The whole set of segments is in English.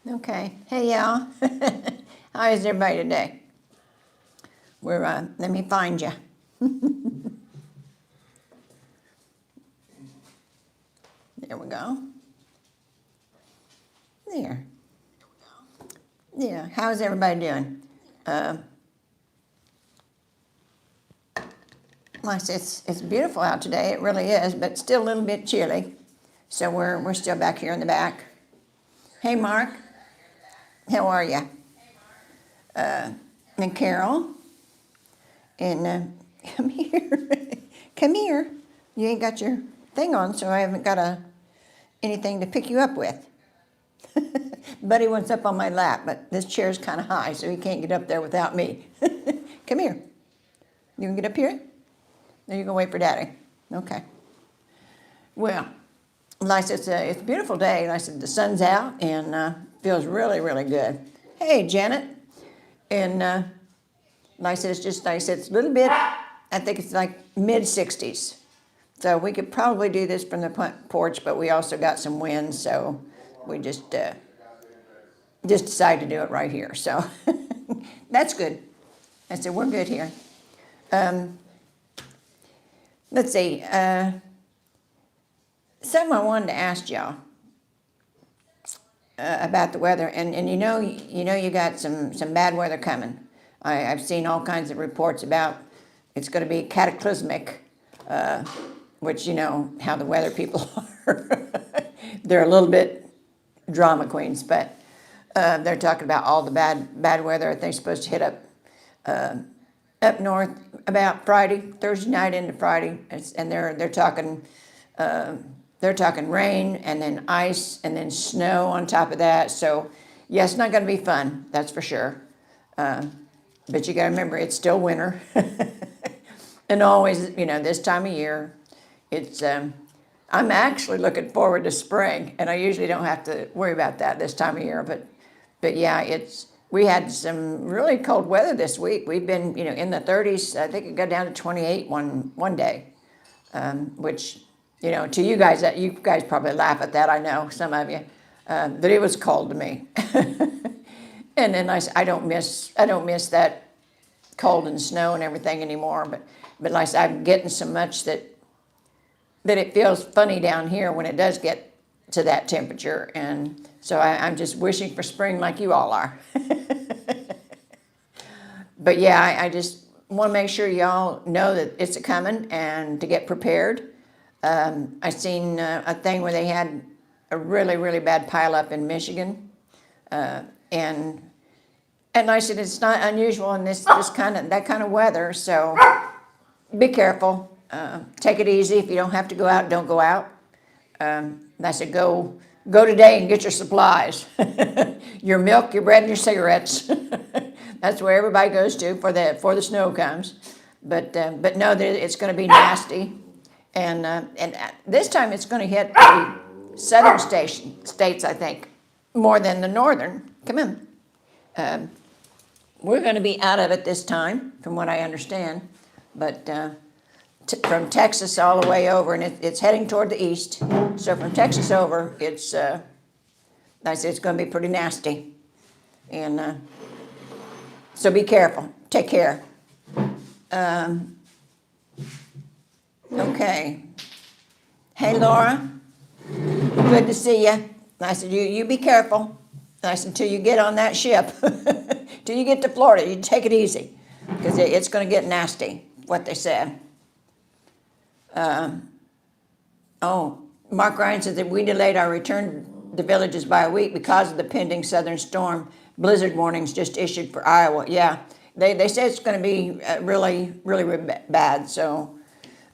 Okay. Hey, y'all. How is everybody today? Let me find you. There we go. There. Yeah. How's everybody doing? Like I said, it's beautiful out today. It really is, but still a little bit chilly. So we're still back here in the back. Hey, Mark. How are you? And Carol. And come here. Come here. You ain't got your thing on, so I haven't got anything to pick you up with. Buddy wants up on my lap, but this chair's kind of high, so he can't get up there without me. Come here. You can get up here? Then you can wait for Daddy. Okay. Well, like I said, it's a beautiful day. Like I said, the sun's out and feels really, really good. Hey, Janet. And like I said, it's just, like I said, it's a little bit, I think it's like mid-60s. So we could probably do this from the porch, but we also got some wind, so we just decided to do it right here. So that's good. I said, we're good here. Let's see. Something I wanted to ask y'all about the weather, and you know you got some bad weather coming. I've seen all kinds of reports about it's going to be cataclysmic, which you know how the weather people are. They're a little bit drama queens, but they're talking about all the bad weather. They're supposed to hit up north about Thursday night into Friday, and they're talking rain and then ice and then snow on top of that. So yeah, it's not going to be fun, that's for sure. But you got to remember, it's still winter, and always, you know, this time of year, it's. I'm actually looking forward to spring, and I usually don't have to worry about that this time of year. But yeah, we had some really cold weather this week. We've been, you know, in the 30s. I think it got down to 28 one day, which, you know, to you guys probably laugh at that. I know some of you, but it was cold to me. And then I don't miss that cold and snow and everything anymore. But like I said, I'm getting so much that it feels funny down here when it does get to that temperature. And so I'm just wishing for spring like you all are. But yeah, I just want to make sure y'all know that it's coming and to get prepared. I seen a thing where they had a really, really bad pileup in Michigan. And I said, it's not unusual in that kind of weather, so be careful. Take it easy. If you don't have to go out, don't go out. I said, go today and get your supplies. Your milk, your bread, and your cigarettes. That's where everybody goes to before the snow comes. But no, it's going to be nasty. And this time it's going to hit the southern states, I think, more than the northern. Come in. We're going to be out of it this time, from what I understand. But from Texas all the way over, and it's heading toward the east. So from Texas over, it's going to be pretty nasty. And so be careful. Take care. Okay. Hey, Laura. Good to see you. I said, you be careful. I said, until you get on that ship, till you get to Florida, you take it easy, because it's going to get nasty, what they said. Mark Ryan says that we delayed our return to the villages by a week because of the pending southern storm. Blizzard warnings just issued for Iowa. Yeah, they say it's going to be really, really, really bad. So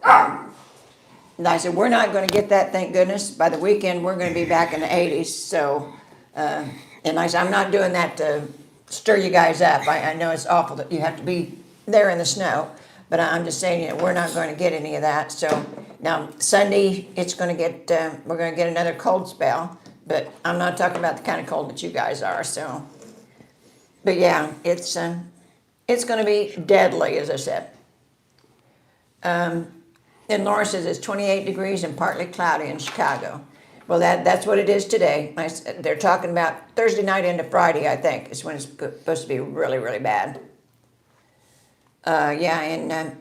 and I said, we're not going to get that, thank goodness. By the weekend, we're going to be back in the 80s. So, and I said, I'm not doing that to stir you guys up. I know it's awful that you have to be there in the snow, but I'm just saying, you know, we're not going to get any of that. So now Sunday, we're going to get another cold spell, but I'm not talking about the kind of cold that you guys are. So, but yeah, it's going to be deadly, as I said. And Laura says it's 28 degrees and partly cloudy in Chicago. Well, that's what it is today. They're talking about Thursday night into Friday, I think, is when it's supposed to be really, really bad. Yeah, and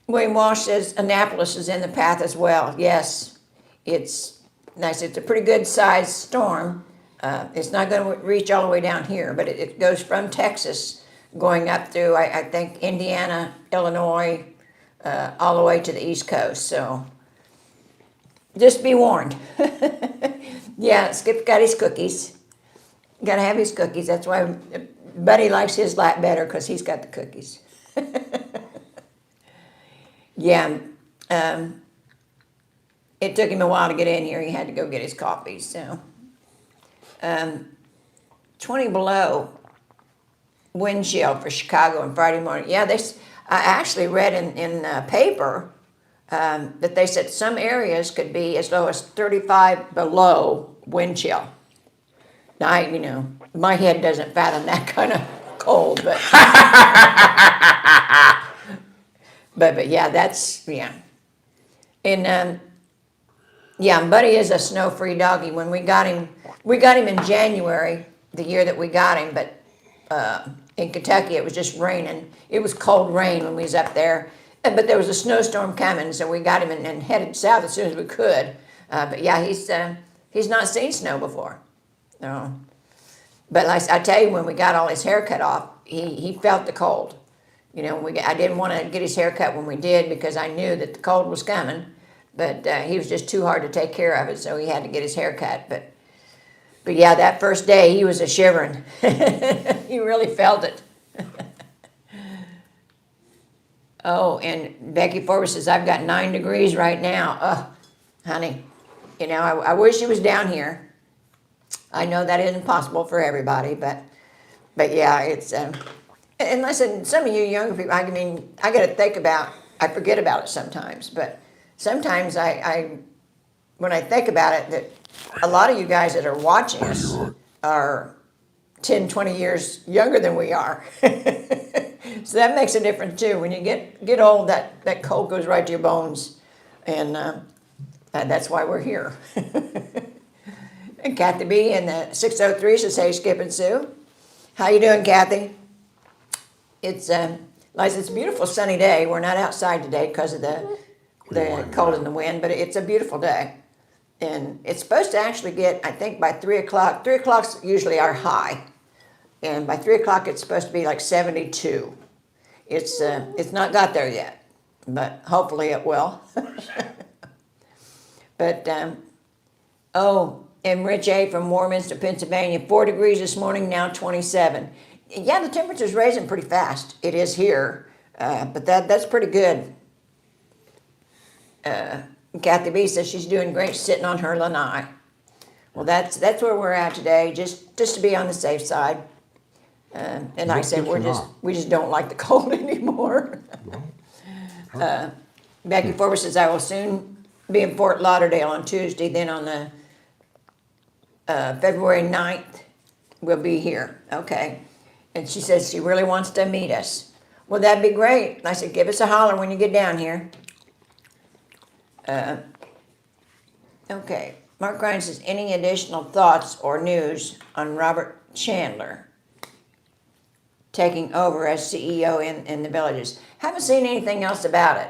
William Walsh says Annapolis is in the path as well. Yes, it's nice. It's a pretty good sized storm. It's not going to reach all the way down here, but it goes from Texas going up through, I think, Indiana, Illinois, all the way to the East Coast. So just be warned. Yeah, Skip's got his cookies. Got to have his cookies. That's why Buddy likes his lap better, because he's got the cookies. Yeah, it took him a while to get in here. He had to go get his coffee. So, 20 below wind chill for Chicago on Friday morning. Yeah, I actually read in paper that they said some areas could be as low as 35 below wind chill. Now, my head doesn't fathom that kind of cold, but but yeah, yeah. And yeah, Buddy is a snow-free doggy. When we got him in January, the year that we got him, but in Kentucky it was just raining. It was cold rain when we was up there, but there was a snowstorm coming, so we got him and headed south as soon as we could. But yeah, he's not seen snow before. No. But like I tell you, when we got all his hair cut off, he felt the cold. I didn't want to get his hair cut when we did, because I knew that the cold was coming, but he was just too hard to take care of it, so he had to get his hair cut. But yeah, that first day he was a shivering. He really felt it. Oh, and Becky Forbes says, I've got 9 degrees right now. Oh, honey, I wish he was down here. I know that isn't possible for everybody, but yeah, it's and listen, some of you younger people, I mean, I got to think about, I forget about it sometimes, but sometimes when I think about it, that a lot of you guys that are watching us are 10, 20 years younger than we are. So that makes a difference too. When you get old, that cold goes right to your bones, and that's why we're here. And Kathy B in the 603 says, hey, Skip and Sue. How you doing, Kathy? It's a beautiful sunny day. We're not outside today because of the cold and the wind, but it's a beautiful day. And it's supposed to actually get, I think, by 3 o'clock. 3 o'clock's usually our high. And by 3 o'clock, it's supposed to be like 72. It's not got there yet, but hopefully it will. But, and Rich A. from Warminster, Pennsylvania, 4 degrees this morning, now 27. Yeah, the temperature's raising pretty fast. It is here, but that's pretty good. Kathy B says she's doing great sitting on her lanai. Well, that's where we're at today, just to be on the safe side. And like I said, we just don't like the cold anymore. Becky Forbes says, I will soon be in Fort Lauderdale on Tuesday, then on the February 9th, we'll be here. Okay. And she says she really wants to meet us. Well, that'd be great. And I said, give us a holler when you get down here. Okay. Mark Ryan says, any additional thoughts or news on Robert Chandler taking over as CEO in the villages? Haven't seen anything else about it.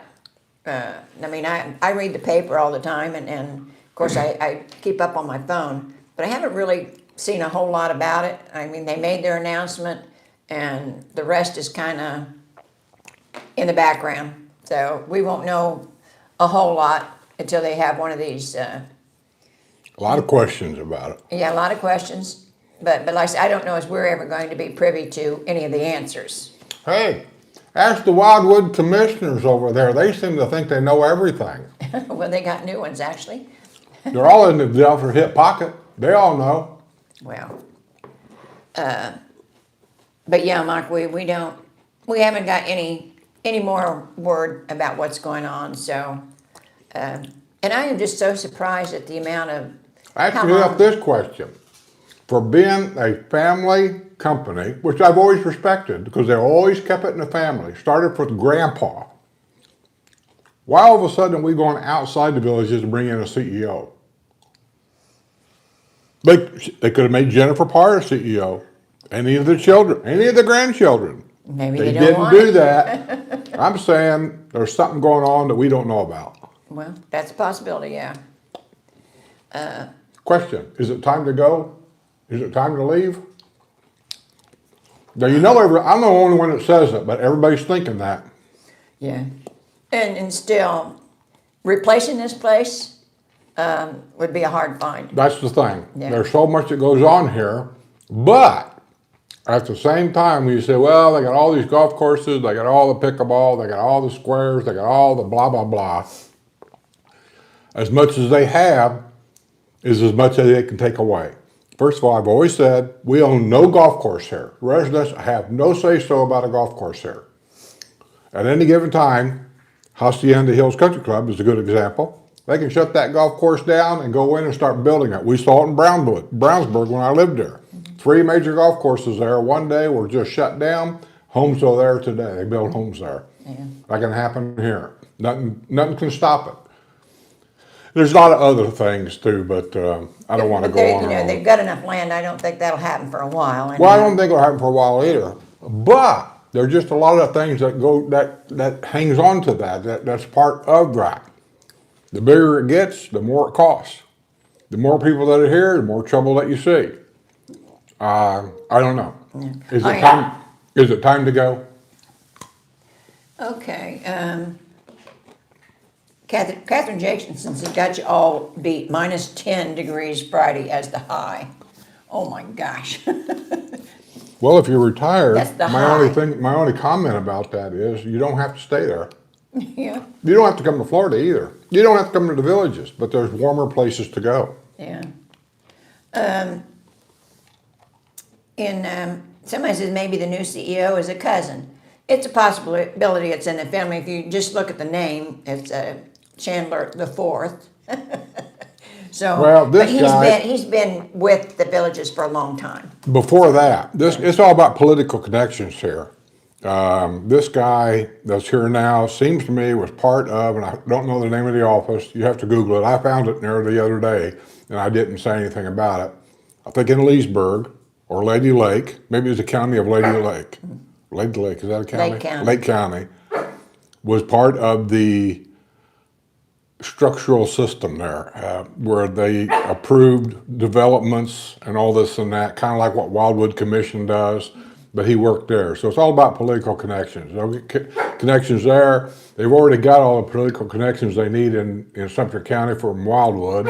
I mean, I read the paper all the time, and of course I keep up on my phone, but I haven't really seen a whole lot about it. I mean, they made their announcement, and the rest is kind of in the background. So we won't know a whole lot until they have one of these. A lot of questions about it. Yeah, a lot of questions. But like I said, I don't know if we're ever going to be privy to any of the answers. Hey, ask the Wildwood commissioners over there. They seem to think they know everything. Well, they got new ones, actually. They're all in the Delaware hip pocket. They all know. Well, but yeah, Mark, we haven't got any more word about what's going on. So, and I am just so surprised at the amount of. Ask yourself this question: for being a family company, which I've always respected because they always kept it in the family, started with Grandpa. Why all of a sudden are we going outside the villages to bring in a CEO? They could have made Jennifer Parr CEO. Any of the children, any of the grandchildren. Maybe They they don't didn't want do it. that. I'm saying there's something going on that we don't know about. Well, that's a possibility, yeah. Question, is it time to go? Is it time to leave? Now, you know, I'm the only one that says it, but everybody's thinking that. Yeah. And still, replacing this place would be a hard find. That's the thing. Yeah. There's so much that goes on here, but at the same time, when you say, well, they got all these golf courses, they got all the pickleball, they got all the squares, they got all the blah, blah, blah. As much as they have is as much as they can take away. First of all, I've always said, we own no golf course here. Residents have no say-so about a golf course here. At any given time, Hacienda Hills Country Club is a good example. They can shut that golf course down and go in and start building it. We saw it in Brownsburg when I lived there. 3 major golf courses there. One day were just shut down. Homes are there today. They build homes there. Yeah. That can happen here. Nothing can stop it. There's a lot of other things too, but I don't want to go on You know, and they've on. got enough land. I don't think that'll happen for a while. Well, I don't think it'll happen for a while either. But there's just a lot of things that go that hangs on to that's part of that. The bigger it gets, the more it costs. The more people that are here, the more trouble that you see. I don't know. Is it time? Is it time to go? Okay. Catherine Jacobson's got you all beat. Minus 10 degrees Friday as the high. Oh my gosh. Well, if you're retired, That's the my only comment about that is you don't have to stay there. Yeah. You don't have to come to Florida either. You don't have to come to the villages, but there's warmer places to go. Yeah. Somebody says maybe the new CEO is a cousin. It's a possibility it's in the family. If you just look at the name, it's Chandler the Fourth. So, Well, but this guy- he's been with the villages for a long time. Before that, it's all about political connections here. This guy that's here now seems to me was part of, and I don't know the name of the office. You have to Google it. I found it there the other day, and I didn't say anything about it. I think in Leesburg or Lady Lake, maybe it was the county of Lady Lake. Lady Lake, is that a county? Lake County. Lake County was part of the structural system there, where they approved developments and all this and that, kind of like what Wildwood Commission does, but he worked there. So it's all about political connections. They'll get connections there. They've already got all the political connections they need in Sumter County from Wildwood.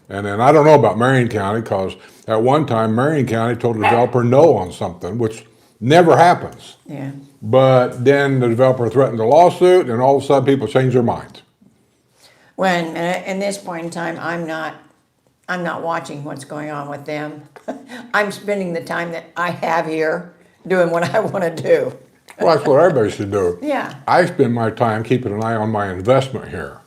And then I don't know about Marion County, because at one time Marion County told the developer no on something, which never happens. Yeah. But then the developer threatened a lawsuit, and all of a sudden people change their minds. When in this point in time, I'm not watching what's going on with them. I'm spending the time that I have here doing what I want to do. Well, that's what everybody should do. Yeah. I spend my time keeping an eye on my investment here.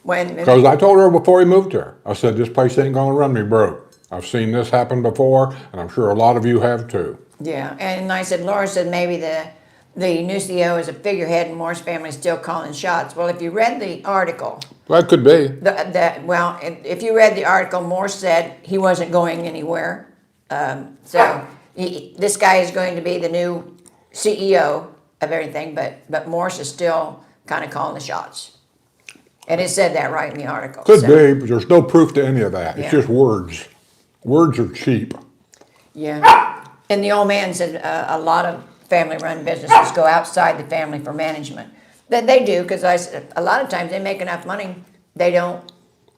When Because I told her before we moved here, I said, this place ain't gonna run me broke. I've seen this happen before, and I'm sure a lot of you have too. yeah, and I said, Laura said maybe the new CEO is a figurehead and Morse family's still calling shots. Well, if you read the article, Well, that could be. if you read the article, Morse said he wasn't going anywhere. This guy is going to be the new CEO of everything, but Morse is still kind of calling the shots. And it said that right in the article. Could so, be, but there's no proof to any of that. It's Yeah. just words. Words are cheap. Yeah. And the old man said a lot of family-run businesses go outside the family for management. That they do, because a lot of times they make enough money, they don't,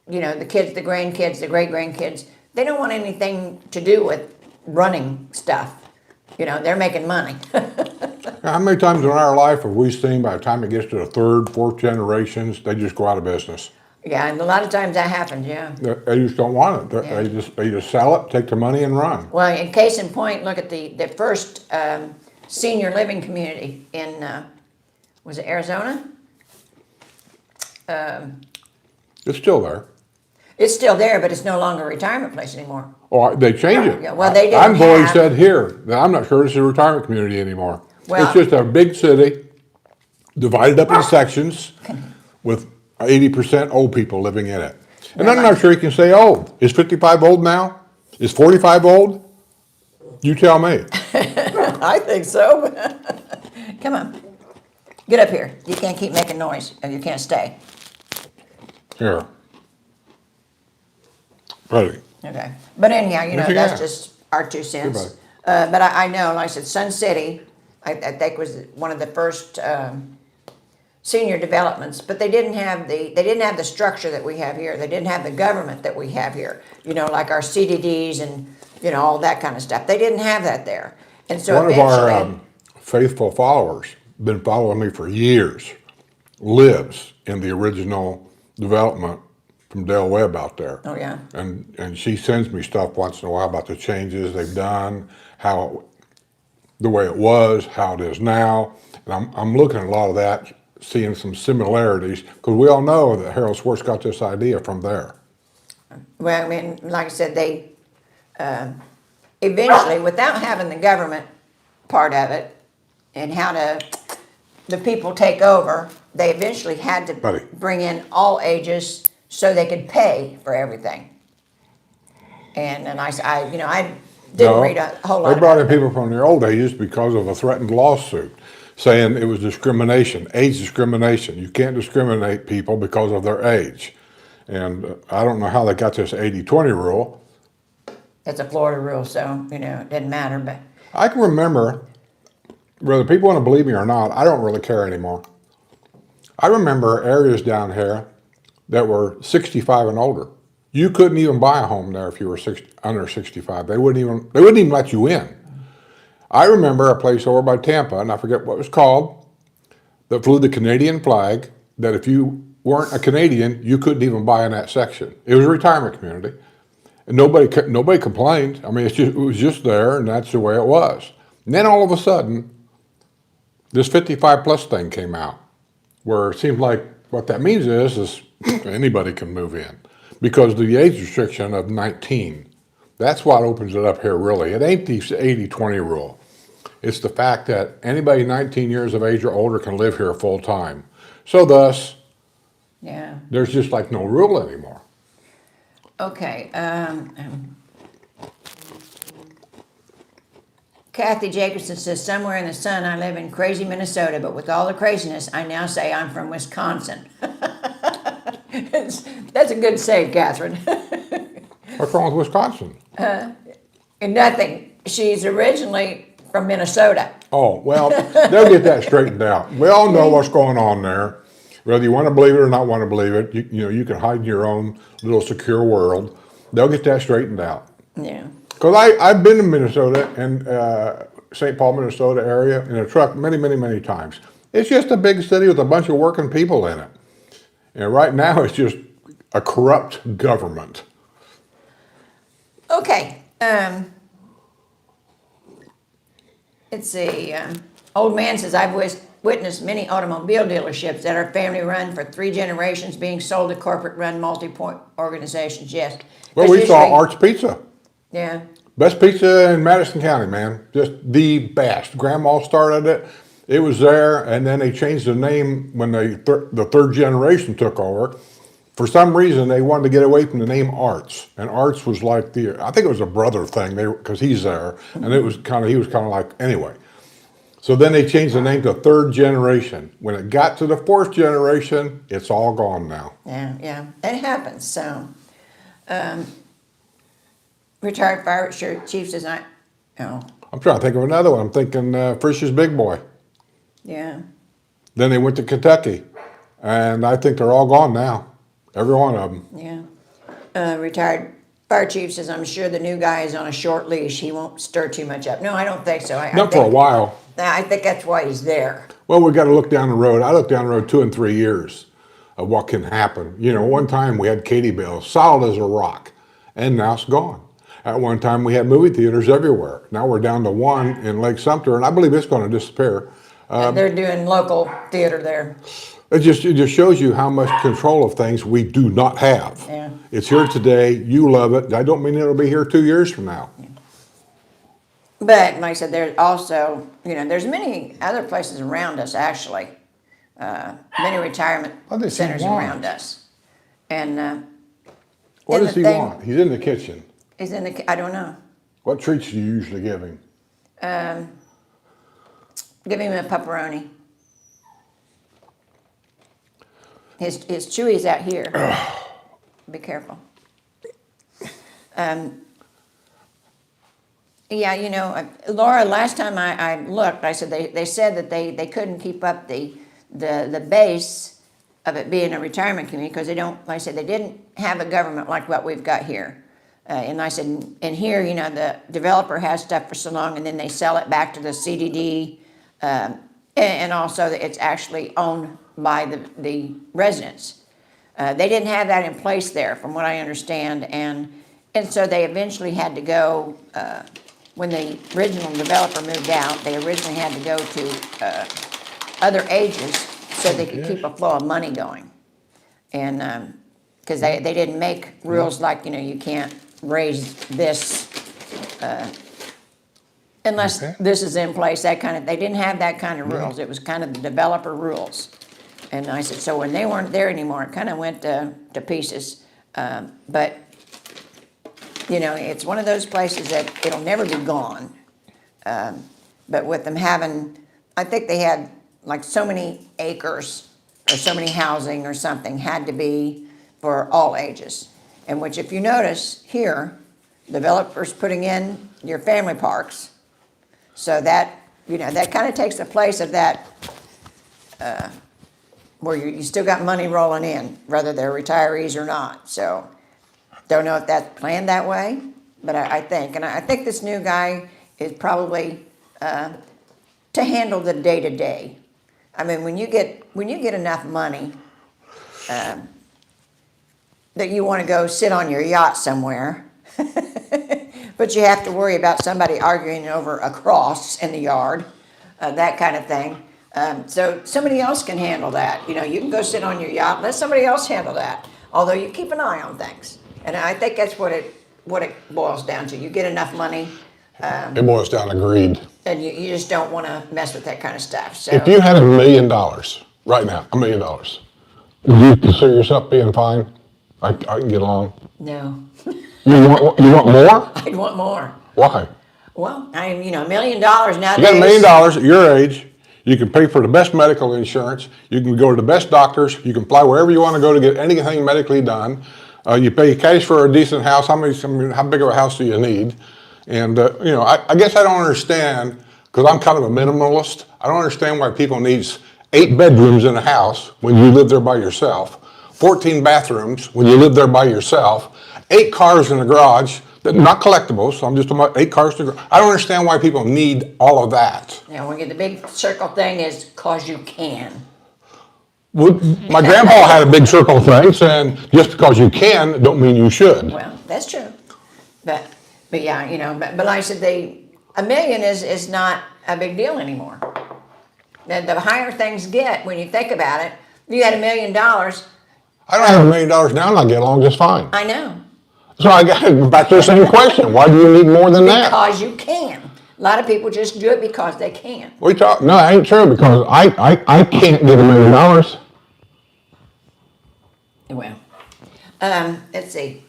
the kids, the grandkids, the great-grandkids, they don't want anything to do with running stuff. They're making money. How many times in our life have we seen by the time it gets to the third, fourth generations, they just go out of business? Yeah, and a lot of times that happens, yeah. They just don't want it. Yeah. They just sell it, take the money and run. Well, in case in point, look at the first senior living community in, was it Arizona? It's still there. It's still there, but it's no longer a retirement place anymore. Or they change it. Yeah, well, they didn't I've always have- said here that I'm not sure this is a retirement community anymore. Well- It's just a big city, divided up in sections, with 80% old people living in it. And I'm not sure you can say old. Is 55 old now? Is 45 old? You tell me. I think so. Come on. Get up here. You can't keep making noise, and you can't stay. Here. Ready. Okay. But anyhow, you know, What you that's got? just our 2 cents. Goodbye. But I know, like I said, Sun City, I think was one of the first senior developments, but they didn't have the structure that we have here. They didn't have the government that we have here. You know, like our CDDs and, you know, all that kind of stuff. They didn't have that there. And so One of eventually, our faithful followers, been following me for years, lives in the original development from Del Webb out there. oh yeah. And she sends me stuff once in a while about the changes they've done, how the way it was, how it is now. And I'm looking at a lot of that, seeing some similarities, because we all know that Harold Swartz got this idea from there. Well, I mean, like I said, they eventually, without having the government part of it and how to the people take over, they eventually had to Buddy. bring in all ages so they could pay for everything. And I you know, I didn't No, read a whole lot they brought in about it. people from their old ages because of a threatened lawsuit, saying it was discrimination, age discrimination. You can't discriminate people because of their age. And I don't know how they got this 80-20 rule. It's a Florida rule, so, you know, it didn't matter, but I can remember, whether people want to believe me or not, I don't really care anymore. I remember areas down here that were 65 and older. You couldn't even buy a home there if you were under 65. They wouldn't even let you in. I remember a place over by Tampa, and I forget what it was called, that flew the Canadian flag, that if you weren't a Canadian, you couldn't even buy in that section. It was a retirement community. And nobody complained. I mean, it was just there, and that's the way it was. And then all of a sudden, this 55 plus thing came out, where it seems like what that means is anybody can move in, because the age restriction of 19. That's what opens it up here, really. It ain't the 80-20 rule. It's the fact that anybody 19 years of age or older can live here full time. So thus, yeah. there's just like no rule anymore. Okay. Kathy Jacobson says, somewhere in the sun, I live in crazy Minnesota, but with all the craziness, I now say I'm from Wisconsin. That's a good save, Catherine. What's wrong with Wisconsin? And nothing. She's originally from Minnesota. Oh, well, they'll get that straightened out. We all know what's going on there. Whether you want to believe it or not want to believe it, you know, you can hide in your own little secure world. They'll get that straightened out. Yeah. Because I've been to Minnesota and St. Paul, Minnesota area in a truck many times. It's just a big city with a bunch of working people in it. And right now it's just a corrupt government. Okay. Let's see. Old man says, I've witnessed many automobile dealerships that are family run for 3 generations being sold to corporate run multi-point organizations. Yes. Well, we saw Art's Pizza. Yeah. Best pizza in Madison County, man. Just the best. Grandma started it. It was there, and then they changed the name when the third generation took over. For some reason, they wanted to get away from the name Arts, and Arts was like I think it was a brother thing, because he's there, and he was kind of like, anyway. So then they changed the name to Third Generation. When it got to the 4th generation, it's all gone now. Yeah. It happens. So, retired fire chief says, I'm trying to think of another one. I'm thinking Frisch's Big Boy. yeah. Then they went to Kentucky, and I think they're all gone now. Every one of them. Yeah. Retired fire chief says, I'm sure the new guy is on a short leash. He won't stir too much up. No, I don't think so. Not for a while. I think that's why he's there. Well, we got to look down the road. I look down the road 2 and 3 years of what can happen. You know, one time we had Katie Bell, solid as a rock, and now it's gone. At one time we had movie theaters everywhere. Now we're down to one in Lake Sumter, and I believe it's going to disappear. They're doing local theater there. It just shows you how much control of things we do not have. Yeah. It's here today. You love it. I don't mean it'll be here 2 years from now. Yeah. But like I said, there's also, you know, there's many other places around us, actually. Many retirement What does he centers want? around us. And What and does the he thing- want? He's in the kitchen. He's in the, I don't know. What treats do you usually give him? Give him a pepperoni. His Chewy's out here. Be careful. Yeah, you know, Laura, last time I looked, I said they said that they couldn't keep up the base of it being a retirement community because they don't, like I said, they didn't have a government like what we've got here. And I said, and here, you know, the developer has stuff for so long and then they sell it back to the CDD. And also that it's actually owned by the residents. They didn't have that in place there, from what I understand, and so they eventually had to go, when the original developer moved out, they originally had to go to other ages so they could keep a flow of money going. And, because they didn't make rules like, you know, you can't raise this unless this is in place, that kind of, they didn't have that kind of rules. It was kind of the developer rules. And I said, so when they weren't there anymore, it kind of went to pieces. But, you know, it's one of those places that it'll never be gone. But with them having, I think they had like so many acres or so many housing or something had to be for all ages. And which if you notice here, developers putting in your family parks. So that, you know, that kind of takes the place of that where you still got money rolling in, whether they're retirees or not. So don't know if that's planned that way, but I think. And I think this new guy is probably to handle the day-to-day. I mean, when you get enough money that you want to go sit on your yacht somewhere, but you have to worry about somebody arguing over a cross in the yard, that kind of thing. So somebody else can handle that. You know, you can go sit on your yacht, let somebody else handle that. Although you keep an eye on things. And I think that's what it boils down to. You get enough money. It boils down to greed. And you just don't want to mess with that kind of stuff. So If you had $1 million right now, $1 million, would you consider yourself being fine? I can get along. no, You want more? I'd want more. Why? Well, you know, $1 million nowadays. You got $1 million at your age. You can pay for the best medical insurance. You can go to the best doctors. You can fly wherever you want to go to get anything medically done. You pay cash for a decent house. How big of a house do you need? And you know, I guess I don't understand, because I'm kind of a minimalist. I don't understand why people need 8 bedrooms in a house when you live there by yourself, 14 bathrooms when you live there by yourself, 8 cars in the garage. Not collectibles, so I'm just talking about 8 cars to go. I don't understand why people need all of that. Now, when you get the big circle thing is because you can. Well, my grandpa had a big circle thing saying, just because you can, don't mean you should. Well, that's true. But yeah, you know, but like I said, $1 million is not a big deal anymore. The higher things get, when you think about it, if you had $1 million. I don't have $1 million now, and I get along just fine. I know. So I got back to the same question. Why do you need more than that? Because you can. A lot of people just do it because they can. No, that ain't true, because I can't get $1 million. Well, let's see.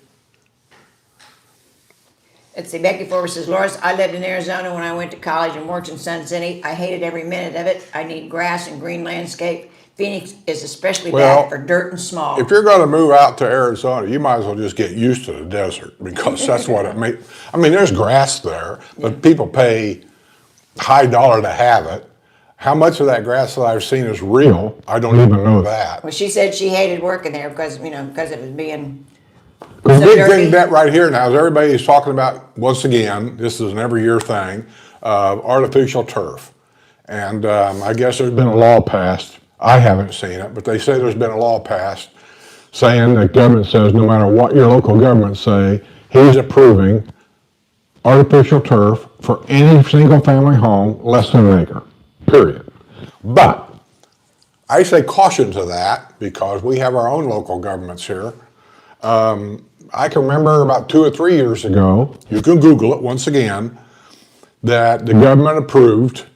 Becky Forbes says, Loris, I lived in Arizona when I went to college and worked in Sun City. I hated every minute of it. I need grass and green landscape. Phoenix is especially bad for dirt and smog. If you're going to move out to Arizona, you might as well just get used to the desert, because that's what it makes. I mean, there's grass there, but people pay high dollar to have it. How much of that grass that I've seen is real? I don't even know that. Well, she said she hated working there because it was being The so big dirty. thing that right here now is everybody's talking about, once again, this is an every year thing, artificial turf. And I guess there's been a law passed. I haven't seen it, but they say there's been a law passed saying the government says no matter what your local government say, he's approving artificial turf for any single family home less than an acre, period. But I say caution to that, because we have our own local governments here. I can remember about 2 or 3 years ago, you can Google it once again, that the government approved,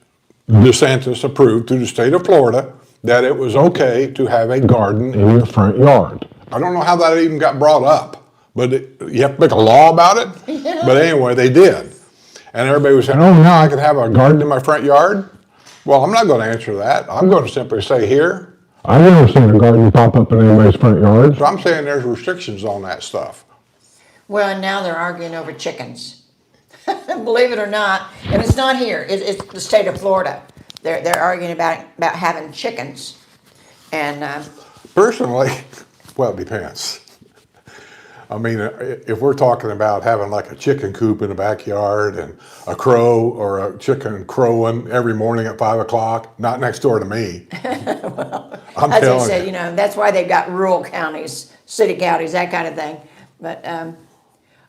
DeSantis approved through the state of Florida, that it was okay to have a garden in your front yard. I don't know how that even got brought up, But you have to make a law about it. But anyway, they did. And everybody was saying, oh, now I can have a garden in my front yard? Well, I'm not going to answer that. I'm going to simply say here. I've never seen a garden pop up in anybody's front yard. So I'm saying there's restrictions on that stuff. Well, and now they're arguing over chickens. Believe it or not, and it's not here. It's the state of Florida. They're arguing about having chickens, and personally, well, it depends. I mean, if we're talking about having like a chicken coop in the backyard and a crow or a chicken crowing every morning at 5 o'clock, not next door to me. well, I'm as I telling said, you. you know, that's why they've got rural counties, city counties, that kind of thing. But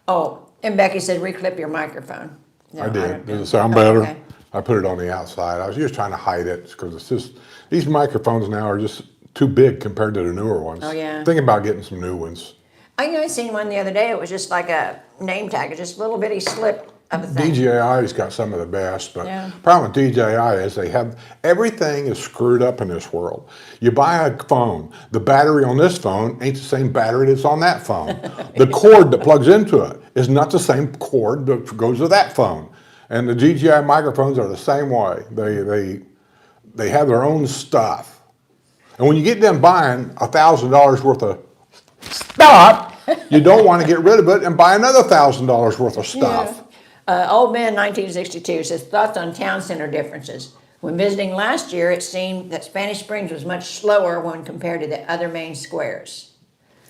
oh, and Becky said, reclip your microphone. No, I did. don't- Does it sound better? okay. I put it on the outside. I was just trying to hide it because it's just, these microphones now are just too big compared to the newer ones. Oh, yeah. Thinking about getting some new ones. I seen one the other day. It was just like a name tag, just a little bitty slip of a thing. DJI's got some of the best, but Yeah. the problem with DJI is they have, everything is screwed up in this world. You buy a phone, the battery on this phone ain't the same battery that's on that phone. The cord that plugs into it is not the same cord that goes to that phone. And the DJI microphones are the same way. They have their own stuff. And when you get done buying $1,000 worth of stuff, you don't want to get rid of it and buy another $1,000 worth of stuff. Old Man 1962 says, thoughts on town center differences. When visiting last year, it seemed that Spanish Springs was much slower when compared to the other main squares.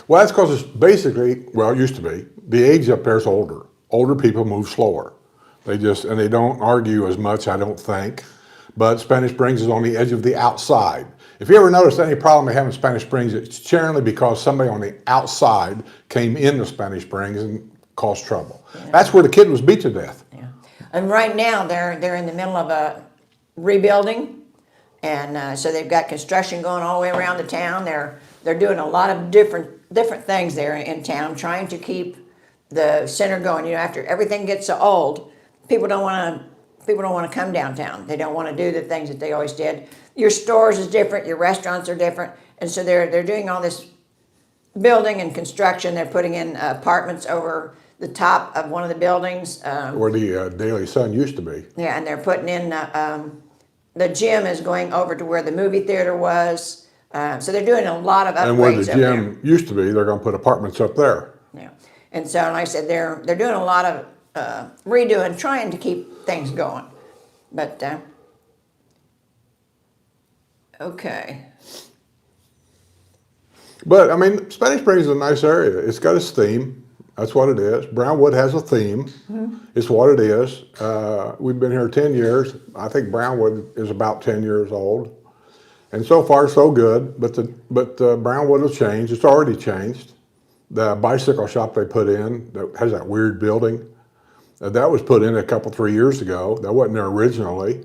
Well, that's because it's basically, well, it used to be, the age up there is older. Older people move slower. They don't argue as much, I don't think. But Spanish Springs is on the edge of the outside. If you ever notice any problem they have in Spanish Springs, it's generally because somebody on the outside came into Spanish Springs and caused trouble. Yeah. That's where the kid was beat to death. Yeah. And right now they're in the middle of a rebuilding, and so they've got construction going all the way around the town. They're doing a lot of different things there in town, trying to keep the center going. You know, after everything gets so old, people don't want to come downtown. They don't want to do the things that they always did. Your stores is different, your restaurants are different, and so they're doing all this building and construction. They're putting in apartments over the top of one of the buildings. Where the Daily Sun used to be. Yeah, and they're putting in the gym is going over to where the movie theater was. So they're doing a lot of upgrades. And where the gym used to be, they're going to put apartments up there. Yeah, and so like I said, they're doing a lot of redoing, trying to keep things going. But okay. But I mean, Spanish Springs is a nice area. It's got its theme. That's what it is. Brownwood has a theme. Mm-hmm. It's what it is. We've been here 10 years. I think Brownwood is about 10 years old. And so far, so good. But Brownwood will change. It's already changed. The bicycle shop they put in that has that weird building, that was put in a couple, 3 years ago. That wasn't there originally.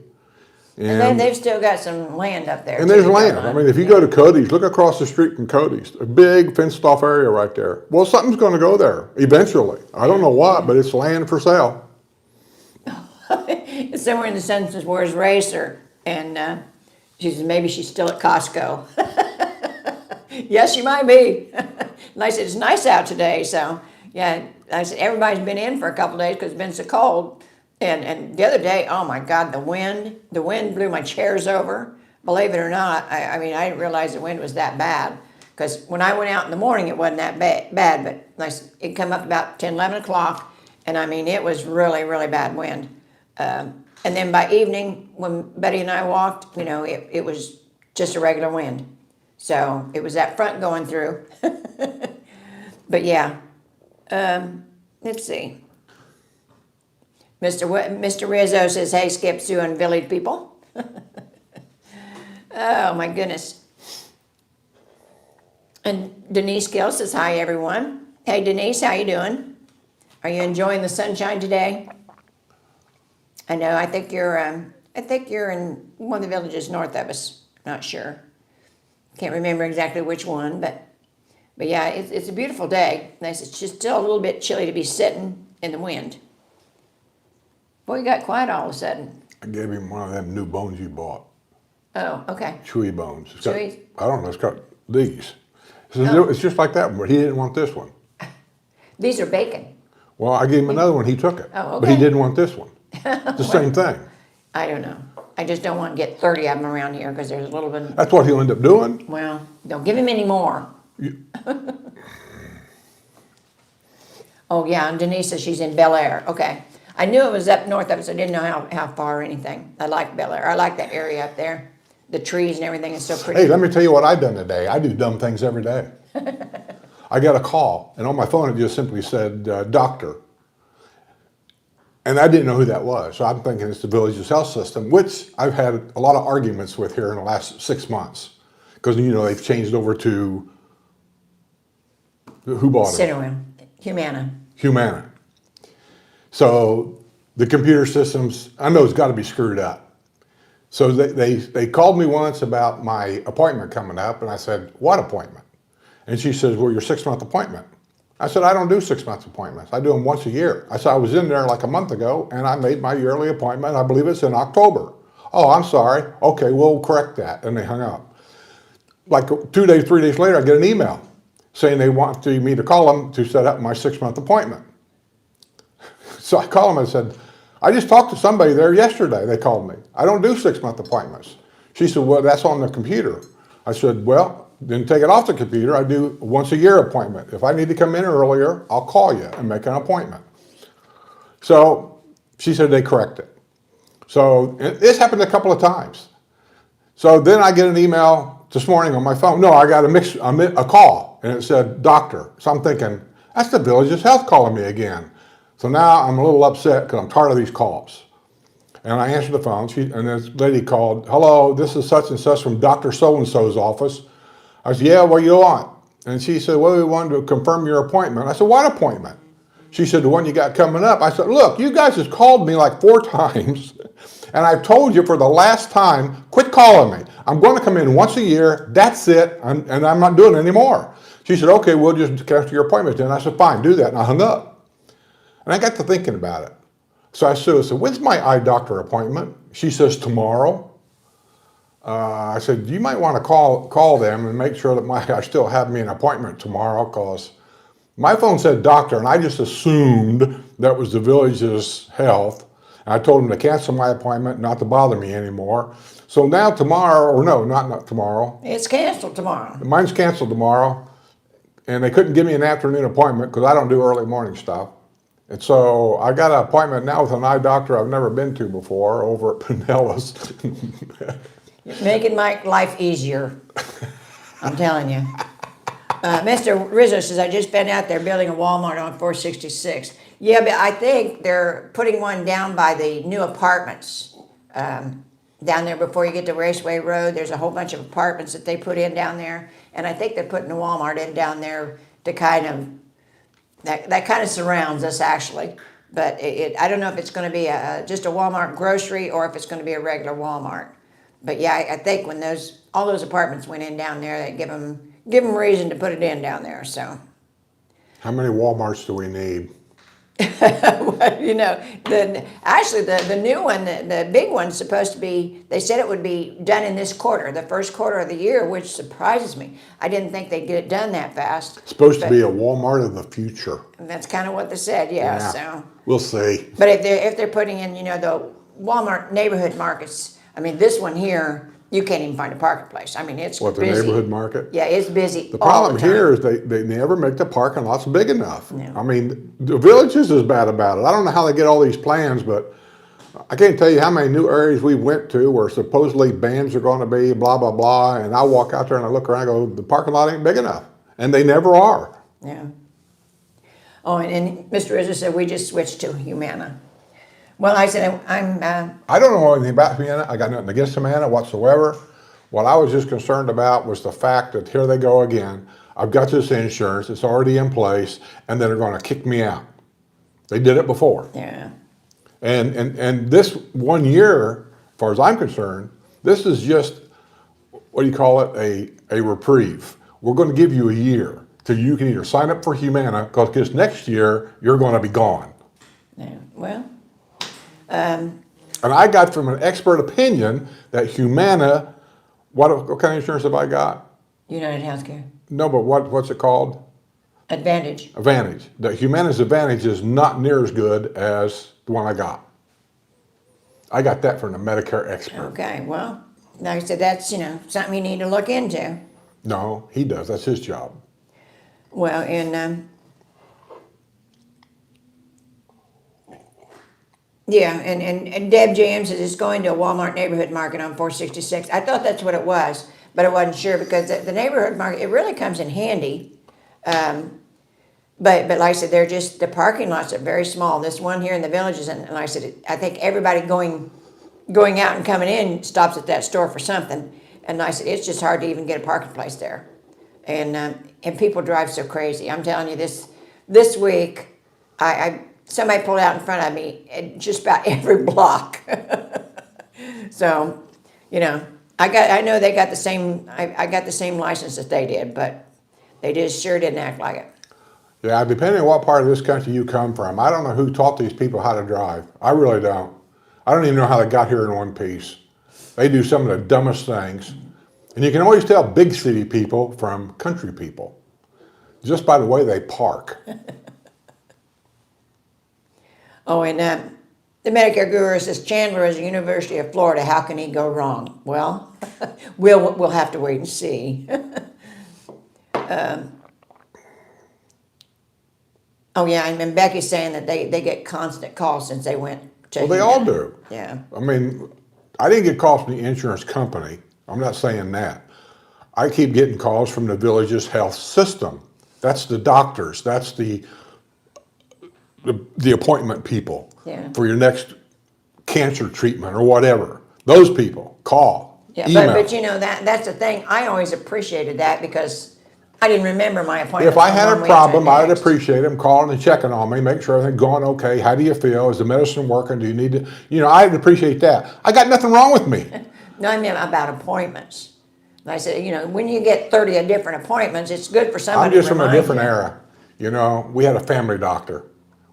And then they've still got some land up there. And there's land. I mean, if you go to Cody's, look across the street from Cody's. A big fenced off area right there. Well, something's going to go there eventually. I don't know what, but it's land for sale. It's somewhere in the census where's Racer, and she says maybe she's still at Costco. Yes, she might be. And I said it's nice out today, so yeah. I said everybody's been in for a couple of days because it's been so cold. And the other day, oh my God, the wind blew my chairs over. Believe it or not, I mean, I didn't realize the wind was that bad. Because when I went out in the morning, it wasn't that bad, but like, it come up about 10, 11 o'clock, and I mean, it was really, really bad wind. And then by evening, when Betty and I walked, you know, it was just a regular wind. So it was that front going through. But yeah, let's see. Mr. Rizzo says, hey, Skip, Sue, and village people. Oh, my goodness. And Denise Gill says, hi, everyone. Hey, Denise, how you doing? Are you enjoying the sunshine today? I know, I think you're in one of the villages north of us. Not sure. Can't remember exactly which one, but yeah, it's a beautiful day. Nice. It's just still a little bit chilly to be sitting in the wind. Boy, you got quiet all of a sudden. I gave him one of them new bones you bought. Oh, okay. Chewy bones. Chewy? I don't know, it's got these. It's just like that one, but he didn't want this one. These are bacon. Well, I gave him another one. He took it. Oh, But he okay. didn't want this one. It's the same thing. I don't know. I just don't want to get 30 of them around here because there's a little bit. That's what he'll end up doing. Well, don't give him any more. Oh, yeah, and Denise says she's in Bel Air. Okay. I knew it was up north of us. I didn't know how far or anything. I like Bel Air. I like that area up there. The trees and everything is so pretty. Hey, let me tell you what I've done today. I do dumb things every day. I got a call, and on my phone it just simply said, doctor. And I didn't know who that was. So I'm thinking it's the village's health system, which I've had a lot of arguments with here in the last 6 months. Because, you know, they've changed over to, who bought it? Cinnamon. Humana. Humana. So the computer systems, I know it's got to be screwed up. So they called me once about my appointment coming up, and I said, what appointment? And she says, well, your 6-month appointment. I said, I don't do 6-month appointments. I do them once a year. I said, I was in there like a month ago, and I made my yearly appointment. I believe it's in October. Oh, I'm sorry. Okay, we'll correct that. And they hung up. Like 2 days, 3 days later, I get an email saying they want me to call them to set up my 6-month appointment. So I called them and said, I just talked to somebody there yesterday. They called me. I don't do 6-month appointments. She said, well, that's on the computer. I said, well, then take it off the computer. I do a once a year appointment. If I need to come in earlier, I'll call you and make an appointment. So she said they correct it. So this happened a couple of times. So then I get an email this morning on my phone. No, I got a call, and it said doctor. So I'm thinking, that's the village's health calling me again. So now I'm a little upset because I'm tired of these calls. And I answered the phone, and this lady called, hello, this is such and such from Dr. So-and-so's office. I said, yeah, what do you want? And she said, well, we wanted to confirm your appointment. I said, what appointment? She said, the one you got coming up. I said, look, you guys have called me like 4 times, and I've told you for the last time, quit calling me. I'm going to come in once a year, that's it, and I'm not doing it anymore. She said, okay, we'll just cancel your appointment then. I said, fine, do that, and I hung up. And I got to thinking about it. So I said, when's my eye doctor appointment? She says, tomorrow. I said, you might want to call them and make sure that I still have me an appointment tomorrow, because my phone said doctor, and I just assumed that was the village's health. And I told them to cancel my appointment, not to bother me anymore. So now tomorrow, or no, not tomorrow. It's canceled tomorrow. Mine's canceled tomorrow. And they couldn't give me an afternoon appointment because I don't do early morning stuff. And so I got an appointment now with an eye doctor I've never been to before over at Pinellas. Making my life easier. I'm telling you. Mr. Rizzo says, I just found out they're building a Walmart on 466. Yeah, but I think they're putting one down by the new apartments. Down there before you get to Raceway Road, there's a whole bunch of apartments that they put in down there. And I think they're putting a Walmart in down there to kind of, that kind of surrounds us actually. But I don't know if it's going to be just a Walmart grocery or if it's going to be a regular Walmart. But yeah, I think when all those apartments went in down there, they give them reason to put it in down there. So, How many Walmarts do we need? well, you know, the new one, the big one's supposed to be. They said it would be done in this quarter, the first quarter of the year, which surprises me. I didn't think they'd get it done that fast. It's supposed to be a Walmart of the future. And that's kind of what they said. Yeah. So we'll see. But if they're putting in, you know, the Walmart neighborhood markets. I mean, this one here, you can't even find a parking place. I mean, it's What, the busy. neighborhood market? Yeah, it's busy. The problem all the time. here is they never make the parking lots big enough. No. I mean, the villages is bad about it. I don't know how they get all these plans, but I can't tell you how many new areas we went to where supposedly bands are going to be, blah, blah, blah. And I walk out there and I look around and go, the parking lot ain't big enough. And they never are. Yeah. Oh, and Mr. Rizzo said we just switched to Humana. Well, I said I don't know anything about Humana. I got nothing against Humana whatsoever. What I was just concerned about was the fact that here they go again. I've got this insurance, it's already in place, and then they're going to kick me out. They did it before. yeah. And this 1 year, as far as I'm concerned, this is just, what do you call it, a reprieve. We're going to give you a year till you can either sign up for Humana, because next year you're going to be gone. Yeah. Well. And I got from an expert opinion that Humana, what kind of insurance have I got? United Healthcare. No, but what's it called? Advantage. Advantage. The Humana's Advantage is not near as good as the one I got. I got that from the Medicare expert. Okay, well, like I said, that's, something you need to look into. No, he does. That's his job. Well, yeah, and Deb Jams says it's going to a Walmart neighborhood market on 466. I thought that's what it was, but I wasn't sure because the neighborhood market, it really comes in handy. But like I said, the parking lots are very small. This one here in the Villages, and like I said, I think everybody going out and coming in stops at that store for something. And like I said, it's just hard to even get a parking place there. And people drive so crazy. I'm telling you, this week, somebody pulled out in front of me at just about every block. So, I know they got the same. I got the same license that they did, but they just sure didn't act like it. Yeah, depending on what part of this country you come from, I don't know who taught these people how to drive. I really don't. I don't even know how they got here in one piece. They do some of the dumbest things. And you can always tell big city people from country people just by the way they park. Oh, and the Medicare guru says Chandler is the University of Florida. How can he go wrong? Well, we'll have to wait and see. Oh yeah, and Becky's saying that they get constant calls since they went to. Well, they all do. Yeah. I mean, I didn't get calls from the insurance company. I'm not saying that. I keep getting calls from the Villages health system. That's the doctors. That's the appointment people for your next cancer treatment or whatever. Those people call. Yeah, email. but that's the thing. I always appreciated that because I didn't remember my appointment. If I had a problem, I'd next. appreciate them calling and checking on me, make sure everything's going okay. How do you feel? Is the medicine working? Do you need to, I'd appreciate that. I got nothing wrong with me. No, I mean about appointments. And I said, when you get 30 different appointments, it's good for somebody. I'm just to from a remind different you. era. We had a family doctor.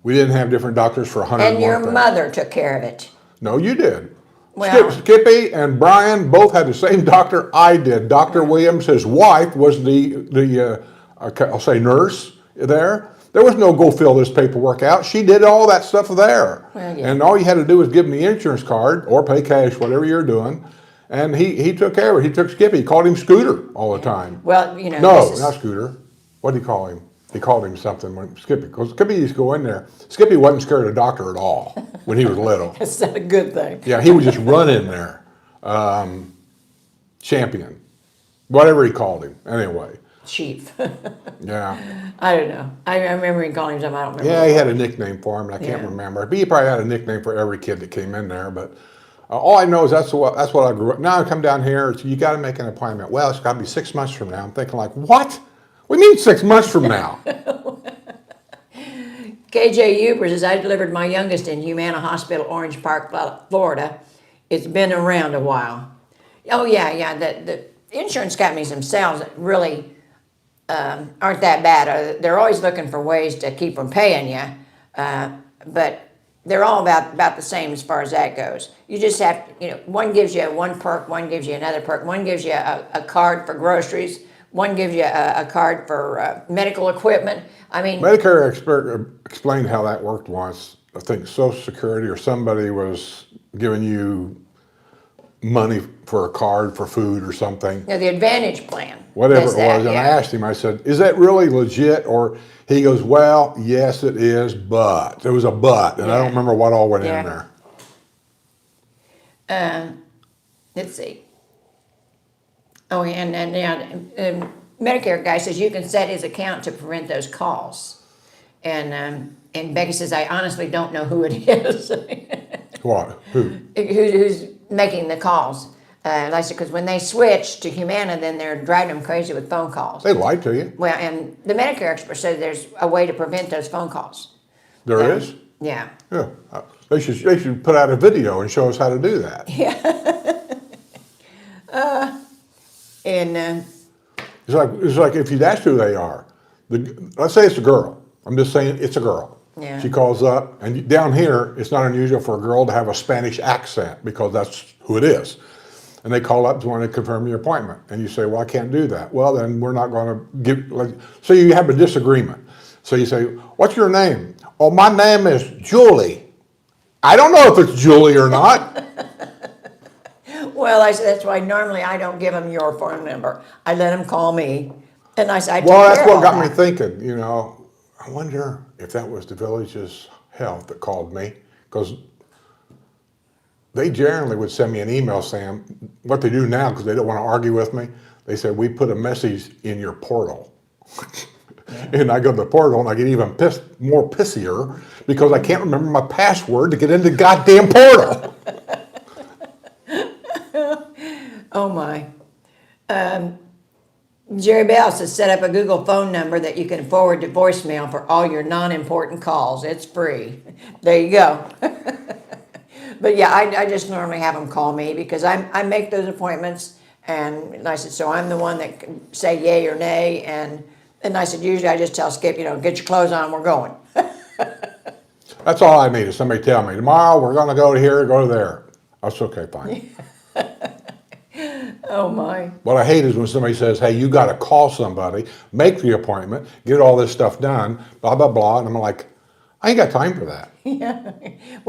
We didn't have different doctors for 101 And your things. mother took care of it. No, you did. Well, Skippy and Brian both had the same doctor I did. Dr. Williams, his wife, was the I'll say nurse there. There was no go fill this paperwork out. She did all that stuff there. Well, yeah. And all you had to do was give him the insurance card or pay cash, whatever you're doing. And he took care of it. He took Skippy. He called him Scooter all the time. Well, No, not Scooter. What did he call him? He called him something when Skippy. Because Skippy used to go in there. Skippy wasn't scared of the doctor at all when he was little. That's not a good thing. Yeah, he would just run in there. Champion. Whatever he called him. Anyway. Chief. Yeah. I don't know. I remember him calling him something. I don't remember. Yeah, he had a nickname for him, and I can't remember. But he probably had a nickname for every kid that came in there. But all I know is that's what I grew up. Now I come down here, so you got to make an appointment. Well, it's got to be 6 months from now. I'm thinking like, what? We need 6 months from now. KJ Huber says, I delivered my youngest in Humana Hospital, Orange Park, Florida. It's been around a while. Oh, yeah. The insurance companies themselves really aren't that bad. They're always looking for ways to keep from paying you. But they're all about the same as far as that goes. You just have, one gives you one perk, one gives you another perk. One gives you a card for groceries. One gives you a card for medical equipment. I mean, Medicare expert explained how that worked once. I think Social Security or somebody was giving you money for a card for food or something. the Advantage plan. Whatever it was. That, And I asked him, I said, is that really legit? Or he goes, well, yes, it is, but. There was a but, and I don't remember what all went in there. Let's see. Oh, and Medicare guy says you can set his account to prevent those calls. And Becky says, I honestly don't know who it is. What? Who? Who's making the calls. Like I said, because when they switch to Humana, then they're driving them crazy with phone calls. They lie to you. Well, and the Medicare expert said there's a way to prevent those phone calls. There is? Yeah. Yeah. They should put out a video and show us how to do that. It's like if you'd asked who they are. Let's say it's a girl. I'm just saying it's a girl. Yeah. She calls up, and down here, it's not unusual for a girl to have a Spanish accent because that's who it is. And they call up to want to confirm your appointment. And you say, well, I can't do that. Well, then we're not going to give, so you have a disagreement. So you say, what's your name? Oh, my name is Julie. I don't know if it's Julie or not. Well, I said, that's why normally I don't give them your phone number. I let them call me. And I said, I take Well, care that's of what all got me that. thinking, you know, I wonder if that was the village's health that called me, because they generally would send me an email saying, what they do now, because they don't want to argue with me, they said, we put a message in your portal. And I go to the portal and I get even more pissier because I can't remember my password to get into the goddamn portal. Oh my. Jerry Bell says set up a Google phone number that you can forward to voicemail for all your non-important calls. It's free. There you go. But yeah, I just normally have them call me because I make those appointments, and I said, so I'm the one that can say yay or nay, and I said, usually I just tell Skip, get your clothes on, we're going. That's all I need is somebody tell me, tomorrow we're going to go to here, go to there. That's okay, fine. Oh my. What I hate is when somebody says, hey, you got to call somebody, make the appointment, get all this stuff done, blah, blah, blah. And I'm like, I ain't got time for that. Yeah.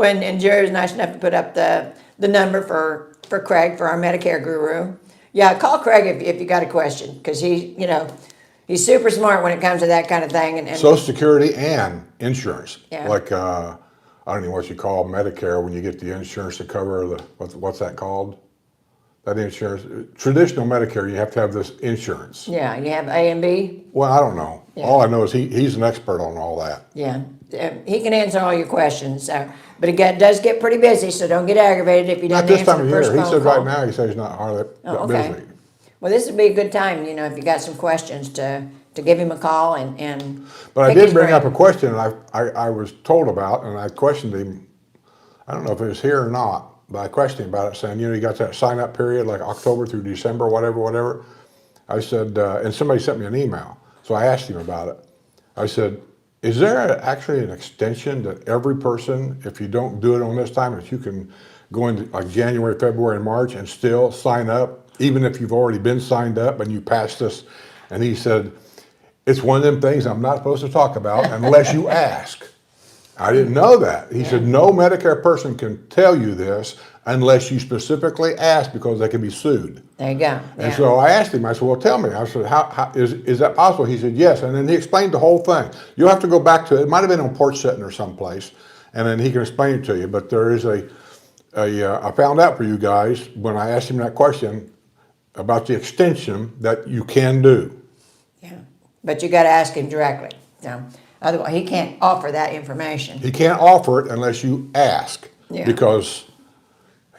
And Jerry was nice enough to put up the number for Craig, for our Medicare guru. Yeah, call Craig if you got a question, because he's super smart when it comes to that kind of thing. And Social Security and insurance. Yeah. Like, I don't know what you call Medicare when you get the insurance to cover what's that called? That insurance. Traditional Medicare, you have to have this insurance. yeah, you have A and B. Well, I don't know. Yeah. All I know is he's an expert on all that. Yeah, he can answer all your questions. But it does get pretty busy, so don't get aggravated if he Not doesn't this answer time of the year. first He phone said call. right now, he says he's not hardly Oh, that okay. busy. Well, this would be a good time, if you got some questions to give him a call and. But I pick did his bring up a brain. question I was told about, and I questioned him. I don't know if it was here or not, but I questioned him about it, saying, you got that sign-up period, like October through December, whatever. I said, and somebody sent me an email, so I asked him about it. I said, is there actually an extension that every person, if you don't do it on this time, that you can go into like January, February, and March and still sign up, even if you've already been signed up and you passed this? And he said, it's one of them things I'm not supposed to talk about unless you ask. I didn't know that. He said, no Medicare person can tell you this unless you specifically ask, because they can be sued. There you go. And Yeah. so I asked him, I said, well, tell me. I said, how is that possible? He said, yes. And then he explained the whole thing. You'll have to go back to it. It might have been on Porch Settin or someplace, and then he can explain it to you. But there is I found out for you guys when I asked him that question about the extension that you can do. Yeah, but you got to ask him directly. Otherwise, he can't offer that information. He can't offer it unless you ask, Yeah. because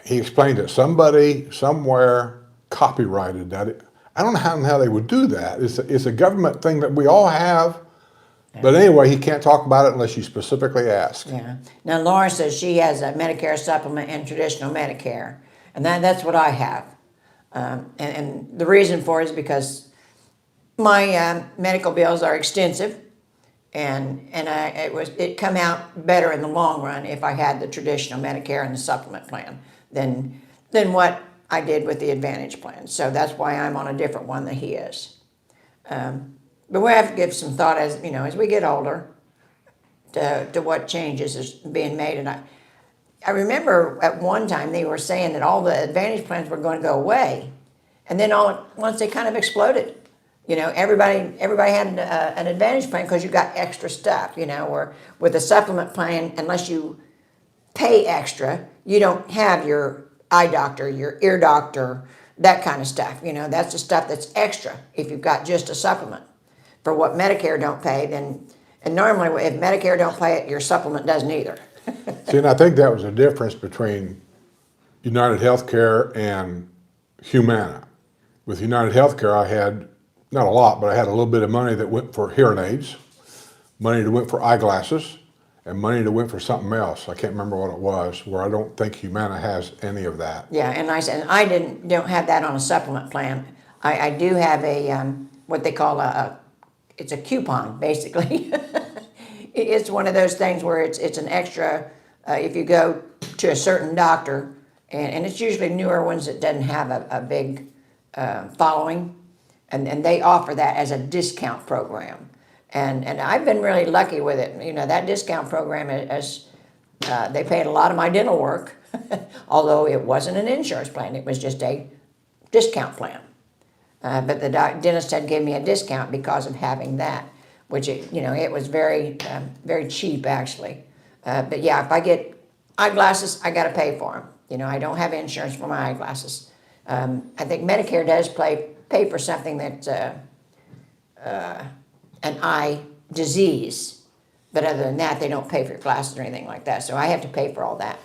he explained that somebody somewhere copyrighted that. I don't know how they would do that. It's a government thing that we all have. But anyway, he can't talk about it unless you specifically ask. Yeah. Now, Laura says she has a Medicare supplement and traditional Medicare, and that's what I have. And the reason for it is because my medical bills are extensive, and it come out better in the long run if I had the traditional Medicare and the supplement plan than what I did with the Advantage plan. So that's why I'm on a different one than he is. But we have to give some thought as we get older to what changes is being made. And I remember at one time they were saying that all the Advantage plans were going to go away, and then all at once they kind of exploded. Everybody had an Advantage plan because you got extra stuff. Or with a supplement plan, unless you pay extra, you don't have your eye doctor, your ear doctor, that kind of stuff. That's the stuff that's extra if you've got just a supplement. For what Medicare don't pay, and normally if Medicare don't pay it, your supplement doesn't either. See, and I think that was the difference between United Healthcare and Humana. With United Healthcare, I had, not a lot, but I had a little bit of money that went for hearing aids, money that went for eyeglasses, and money that went for something else. I can't remember what it was, where I don't think Humana has any of that. Yeah, and I don't have that on a supplement plan. I do have a what they call it's a coupon, basically. It's one of those things where it's an extra if you go to a certain doctor, and it's usually newer ones that doesn't have a big following, and they offer that as a discount program. And I've been really lucky with it. You know, that discount program they paid a lot of my dental work, although it wasn't an insurance plan. It was just a discount plan. But the dentist had given me a discount because of having that, which it was very cheap actually. But yeah, if I get eyeglasses, I got to pay for them. You know, I don't have insurance for my eyeglasses. I think Medicare does pay for something that's an eye disease, but other than that, they don't pay for your glasses or anything like that. So I have to pay for all that.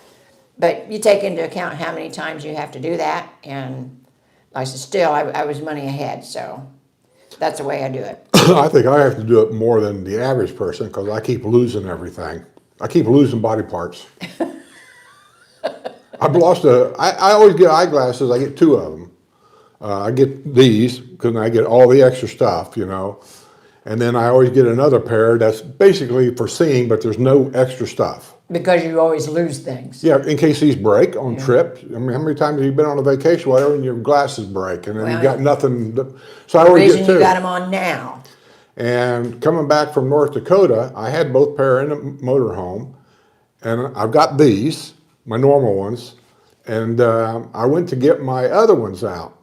But you take into account how many times you have to do that, and like I said, still, I was money ahead, so that's the way I do it. I think I have to do it more than the average person because I keep losing everything. I keep losing body parts. I've lost I always get eyeglasses. I get two of them. I get these because I get all the extra stuff, you know. And then I always get another pair that's basically for seeing, but there's no extra stuff. Because you always lose things. Yeah, in case these break on trips. I mean, how many times have you been on a vacation, whatever, and your glasses break, and then you got nothing. So I always get two. The reason you got them on now. And coming back from North Dakota, I had both pair in a motorhome, and I've got these, my normal ones, and I went to get my other ones out,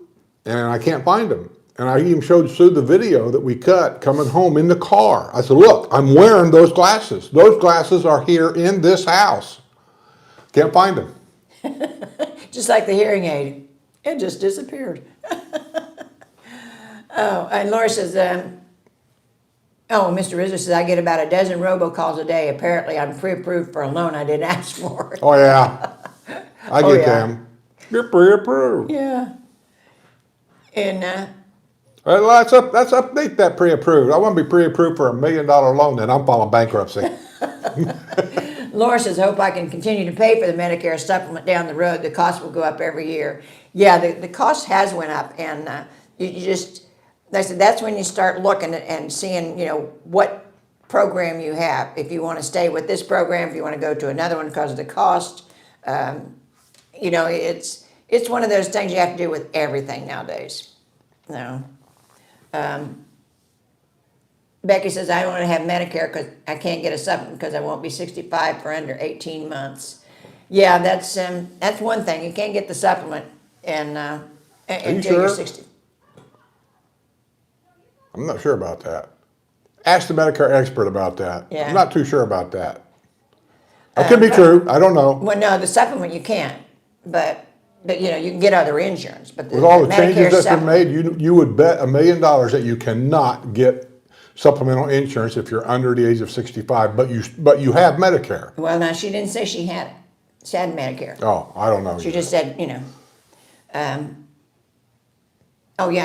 and I can't find them. And I even showed Sue the video that we cut coming home in the car. I said, look, I'm wearing those glasses. Those glasses are here in this house. Can't find them. Just like the hearing aid. It just disappeared. Oh, and Laura says, Mr. Rizzo says, I get about a dozen robocalls a day. Apparently, I'm pre-approved for a loan I didn't ask for. Oh, yeah. I get them. You're pre-approved. Yeah. And Well, let's update that pre-approved. I want to be pre-approved for $1 million loan, then I'm filing bankruptcy. Laura says, hope I can continue to pay for the Medicare supplement down the road. The cost will go up every year. Yeah, the cost has went up, and you just, I said, that's when you start looking and seeing, what program you have. If you want to stay with this program, if you want to go to another one because of the cost, it's one of those things you have to do with everything nowadays. No. Becky says, I want to have Medicare because I can't get a supplement because I won't be 65 for under 18 months. Yeah, that's one thing. You can't get the supplement until you're 60. I'm not sure about that. Ask the Medicare expert about that. Yeah. I'm not too sure about that. That could be true. I don't know. Well, no, the supplement you can't, but you can get other insurance. But With all the changes Medicare that's been made, you would bet $1 million that you cannot get supplemental insurance if you're under the age of 65, but you have Medicare. Well, now she didn't say she had it. She had Medicare. Oh, I don't know. She just said,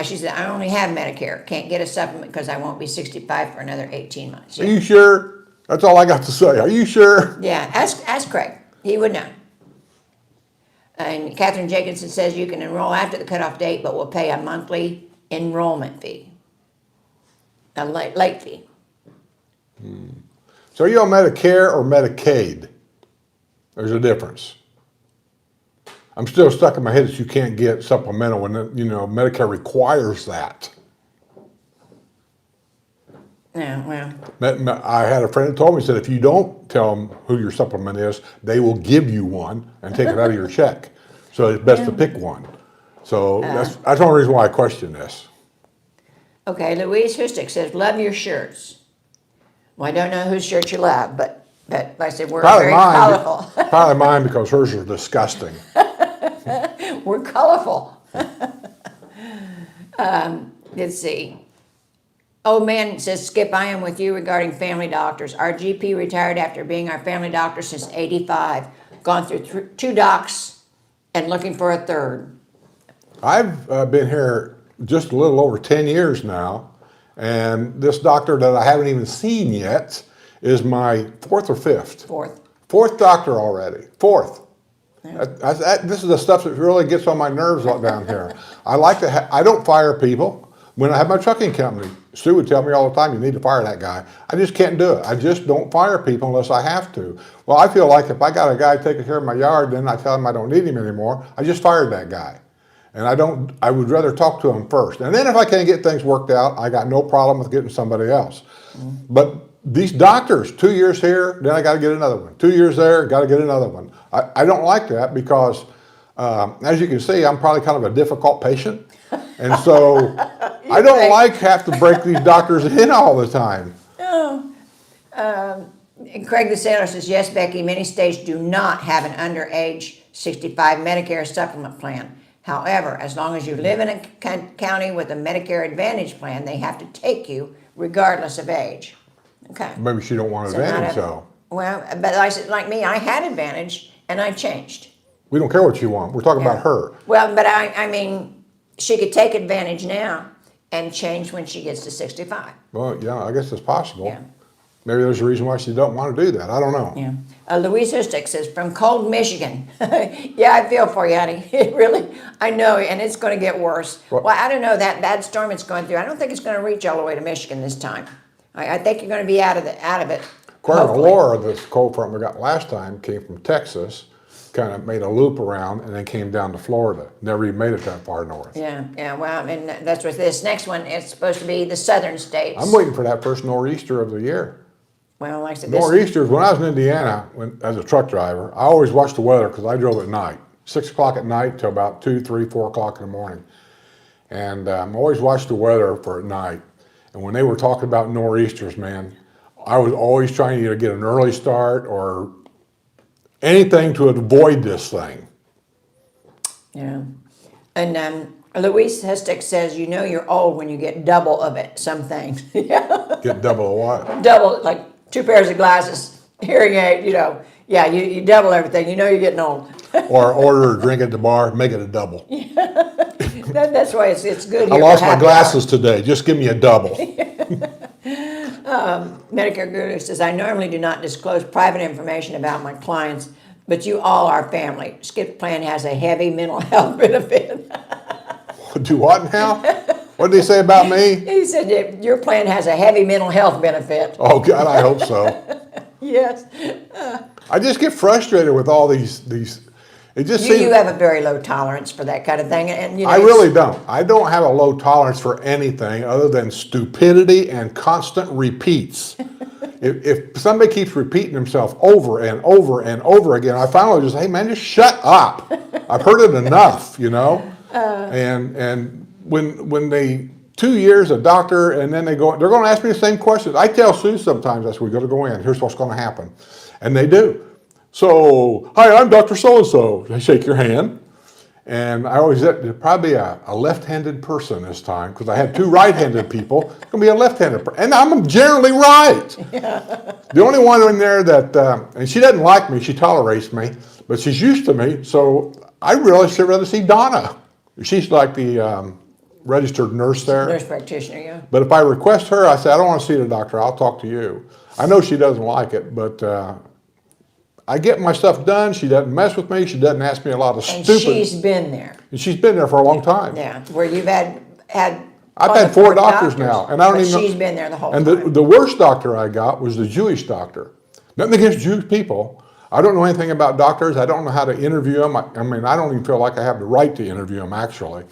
she said, I only have Medicare. Can't get a supplement because I won't be 65 for another 18 months. Yeah. Are you sure? That's all I got to say. Are you sure? Yeah, ask Craig. He would know. And Catherine Jacobson says you can enroll after the cutoff date, but will pay a monthly enrollment fee, a late fee. So are you on Medicare or Medicaid? There's a difference. I'm still stuck in my head that you can't get supplemental when Medicare requires that. Yeah, well. I had a friend that told me, said, if you don't tell them who your supplement is, they will give you one and take it out of your check. So it's best to pick one. So that's the only reason why I question this. Okay, Louise Hustick says, love your shirts. Well, I don't know whose shirt you love, but like I said, we're very colorful. Probably mine because hers are disgusting. We're colorful. Let's see. Old man says, Skip, I am with you regarding family doctors. Our GP retired after being our family doctor since 85. Gone through 2 docs and looking for a third. I've been here just a little over 10 years now, and this doctor that I haven't even seen yet is my 4th or 5th. 4th. 4th doctor already. 4th. Yeah. This is the stuff that really gets on my nerves down here. I don't fire people. When I have my trucking company, Sue would tell me all the time, you need to fire that guy. I just can't do it. I just don't fire people unless I have to. Well, I feel like if I got a guy taking care of my yard, then I tell him I don't need him anymore. I just fired that guy. And I would rather talk to them first. And then if I can't get things worked out, I got no problem with getting somebody else. But these doctors, 2 years here, then I got to get another one. 2 years there, got to get another one. I don't like that because, as you can see, I'm probably kind of a difficult patient. And so I don't like have to break these doctors in all the time. And Craig the Sailor says, yes, Becky, many states do not have an under age 65 Medicare supplement plan. However, as long as you live in a county with a Medicare Advantage plan, they have to take you regardless of age. Okay. Maybe she don't want So not Advantage, a- so. Well, but I said, like me, I had Advantage and I changed. We don't care what you want. We're talking about her. Well, but I mean, she could take Advantage now and change when she gets to 65. Well, yeah, I guess it's possible. Yeah. Maybe there's a reason why she don't want to do that. I don't know. Yeah. Louise Hustic says, from cold Michigan. Yeah, I feel for you, honey. It really, I know, and it's going to get worse. What? Well, I don't know, that bad storm it's going through, I don't think it's going to reach all the way to Michigan this time. I think you're going to be out of it. According to hopefully. Laura, this cold front we got last time came from Texas, kind of made a loop around, and then came down to Florida. Never even made it that far north. Yeah, well, and that's what this next one, it's supposed to be the southern states. I'm waiting for that first nor'easter of the year. Well, like I said, this, Nor'easters, when I was in Indiana as a truck driver, I always watched the weather because I drove at night, 6 o'clock at night till about 2, 3, 4 o'clock in the morning. And always watched the weather for at night. And when they were talking about nor'easters, man, I was always trying to either get an early start or anything to avoid this thing. yeah. And Louise Hustic says, you know you're old when you get double of it, some things. Yeah. Get double of what? Double, like 2 pairs of glasses, hearing aid, you know. Yeah, you double everything. You know you're getting old. Or order a drink at the bar, make it a double. That's why it's good. I here lost for my happy glasses today, just give me a double. Medicare Guru says, I normally do not disclose private information about my clients, but you all are family. Skip plan has a heavy mental health benefit. Do what now? What did he say about me? He said, "Yeah, your plan has a heavy mental health benefit." Oh God, I hope so. Yes. I just get frustrated with all these. It just You seems. have a very low tolerance for that kind of thing. And, you know, I really don't. I don't have a low tolerance for anything other than stupidity and constant repeats. If somebody keeps repeating himself over and over and over again, I finally just, hey man, just shut up. I've heard it enough, you know. And when they 2 years a doctor and then they're going to ask me the same questions. I tell Sue sometimes as we go to go in, here's what's going to happen, and they do. So, hi, I'm Dr. So-and-so. I shake your hand. And I always said, probably a left-handed person this time, because I had 2 right-handed people. It's going to be a lefted-handed person. And I'm generally right. The only one in there that, and she doesn't like me, she tolerates me, but she's used to me, so I really should rather see Donna. She's like the registered nurse there. nurse practitioner, yeah. But if I request her, I say, I don't want to see the doctor, I'll talk to you. I know she doesn't like it, but I get my stuff done. She doesn't mess with me. She doesn't ask me a lot of And stupid. she's been there. And she's been there for a long time. Yeah, where you've had I've had 4 doctors now, and I don't but even know. she's been there the whole And time. the worst doctor I got was the Jewish doctor. Nothing against Jewish people. I don't know anything about doctors. I don't know how to interview them. I mean, I don't even feel like I have the right to interview them, actually.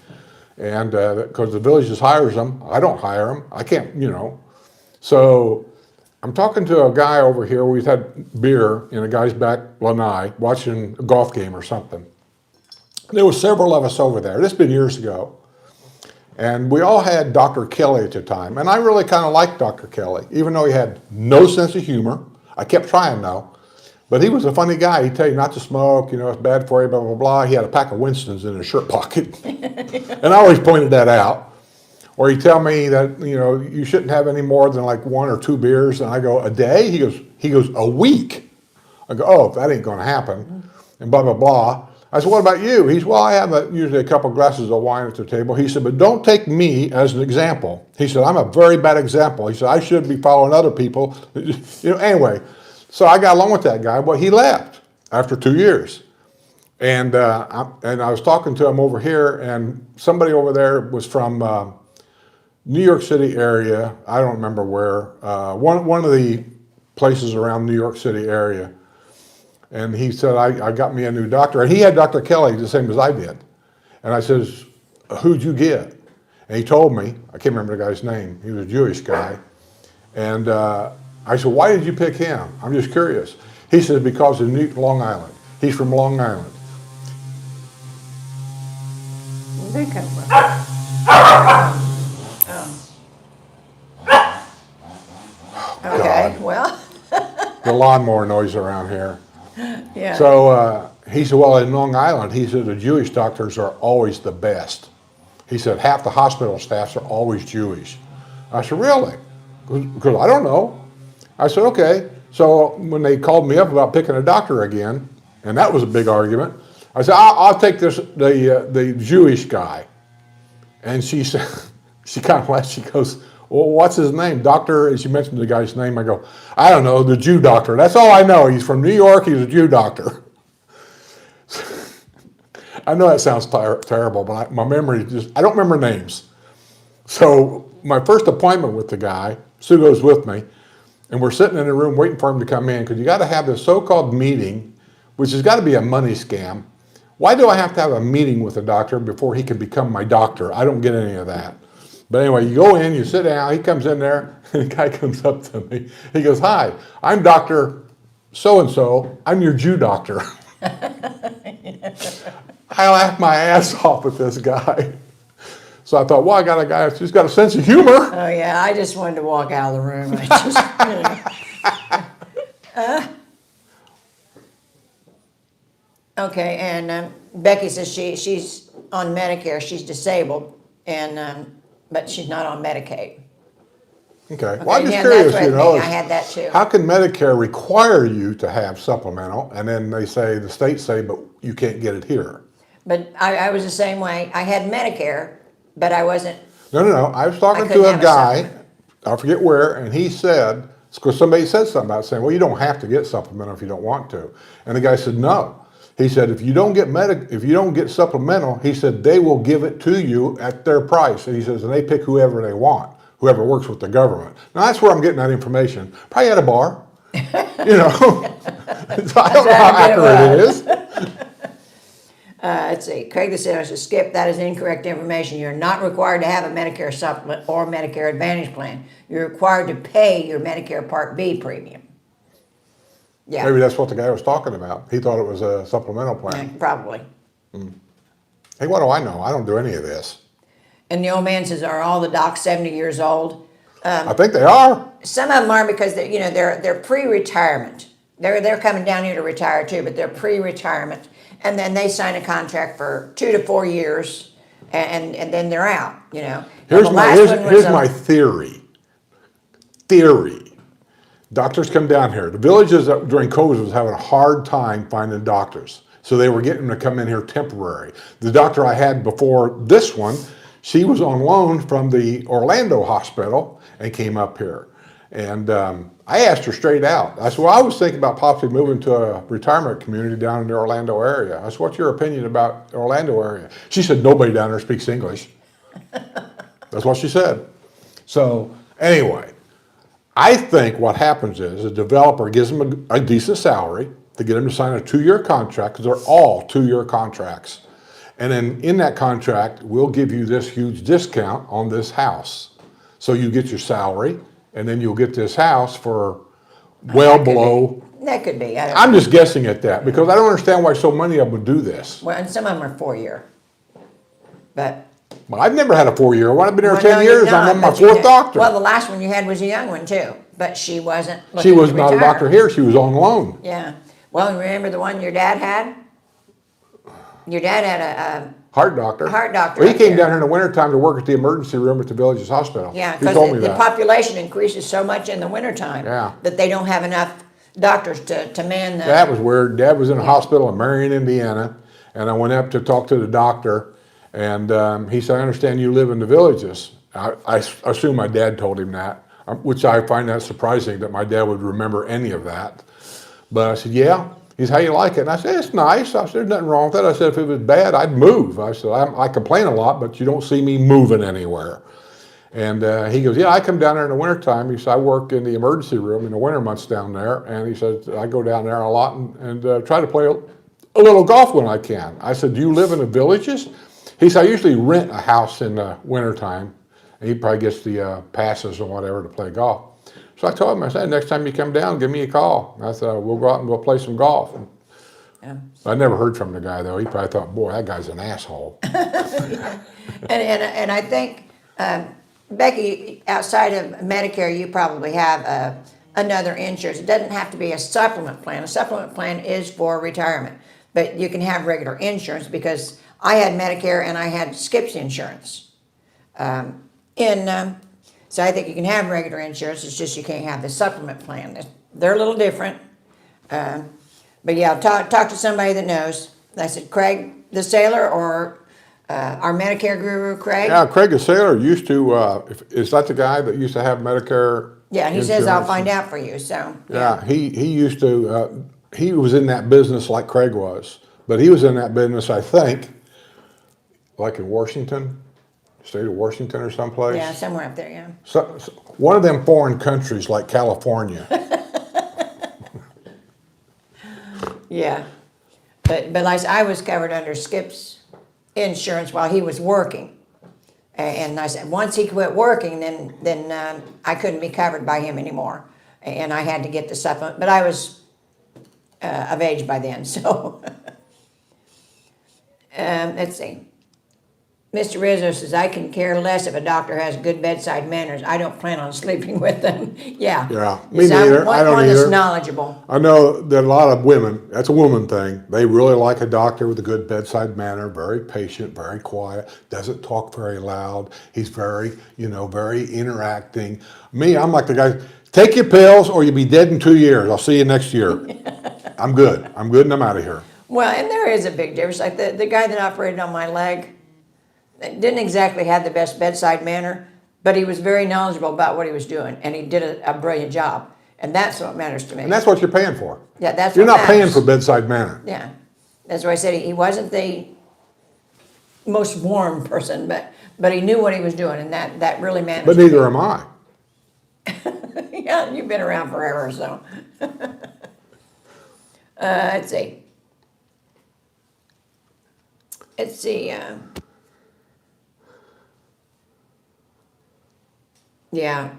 And because the village just hires them, I don't hire them. I can't, you know. So I'm talking to a guy over here. We've had beer in a guy's back lanai, watching a golf game or something. There were several of us over there. This has been years ago. And we all had Dr. Kelly at the time. And I really kind of liked Dr. Kelly, even though he had no sense of humor. I kept trying, though. But he was a funny guy. He'd tell you not to smoke, you know, it's bad for you, blah, blah, blah. He had a pack of Winstons in his shirt pocket. And I always pointed that out. Or he'd tell me that, you know, you shouldn't have any more than like 1 or 2 beers. And I go, a day? He goes, a week. I go, oh, that ain't going to happen. And blah, blah, blah. I said, what about you? He said, well, I have usually a couple glasses of wine at the table. He said, but don't take me as an example. He said, I'm a very bad example. He said, I should be following other people. You know, anyway, so I got along with that guy. Well, he left after 2 years. And I was talking to him over here, and somebody over there was from New York City area. I don't remember where. One of the places around New York City area. And he said, I got me a new doctor. And he had Dr. Kelly the same as I did. And I says, who'd you get? And he told me, I can't remember the guy's name. He was a Jewish guy. And I said, why did you pick him? I'm just curious. He says, because of Long Island. He's from Long Island. Where did they come from? Okay, well, The lawnmower noise around here. yeah. So he said, well, in Long Island, he said, the Jewish doctors are always the best. He said, half the hospital staffs are always Jewish. I said, really? Because I don't know. I said, okay. So when they called me up about picking a doctor again, and that was a big argument, I said, I'll take the Jewish guy. And she said, she kind of laughed. She goes, well, what's his name? Doctor, and she mentioned the guy's name. I go, I don't know, the Jew doctor. That's all I know. He's from New York. He's a Jew doctor. I know that sounds terrible, but my memory I don't remember names. So my first appointment with the guy, Sue goes with me, and we're sitting in the room waiting for him to come in, because you got to have this so-called meeting, which has got to be a money scam. Why do I have to have a meeting with a doctor before he can become my doctor? I don't get any of that. But anyway, you go in, you sit down, he comes in there, and the guy comes up to me. He goes, hi, I'm Dr. So-and-so. I'm your Jew doctor. I laughed my ass off with this guy. So I thought, well, I got a guy who's got a sense of humor. Oh, yeah, I just wanted to walk out of the room. I just, Okay, and Becky says she's on Medicare. She's disabled, and but she's not on Medicaid. Okay. Well, I'm just yeah, curious, that's you what know, I had that too. how can Medicare require you to have supplemental, and then the states say, but you can't get it here? But I was the same way. I had Medicare, but I wasn't. No. I was talking couldn't to a have a guy, supplement. I forget where, and he said, because somebody said something about saying, well, you don't have to get supplemental if you don't want to. And the guy said, no. He said, if you don't get supplemental, he said, they will give it to you at their price. And he says, and they pick whoever they want, whoever works with the government. Now, that's where I'm getting that information. Probably at a bar, you know. So I don't know how accurate it is. Let's see. Craig the said, Skip, that is incorrect information. You're not required to have a Medicare supplement or Medicare Advantage plan. You're required to pay your Medicare Part B premium. Yeah, Maybe that's what the guy was talking about. He thought it was a supplemental plan. probably. Hey, what do I know? I don't do any of this. And the old man says, are all the docs 70 years old? I think they are. Some of them are because they're pre-retirement. They're coming down here to retire too, but they're pre-retirement, and then they sign a contract for 2 to 4 years, and then they're out. You know. Here's my theory. Doctors come down here. The villages during COVID was having a hard time finding doctors, so they were getting them to come in here temporary. The doctor I had before this one, she was on loan from the Orlando hospital and came up here. And I asked her straight out. I said, well, I was thinking about possibly moving to a retirement community down in the Orlando area. I said, what's your opinion about the Orlando area? She said, nobody down there speaks English. That's what she said. So anyway, I think what happens is a developer gives them a decent salary to get them to sign a 2-year contract, because they're all 2-year contracts. And then in that contract, we'll give you this huge discount on this house. So you get your salary, and then you'll get this house for well below. That could be. I'm just guessing at that, because I don't understand why so many of them would do this. Well, and some of them are 4-year. But Well, I've never had a 4-year one. I've been here well, 10 no, years. you're not, I'm on my but you 4th did. doctor. Well, the last one you had was a young one too, but she wasn't. She looking was to not a retire. doctor here. She was on loan. Yeah. Well, remember the one your dad had? Your dad had a Heart doctor. Heart doctor Well, he up came here. down here in the wintertime to work at the emergency room at the village's hospital. yeah, He because told me the that. population increases so much in the wintertime Yeah. that they don't have enough doctors to man the. That was weird. Dad was in a hospital in Marion, Indiana, and I went up to talk to the doctor, and he said, I understand you live in the villages. I assume my dad told him that, which I find that surprising that my dad would remember any of that. But I said, yeah. He said, how you like it? And I said, it's nice. I said, there's nothing wrong with it. I said, if it was bad, I'd move. I said, I complain a lot, but you don't see me moving anywhere. And he goes, yeah, I come down there in the wintertime. He said, I work in the emergency room in the winter months down there. And he said, I go down there a lot and try to play a little golf when I can. I said, do you live in the villages? He said, I usually rent a house in the wintertime. And he probably gets the passes or whatever to play golf. So I told him, I said, next time you come down, give me a call. And I said, we'll go out and go play some golf. Yeah. I never heard from the guy, though. He probably thought, boy, that guy's an asshole. And I think, Becky, outside of Medicare, you probably have another insurance. It doesn't have to be a supplement plan. A supplement plan is for retirement, but you can have regular insurance because I had Medicare and I had Skip's insurance. So I think you can have regular insurance. It's just you can't have the supplement plan. They're a little different. But yeah, talk to somebody that knows. I said, Craig the sailor or our Medicare guru, Craig? Yeah, Craig the sailor used to, is that the guy that used to have Medicare? Yeah, he says, I'll find out for you, so. Yeah, he used to, he was in that business like Craig was. But he was in that business, I think, like in Washington, state of Washington or someplace. Yeah, somewhere up there, yeah. So one of them foreign countries like California. Yeah, but like I said, I was covered under Skip's insurance while he was working. And I said, once he quit working, then I couldn't be covered by him anymore. And I had to get the supplement, but I was of age by then, so. Let's see. Mr. Rizzo says, I can care less if a doctor has good bedside manners. I don't plan on sleeping with them. Yeah. Yeah, me neither. I don't one either. that's knowledgeable. I know that a lot of women, that's a woman thing, they really like a doctor with a good bedside manner, very patient, very quiet, doesn't talk very loud. He's very, very interacting. Me, I'm like the guy, take your pills or you'll be dead in 2 years. I'll see you next year. I'm good and I'm out of here. Well, and there is a big difference. Like the guy that operated on my leg didn't exactly have the best bedside manner, but he was very knowledgeable about what he was doing, and he did a brilliant job. And that's what matters to me. And that's what you're paying for. Yeah, that's You're what not paying matters. for bedside manner. Yeah, that's why I said he wasn't the most warm person, but he knew what he was doing, and that really matters. But neither am I. Yeah, you've been around forever, so. Let's see. Yeah.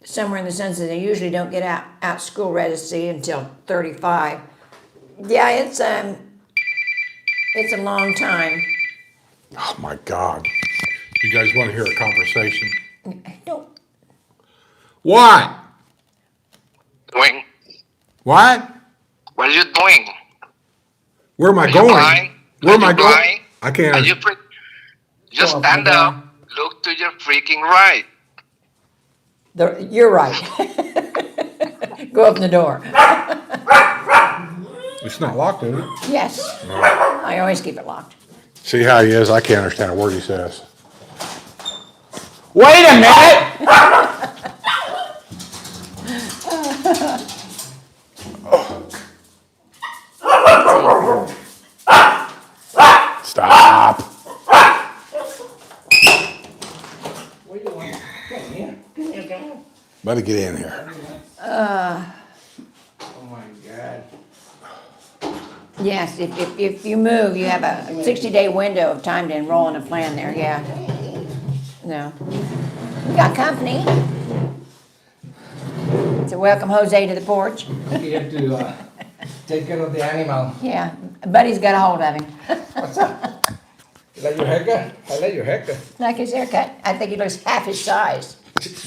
Somewhere in the sense that they usually don't get out school residency until 35. Yeah, it's a long time. Oh my God. You guys want to hear a conversation? No. What? Doing? What? What are you doing? Where am I Are you going? blind? Where Are am you I going? blind? I can't. Are you just Go up stand the door. up, look to your freaking right. You're right. Go open the door. It's not locked, is it? Yes. I always keep it locked. See how he is? I can't understand a word he says. Wait a minute! Stop. What do you want? Come here. Better get in here. Oh my God. Yes, if you move, you have a 60-day window of time to enroll in a plan there, yeah. No. We got company. So welcome Jose to the porch. Here to take care of the animal. Yeah, Buddy's got a hold of him. What's up? You like your haircut? I like your haircut. Like his haircut. I think he looks half his size.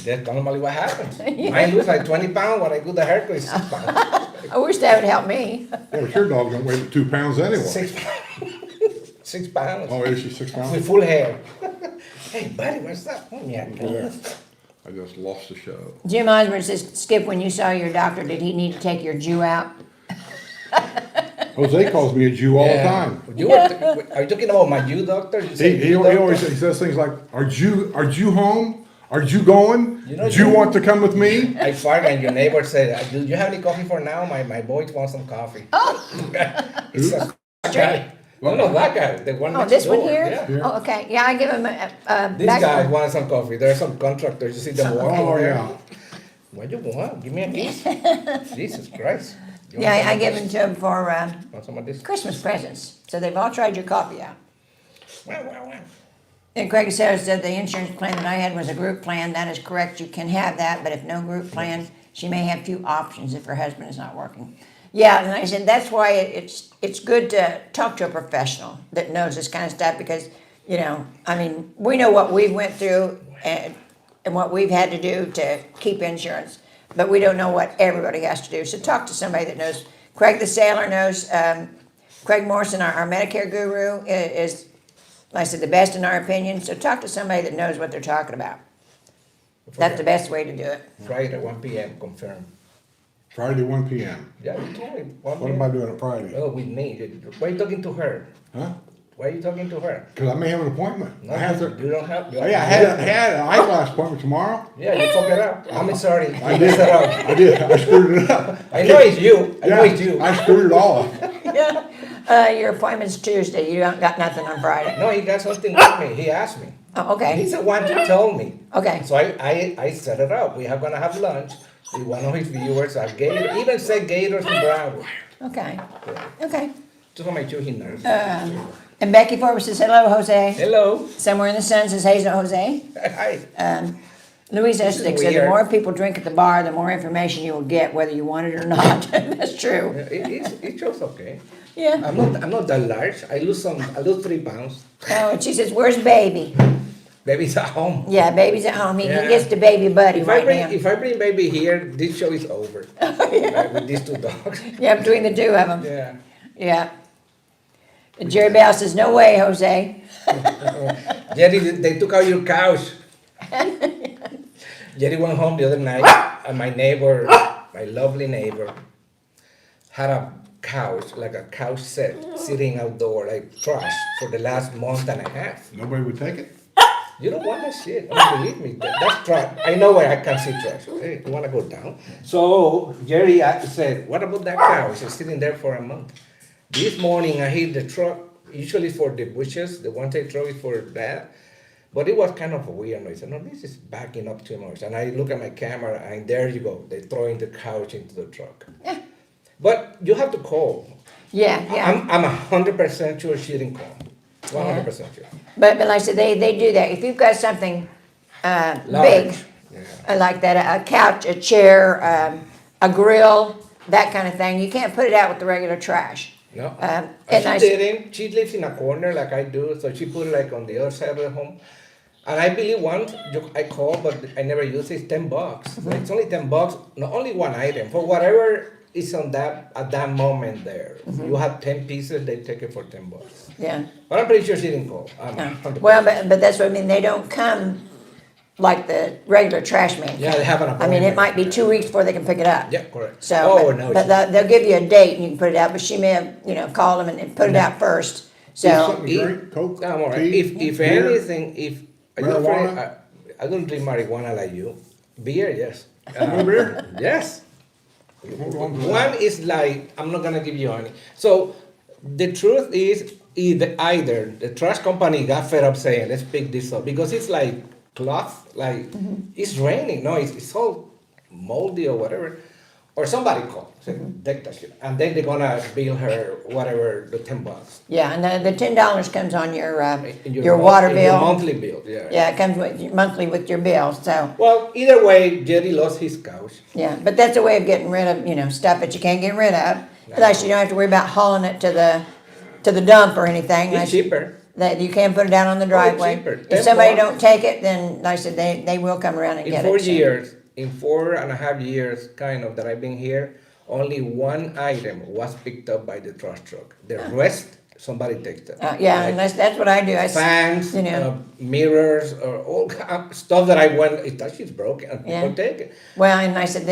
That's normally what happens. Mine lose like 20 pounds. When I do the haircut, it's 6 pounds. I wish that would help me. Yeah, but your dog don't weigh but 2 pounds anyway. 6 pounds. 6 pounds. Oh, is she 6 With pounds? full hair. Hey, buddy, what's up? Oh, yeah. Yeah. I just lost the show. Jim Osborne says, Skip, when you saw your doctor, did he need to take your Jew out? Jose calls me a Jew all the time. Are you talking about my Jew doctor? You say He Jew always doctor? he says things like, "Are you home? Are you going? You know, Do you you- want to come with me?" I fart and your neighbor said, do you have any coffee for now? My boy wants some coffee. Oh, It's a guy. No, no, that guy. The one oh, next this one door. here? Yeah. Oh, okay, yeah, I give him a This guy wants some coffee. There are some contractors. You see them walking Oh there. yeah. What you want? Give me a kiss. Jesus Christ. Yeah, I give them to them for Want some of this? Christmas presents. So they've all tried your coffee out. Wow. And Craig said the insurance plan that I had was a group plan. That is correct. You can have that, but if no group plan, she may have two options if her husband is not working. Yeah, and I said that's why it's good to talk to a professional that knows this kind of stuff because, you know, I mean, we know what we went through and what we've had to do to keep insurance, but we don't know what everybody has to do. So talk to somebody that knows. Craig the sailor knows. Craig Morrison, our Medicare guru, is like I said, the best in our opinion. So talk to somebody that knows what they're talking about. That's the best way to do it. Friday at 1 p.m. confirmed. Friday, 1 p.m. Yeah, you told me. 1 What am I doing on Friday? Oh, with me. Why are you talking to her? Huh? Why are you talking to her? Because I may have an appointment. No, I have to. you don't have. Oh, yeah, I had an eyeglass appointment tomorrow. Yeah, you fuck it up. I'm sorry. I You did. messed it up. I did. I screwed it up. I know it's you. I know it's you. I screwed it all up. Yeah. Your appointment's Tuesday. You don't got nothing on Friday. No, he got something with me. He asked me. Oh, okay. He's the one to tell me. Okay. So I set it up. We are gonna have lunch with one of his viewers. I even said Gators and Broward. Okay. Okay. Just to make sure he knows. And Becky Forbes says, hello, Jose. Hello. Somewhere in the sun says, hey, Jose. Hi. Louise This is Estick said, the weird. more people drink at the bar, the more information you will get, whether you want it or not. That's true. It shows okay. Yeah. I'm not that large. I lose 3 pounds. Oh, and she says, where's baby? Baby's at home. Yeah, baby's at home. He Yeah. gets the baby buddy If I right now. bring baby here, this show is over. Like with these 2 dogs. Yeah, between the two of them. Yeah. Yeah. And Jerry Bell says, no way, Jose. Jerry, they took out your couch. Jerry went home the other night, and my neighbor, my lovely neighbor, had a couch, like a couch set, sitting outdoor, like trash, for the last month and a half. Nobody would take it? You don't want that shit. Don't believe me. That's trash. I know where I can see trash. Hey, you want to go down? So Jerry said, what about that couch? It's sitting there for a month. This morning I hit the truck, usually for the bushes, the one-take truck is for that. But it was kind of a weird noise. I said, no, this is backing up too much. And I look at my camera, and there you go. They're throwing the couch into the truck. Yeah. But you have to call. Yeah, yeah. I'm 100% sure she didn't call. 100% sure. But like I said, they do that. If you've got something Large. big, Yeah. like that, a couch, a chair, a grill, that kind of thing, you can't put it out with the regular trash. No, And and she didn't. She lives in a corner like I do, so she put it like on the other side of the home. And I believe once I called, but I never use it. It's $10. Like, it's only $10. Not only one item for whatever is on that at that moment there. You have 10 pieces, they take it for $10. Yeah. But I'm pretty sure she didn't call. Yeah. 100%. Well, but that's what I mean. They don't come like the regular trash man. Yeah, they have an I mean, it appointment. might be 2 weeks before they can pick it up. Yeah, correct. So, Oh, but, no, but they'll give you a date and you can put it out. But she may have, called them and put it out first. So Something to drink, Coke, I'm all right. tea, If beer? anything, are you Marijuana? afraid- I don't drink marijuana like you. Beer, yes. No beer? Yes. Hold on to that. One is like, I'm not gonna give you any. So the truth is either the trash company got fed up saying, let's pick this up, because it's like cloth, like it's raining, no, it's all moldy or whatever. Or somebody called, said, take that shit. And then they're gonna bill her whatever, the $10. yeah, and the $10 comes on your In your water in bill. Your monthly bill, yeah. Yeah, it comes with monthly with your bill. So Well, either way, Jerry lost his couch. yeah, but that's a way of getting rid of stuff that you can't get rid of. But actually, you don't have to worry about hauling it to the dump or anything. It's cheaper. That you can put it down on the driveway. cheaper. If somebody $10. don't take it, then like I said, they will come around and In get 4 it. so. years, in 4.5 years, kind of, that I've been here, only one item was picked up by the trash truck. The rest, somebody takes it. Yeah, and that's what I do. Fans, mirrors, or all kind of stuff that I went, that shit's broken, Yeah. people take it. Well, and I said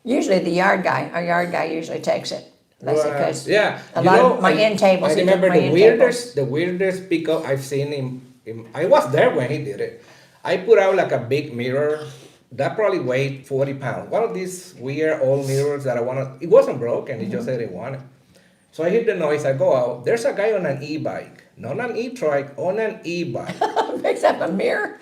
usually our yard guy usually takes it. That's Well, because yeah, a lot of my end tables. I he took remember my the end weirdest pickup I've seen him. I was there when he did it. I put out like a big mirror that probably weighed 40 pounds. One of these weird old mirrors that I wanted. It wasn't broken. He just said he wanted. So I hear the noise. I go out. There's a guy on an e-bike, not an e-trike, on an e-bike. tables. Picks up a mirror.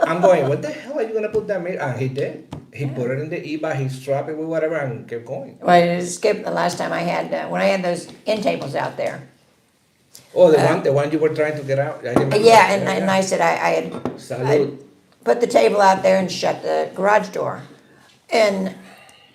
I'm going, what the hell are you gonna put that mirror? And he did. He put it in the e-bike, he strapped it with whatever and kept going. Well, it skipped the last time I had, when I had those end tables out there. Oh, the one you were trying to get out? I remember. Yeah, and I said I had Salud. put the table out there and shut the garage door. And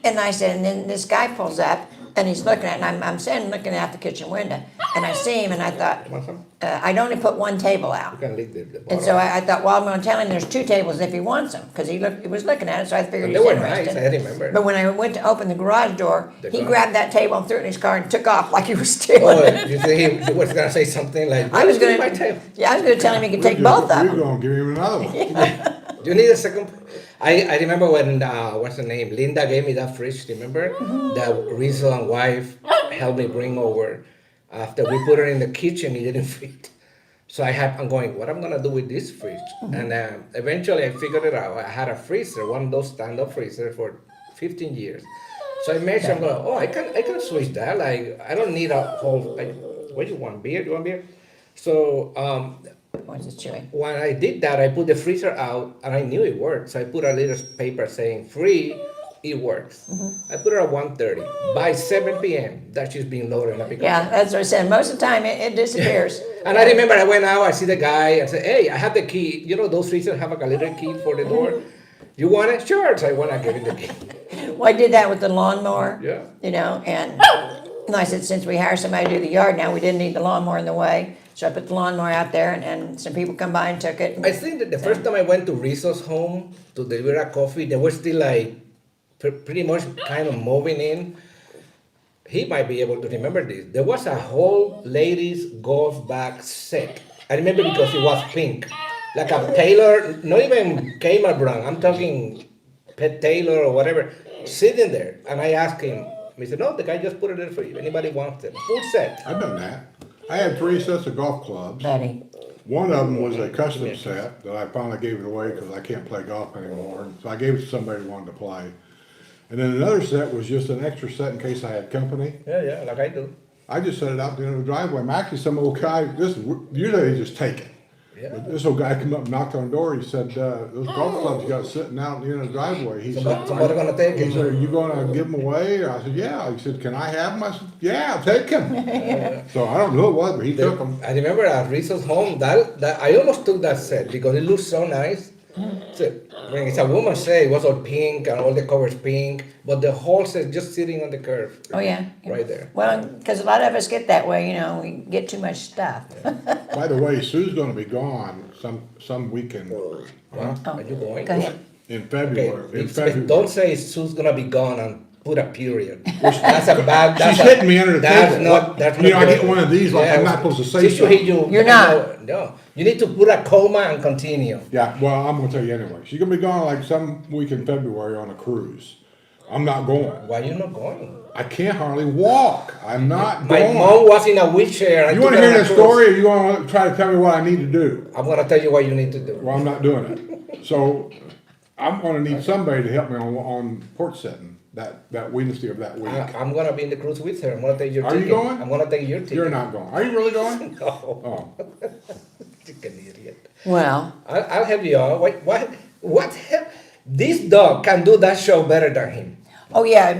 I said, and then this guy pulls up and he's looking at it, and I'm standing looking out the kitchen window. And I see him and I thought, Want some? I'd only put one table You out. can leave the bottle. And so I thought, well, I'm gonna tell him there's two tables if he wants them, because he was looking at it, so I figured They he's were nice, interested. I remember. But when I went to open the garage door, The he garage- grabbed that table and threw it in his car and took off like he was stealing Oh, it. you think he was gonna say something like, I was "Give me gonna, my table." yeah, I was gonna tell him he could take both of You're them. gonna give him another one. You need a second. I remember when what's the name? Linda gave me that fridge. Remember that Rizzo and wife helped me bring over. After we put it in the kitchen, it didn't fit. So I'm going, what I'm gonna do with this fridge? And eventually I figured it out. I had a freezer, one of those stand-up freezers for 15 years. So I made sure I'm going, oh, I can switch that. Like I don't need a whole. What do you want? Beer? You want beer? So What's this chewing? when I did that, I put the freezer out and I knew it worked. So I put a little paper saying free, it works. I put it at 1:30. By 7 p.m., that shit's being loaded up. Yeah, that's what I said. Most of the time it disappears. And I remember I went out, I see the guy and said, hey, I have the key. You know, those freezers have like a little key for the door. You want it? Sure. So I went and gave him the key. Well, I did that with the lawnmower. Yeah. You know, and I said, since we hire somebody to do the yard now, we didn't need the lawnmower in the way. So I put the lawnmower out there and some people come by and took it. I think that the first time I went to Rizzo's home to deliver a coffee, they were still like pretty much kind of moving in. He might be able to remember this. There was a whole ladies golf bag set. I remember because it was pink. Like a Taylor, not even Kmart brand. I'm talking Pet Taylor or whatever, sitting there. And I asked him, he said, no, the guy just put it there for you. Anybody wants it? Full set. I've done that. I had 3 sets of golf clubs. Buddy. One of them was a custom set that I finally gave it away because I can't play golf anymore. So I gave it to somebody who wanted to play. And then another set was just an extra set in case I had company. Yeah, like I do. I just set it out there in the driveway. Actually, some old guy, usually they just take it. Yeah. But this old guy come up and knocked on the door. He said, those golf clubs you got sitting out in the driveway. He said, Somebody gonna take he it. said, are you gonna give them away? I said, yeah. He said, can I have them? I said, yeah, take them. So I don't know who it was, but he took them. I remember at Rizzo's home, that I almost took that set because it looked so nice. So, when it's a woman's set, it was all pink and all the covers pink, but the whole set just sitting on the curve. Oh, yeah. Right there. Well, because a lot of us get that way, you know, we get too much stuff. By the way, Sue's gonna be gone some weekend. Huh? Are you going? Go ahead. In Okay, February. In it's- February. don't say Sue's gonna be gone and put a period. That's a bad. She's That's a- hitting me under the that's table. Not, that's You know, not I get good. one of these, like, I'm not supposed to say she should hit you. You're not. No, you need to put a comma and continue. Yeah, well, I'm gonna tell you anyway. She's gonna be gone like some week in February on a cruise. I'm not going. Why are you not going? I can't hardly walk. I'm not My going. mom was in a wheelchair. and You wanna took her hear on a the cruise. story, or you wanna try to tell me what I need to do? I'm gonna tell you what you need to do. Well, I'm not doing it. So, I'm gonna need somebody to help me on Porch Settin, that Wednesday of that week. I'm gonna be in the cruise with her. I'm gonna take your Are you ticket. going? I'm gonna take your ticket. You're not going. Are you really going? No, Oh, you an idiot. Well, I'll help you out. What? This dog can do that show better than him. oh, yeah,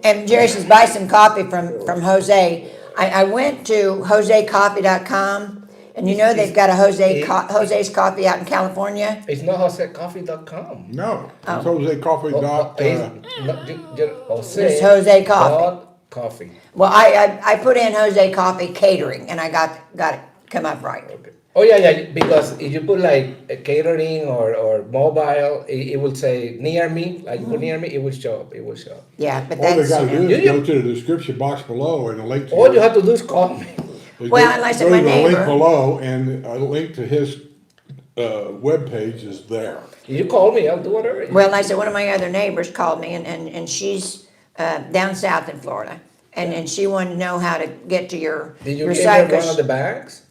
and Jerry says, buy some coffee from Jose. I went to josecoffee.com, and you know they've got a Jose's Coffee out in California. It's not JoseCoffee.com. no. Oh. It's Jose Coffee dot, Jose. It's Jose Coffee. dot Coffee. Well, I put in Jose Coffee Catering, and I got it come up right. Okay. Oh yeah, because if you put like a catering or mobile, it will say near me. Like you put near me, it will show up. It will show up. Yeah, but all they that's, gotta you know. do is You- go to the description box below and a link to All you have to do is call me. Well, and I said go my to the neighbor- link below, and a link to his webpage is there. You call me, I'll do whatever. Well, I said, one of my other neighbors called me, and she's down south in Florida, and she wanted to know how to get to your Did you your give site. her one 'Cause of the bags?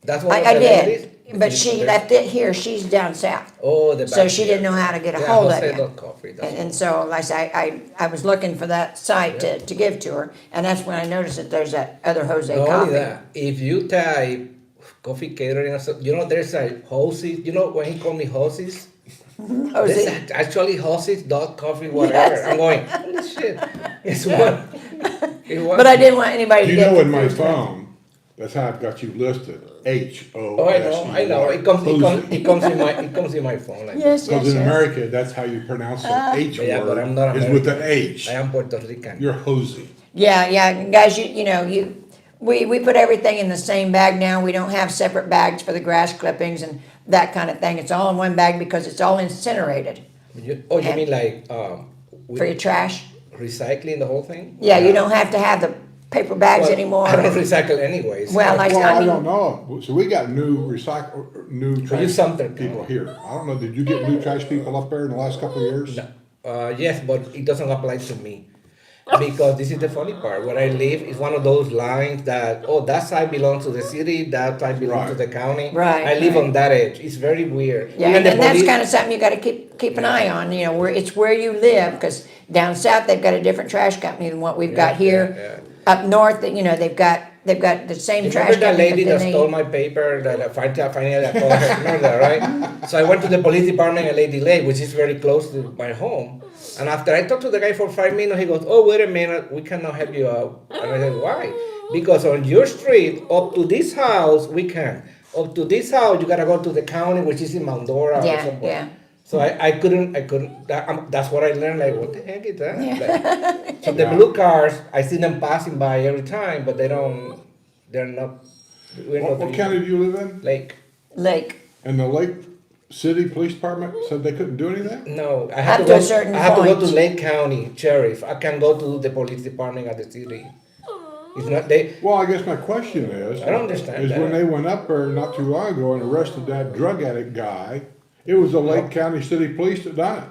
That's one of I the did, ladies? but Did she you- left it here. She's down south, Oh, the so bag, she yeah. didn't know how to get a Yeah, hold of Jose it. dot Coffee, that's And so, like I said, I was looking for that site to give to her, and that's when I noticed that there's that other Jose Not Coffee. only that, if you type coffee catering or something, you know, there's like hoses. You know when he called me hoses? Jose. This is actually Jose's dog coffee, whatever. Yes. I'm going, holy shit. It's one. But I didn't want anybody to You get know, in my confused. phone, that's how I've got you listed. Oh, I know, I know. H-O-S-E-Y. It comes in my phone like Yes, Because yes, in yes. America, that's how you pronounce the H Yeah, but word, I'm not is with an American. H. I am Puerto Rican. You're Hosey. Yeah, yeah, guys, we put everything in the same bag now. We don't have separate bags for the grass clippings and that kind of thing. It's all in one bag because it's all incinerated You And- mean like for your trash. recycling the whole thing? Yeah, you don't have to have the paper bags Well, anymore. I don't recycle anyways. Well, I Well, I mean- don't know. So we got new trash something. people here. I don't know, did you get new trash people up there in the last couple of years? Yes, but it doesn't apply to me. Because this is the funny part. Where I live is one of those lines that, oh, that side belongs to the city, that side belongs to Right. the county. Right, I live right. on that edge. It's very weird. Yeah, Even and the that's police- kind of something you gotta keep an eye on, where it's where you live, because down south, they've got a different trash company than what we've got Yeah, here. yeah, Up north, they've got the same trash Remember that company. lady but that then stole my paper that I finally I called her? Remember that, right? So I went to the police department at Lady Lake, which is very close to my home. And after I talked to the guy for 5 minutes, he goes, "Oh, wait a minute, we cannot help you out." And I said, "Why?" Because on your street, up to this house, we can. Up to this house, you gotta go to the county, which is in Mount Dora Yeah, or somewhere. yeah. So I couldn't. That's what I learned. Like, what the heck is that? Yeah. Like, so the Yeah. blue cars, I see them passing by every time, but they're not. We're not What county do you live in? Lake. Lake, And the Lake City Police Department said they couldn't do anything? No, I Up have to to go. a certain I have to go to point. Lake County Sheriff. I can go to the police department at the city. It's not they. Well, I guess my question is. I don't understand Is that. when they went up there not too long ago and arrested that drug addict guy, it was the Lake County City Police that done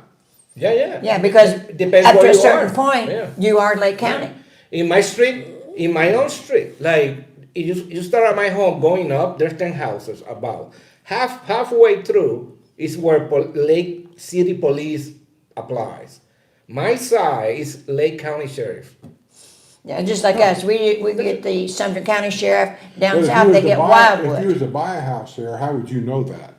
it. yeah, because Depends up to where a you certain are. point, Yeah. you are Lake County. In my street, in my own street, like you start at my home going up. There's 10 houses about halfway through is where Lake City Police applies. My side is Lake County Sheriff. Yeah, just like us, we get the Sumter County Sheriff, But down if you south was they to get buy- If you Wildwood. was to buy a house there, how would you know that?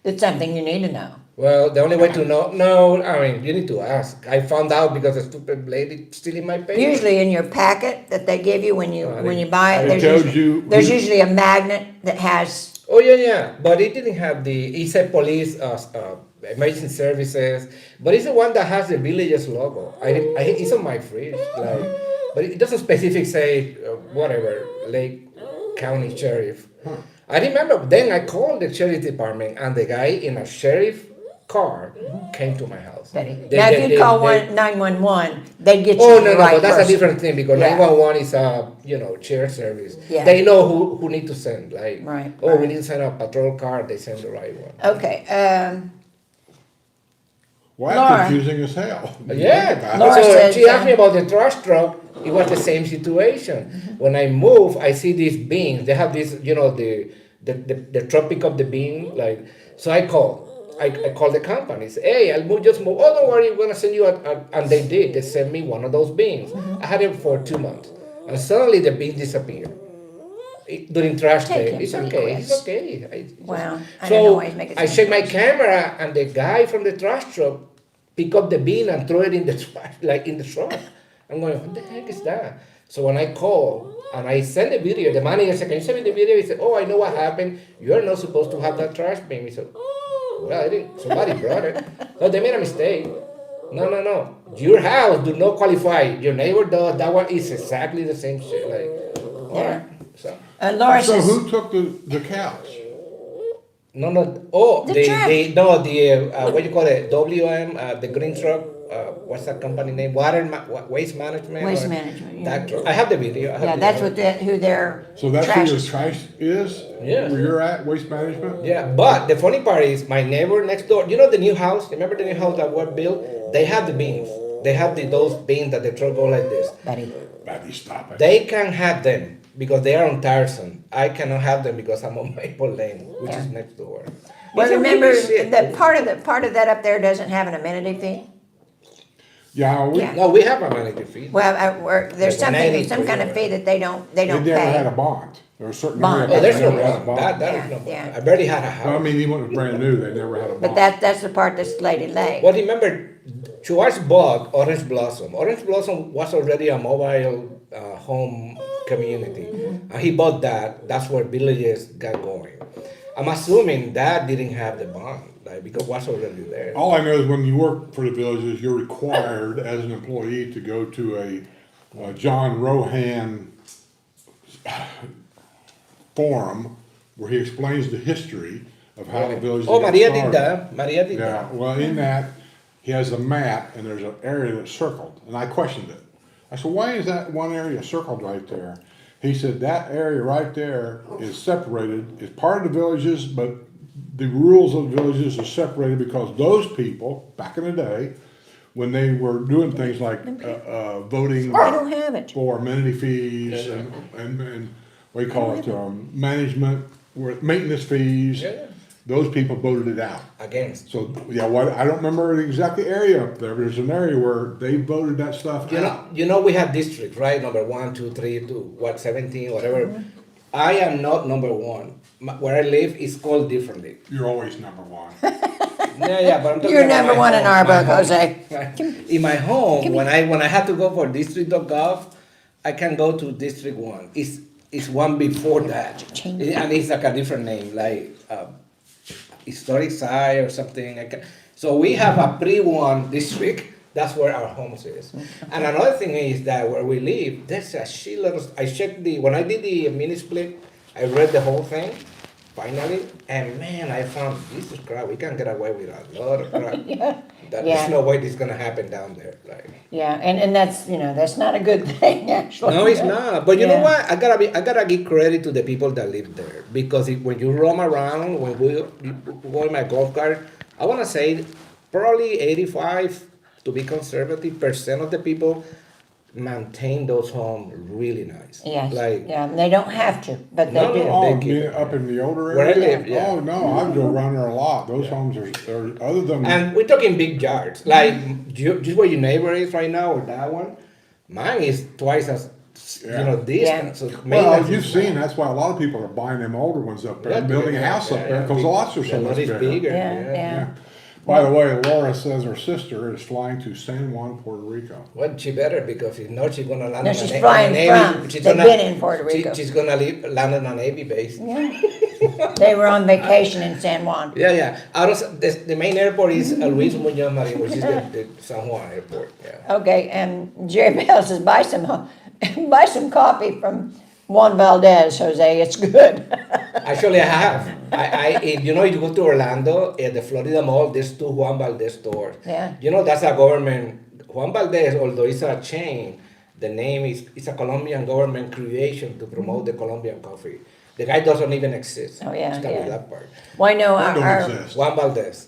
It's something you need to know. Well, the only way to know, no, I mean, you need to ask. I found out because a stupid lady stealing my paper. Usually in your packet that they give you when you buy it, It there's tells usually, you there's who- usually a magnet that has, Oh, yeah, but it didn't have it said police, emergency services, but it's the one that has the village's logo. It's on my fridge, like, but it doesn't specific say, whatever, Lake County Sheriff. I remember then I called the sheriff department and the guy in a sheriff car came to my house. Betty. They- Now, they- if you they- call they- 911, they get you Oh, the no, right but that's person. a different thing because Yeah. 911 is a, chair service. Yeah. They know who need to send, like, Right, oh, we right. need to send a patrol car, they send the right one. Okay, Well, Laura. that's confusing as hell. when you Yeah, think about it. Laura so says, she asked me about the trash truck, it was the same situation. When I move, I see these beans, they have this, the truck pick up the bean, like, so I call the company, say, hey, just move, oh, don't worry, we're gonna send you and they did, they sent me one of those beans. I had it for 2 months, and suddenly the bean disappeared. During trash Take day, him it's pretty okay, quick. it's okay. Wow, I So don't know why he's making I such check a my noise. camera, and the guy from the trash truck pick up the bean and throw it in the trash, like in the truck. I'm going, what the heck is that? So when I call and I send a video, the manager said, can you send me the video? He said, oh, I know what happened. You're not supposed to have that trash bin. He said, well, I didn't. Somebody brought it. No, they made a mistake. No. Your house do not qualify. Your neighbor does. That one is exactly the same shit. Like, all Yeah. right. So. Laura So says, who took the cows? No. Oh, The truck. what you call it? WM, the green truck. What's that company name? Waste management. Waste or- management, yeah. That truck. I have the video. yeah, that's who their So that's trash who your is. trash is? Yeah. Where you're at, Waste Management? Yeah, but the funny part is my neighbor next door. You know the new house? Remember the new house that was built? They have the beans. They have those beans that the truck go like this. Betty. Buddy, stop it. They can have them because they are on Tyson. I cannot have them because I'm on Maple Lane, which is Yeah. next door. Well, It's a remember, really shit. that part of that up there doesn't have an amenity fee? Yeah, Yeah. No, we have a manager fee. Well, there's Like something, 90 some kind of fee that they don't they never had a pay. bond. There was a certain Bond. area Oh, that there's no never had a bond. bond. That Yeah, is no bond. yeah. I barely had a Well, I house. mean, even when it was brand new, they never had a bond. But that's the part that's Lady Lake. Well, remember, George bought Orange Blossom. Orange Blossom was already a mobile home community. And he bought that. That's where villages got going. I'm assuming that didn't have the bond, like, because it was already there. All I know is when you work for the villages, you're required as an employee to go to a John Rohan forum where he explains the history of how the villages Oh, got Maria started. did that. Maria did Yeah, that. well, in that, he has a map and there's an area that's circled, and I questioned it. I said, why is that one area circled right there? He said, that area right there is separated, it's part of the villages, but the rules of the villages are separated because those people, back in the day, when they were doing things like voting I don't have it. for amenity fees and what do you call it, management, maintenance fees, Yeah. those people voted it out. Against. So, yeah, what, I don't remember the exact area up there, but there's an area where they voted that stuff out. You know, we have districts, right? Number 1, 2, 3, 2, 17, whatever. I am not number 1. Where I live is called differently. You're always number one. Yeah, but I'm talking You're about number my one in home, our my book, home. Jose. In my home, when I had to go for district.gov, I can go to District 1. It's one before that. Change And it's like a different name, like historic site or something. So we have a pre-1 district. That's where our homes is. And another thing is that where we live, there's a shitload of, I checked when I did the mini split, I read the whole thing, finally, and man, I found, Jesus Christ, we can get away with a lot of crap. Yeah. There's Yeah. no way this is gonna happen down there, like. Yeah, and that's, that's not a good thing, actually. No, it's not. But you know Yeah. what? I gotta give credit to the people that live there because when you roam around, when we go in my golf cart, I wanna say probably 85 to be conservative % of the people maintain those homes really nice. Yes, Like yeah, and they don't have to, but they No, do. no. Oh, They keep it. up in the older area? Where I live, yeah. Oh, no, I go around there a lot. Those homes are, other than, and we're talking big yards. Like just where your neighbor is right now or that one, mine is twice as Yeah. distant. So well, maintenance you've is- seen, that's why a lot of people are buying them older ones up there, Yeah, and building a yeah, house up yeah, there, yeah. because the lots are The so lot much is bigger. bigger. Yeah, Yeah. By the way, Laura says her sister is flying to San Juan, Puerto Rico. Well, she better because if not, she's gonna land No, on she's a flying Navy. from. She's They've gonna- been in Puerto Rico. She's gonna land on a Navy base. Yeah. They were on vacation in San Juan. Yeah, yeah. Out of the main airport is Luis Muñoz Marin, which is the San Juan airport. Yeah. Okay, and Jerry Bell says, buy some coffee from Juan Valdez, Jose, it's good. Actually, I have. If you go to Orlando at the Florida Mall, there's 2 Juan Valdez stores. Yeah. That's a government. Juan Valdez, although it's a chain, the name it's a Colombian government creation to promote the Colombian coffee. The guy doesn't even exist. Oh, yeah, Let's start with yeah. that part. Well, I know That don't our, exist. Juan Valdez.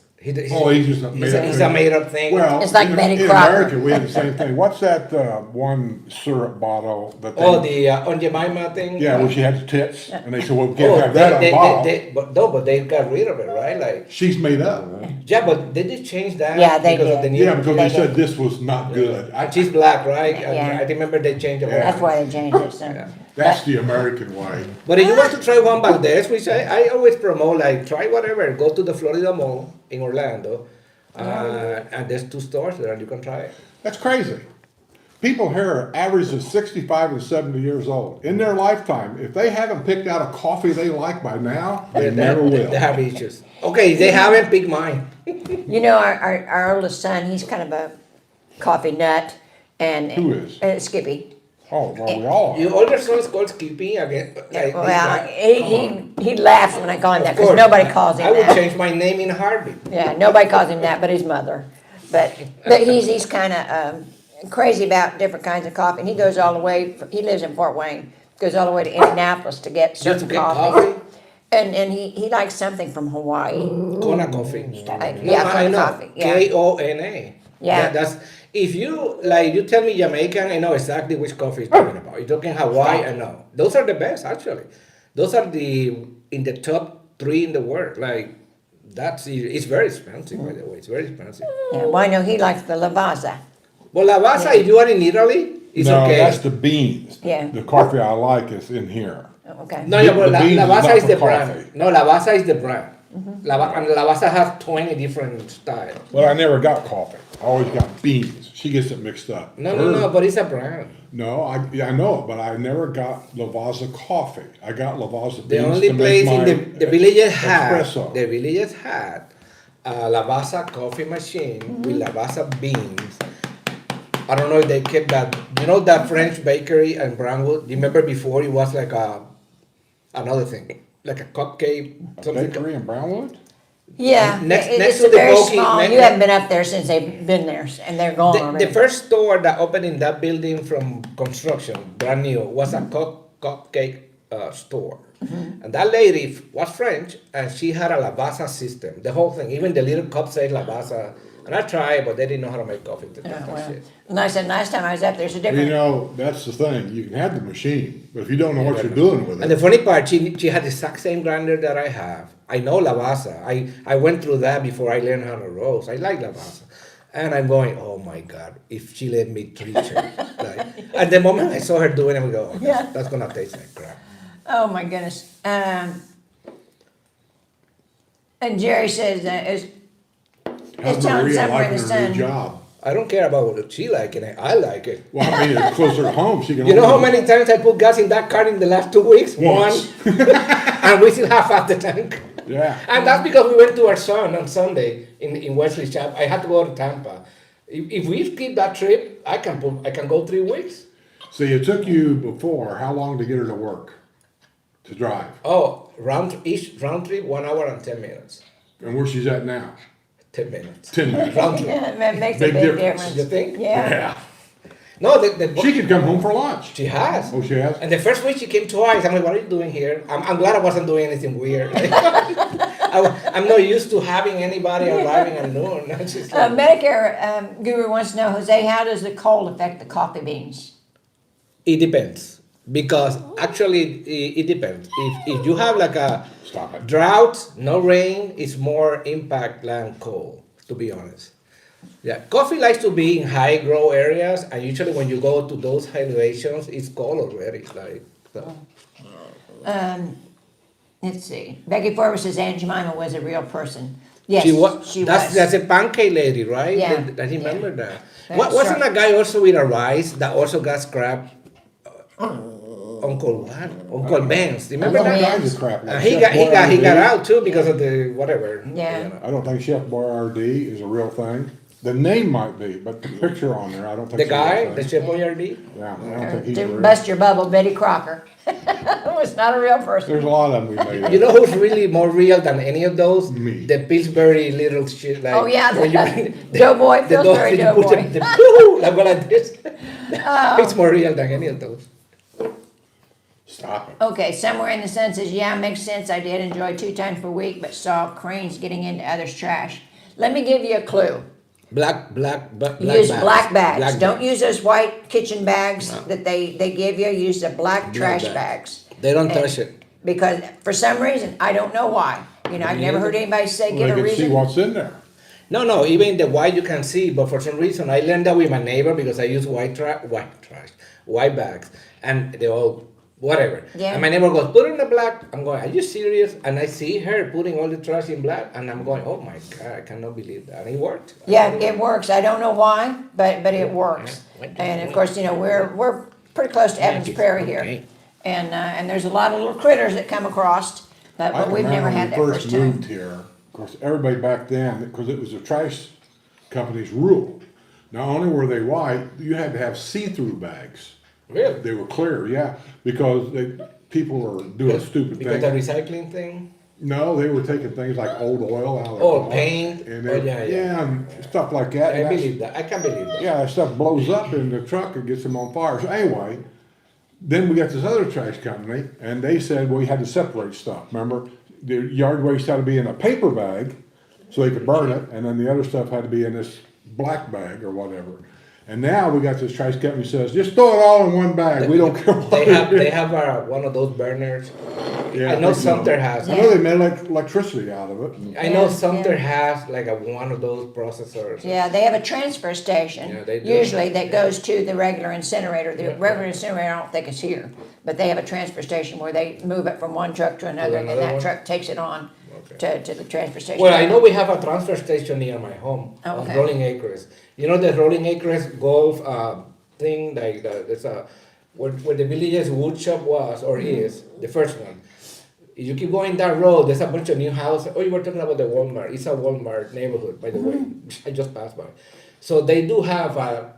Oh, he's just a made up he's thing. a made up thing. Well, It's like in, Betty in Crocker. America, we have the same thing. What's that one syrup bottle that they... Oh, the Aunt Jemima thing? Yeah, where she had the tits, and they said, well, we can't Oh, have that on the bottle. but they got rid of it, right? Like, She's made up. yeah, but did they change that? Yeah, they because Of the did. new, Yeah, because they said this was not good. And she's black, right? Yeah. I remember they changed it. that's why they changed it, so. Yeah. That's the American way. But if you want to try Juan Valdez, which I always promote, like, try whatever. Go to the Florida Mall in Orlando, and there's 2 stores there, and you can try it. That's crazy. People here are average of 65 and 70 years old. In their lifetime, if they haven't picked out a coffee they like by now, they never will. They have issues. Okay, they haven't picked mine. Our oldest son, he's kind of a coffee nut, and. Who is? Skippy. Oh, well, we all are. Your older son is called Skippy again. Like, Well, this guy. he laughs when I call him that, Of because course. nobody calls him I would that. change my name in a heartbeat. Yeah, nobody calls him that but his mother. But he's kind of crazy about different kinds of coffee. And he goes all the way, he lives in Fort Wayne, goes all the way to Indianapolis to get Just to certain get coffee. coffee, And he likes something from Hawaii. Kona coffee. Yeah, I Kona know. coffee, yeah. Kona. Yeah. That's if you tell me Jamaican, I know exactly which coffee you're talking about. You're talking Hawaii, I know. Those are the best actually. Those are in the top 3 in the world. Like it's very expensive by the way. It's very expensive. Yeah, well, I know he likes the Lavazza. Well, Lavazza, if you are in Italy, It's No, okay. that's the beans. Yeah. The coffee I like is in here. Okay. No, yeah, The but beans is Lavazza not is for the coffee. brand. No, Lavazza is the brand. And Lavazza has 20 different styles. Well, I never got coffee. I always got beans. She gets it mixed up. No, but it's a brand. No, yeah, I know it, but I never got Lavazza coffee. I got Lavazza beans The only to place make in my the villages had espresso. the villages had a Lavazza coffee machine with Lavazza beans. I don't know if they kept that. You know that French bakery in Brownwood? You remember before it was like another thing, like a cupcake, something. Bakery in Brownwood? Yeah, Next- it- next it's to the very Boki- small. next- You haven't been up there since they've been there, and they're gone already. The first store that opened in that building from construction, brand new, was a cupcake store. And that lady was French, and she had a Lavazza system. The whole thing, even the little cup said Lavazza. And I tried, but they didn't know how to make coffee. To Yeah, that well, shit. and I said last time I was up there's a You different. know, that's the thing. You can have the machine, but if you don't know what you're doing with And the it, funny part, she had the exact same grinder that I have. I know Lavazza. I went through that before I learned how to roast. I like Lavazza. And I'm going, oh my God, if she let me treat her. Like, at the moment I saw her doing it, I go, oh, Yeah. that's going to taste like crap. Oh my goodness. And Jerry says how's telling Maria somewhere in liking the her sun. new job? I don't care about what she like it. I like it. Well, I mean, it's closer to home. She can. You know how only- many times I put gas in that car in the last 2 weeks? Once. One. And we still have half the tank. Yeah. And that's because we went to our son on Sunday in Wesley Chapel. I had to go to Tampa. If we skip that trip, I can go 3 weeks. See, it took you before how long to get her to work, to drive, Oh, each round trip 1 hour and 10 minutes. and where she's at now, 10 minutes. 10 minutes. Round trip. Yeah, that makes a Big big difference. difference. You think? Yeah. No, She could come home for lunch. she has. Oh, she has. And the first week she came twice. I'm like, what are you doing here? I'm glad I wasn't doing anything weird. I'm not used to having anybody arriving at noon. It's just like, Medicare guru wants to know, Jose, how does the cold affect the coffee beans? it depends. Because actually, it depends. If you have like a Stop it. drought, no rain, it's more impact than cold, to be honest. Yeah, coffee likes to be in high grow areas, and usually when you go to those elevations, it's cold already. Like, so. Let's see. Becky Forbes says Aunt Jemima was a real person. Yes, She was. That's a pancake lady, right? Yeah, I remember that. That's Wasn't right. a guy also with a rice that also got scrapped? Uncle what? Uncle Ben's. Remember All Uncle that? kinds of crap. Like He Chef got Boyardee. out too because of the whatever. Yeah. you know. I don't think Chef Boyardee is a real thing. The name might be, but the picture on there, I don't think. The it's a guy, real the thing. Chef Boyardee. Yeah, I don't think he's To real. bust your bubble, Betty Crocker. was not a real person. There's a lot of them we made up. You know who's really more real than any of those? Me. The Pillsbury little shit. Like, Oh, yeah, when the Doughboy, the Pillsbury dog- you put Doughboy. like go like this. It's more real than any of those. Stop it. Okay, somewhere in the sun says, yeah, makes sense. I did enjoy 2 times per week, but saw cranes getting into others' trash. Let me give you a clue. Black Use bags. black bags. Black Don't bags. use those white kitchen bags that they give you. Use the black trash bags. bags. They don't And- touch it. Because for some reason, I don't know why. You know, I've never heard anybody say, Well, give they a can see reason. what's in there. No, even the white you can see, but for some reason I learned that with my neighbor because I use white bags, and they all whatever. Yeah. And my neighbor goes, put it in the black. I'm going, are you serious? And I see her putting all the trash in black, and I'm going, oh my God, I cannot believe that. And it worked. Yeah, it works. I don't know why, but it works. Yeah. And of course, you know, we're pretty close to Evans Prairie here. Okay. And there's a lot of little critters that come across, I but can we've never remember had that when we first first time. moved here, of course, everybody back then, because it was a trash company's rule. Not only were they white, you had to have see-through bags. Really? They were clear, yeah, because people were doing stupid Because the things. recycling thing? No, they were taking things like old oil out of their Oh, car, paint. and Oh, they- yeah. and stuff like that. I And that's- believe that. I can believe that. Yeah, that stuff blows up in the truck and gets them on fire. So anyway, then we got this other trash company, and they said, well, you had to separate stuff, remember? The yard waste had to be in a paper bag, so they could burn it, and then the other stuff had to be in this black bag or whatever. And now we got this trash company says, just throw it all in one bag. We don't care what They it have is. one of those burners. Yeah, I know think so. Sumter has. I know they made electricity out of it. I know Yeah, Sumter yeah. has like one of those processors. Yeah, they have a transfer station, Yeah, they do. usually that goes to the regular incinerator. The Yeah. regular incinerator, I don't think is here, but they have a transfer station where they move it from one truck to another, and another that one? truck takes it on to the transfer station. Well, I know we have a transfer station near my home Oh, on okay. Rolling Acres. You know the Rolling Acres golf thing, like there's a where the village's wood shop was or Mm-hmm. is the first one. If you keep going that road, there's a bunch of new houses. Oh, you were talking about the Walmart. It's a Walmart neighborhood, by the way. Mm-hmm. I just passed by. So they do have a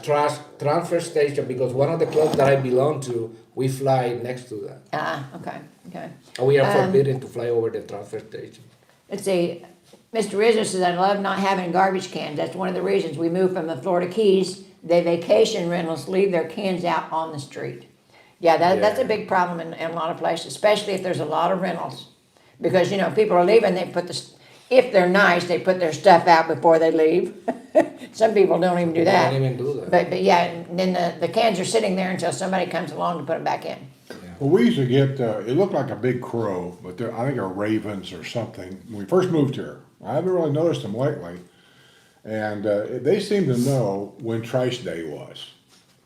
trash transfer station because one of the clubs that I belong to, we fly next to that. Okay, okay. And we are forbidden to fly over the transfer station. Let's see, Mr. Rizzo says, I love not having garbage cans. That's one of the reasons we moved from the Florida Keys. The vacation rentals leave their cans out on the street. Yeah, that's a Yeah. big problem in a lot of places, especially if there's a lot of rentals. Because, people are leaving, they put if they're nice, they put their stuff out before they leave. Some people don't even do that. Don't even do that. But yeah, and then the cans are sitting there until somebody comes along to put them back in. Well, we used to get, it looked like a big crow, but I think they're ravens or something, when we first moved here. I haven't really noticed them lately. And they seem to know when trash day was.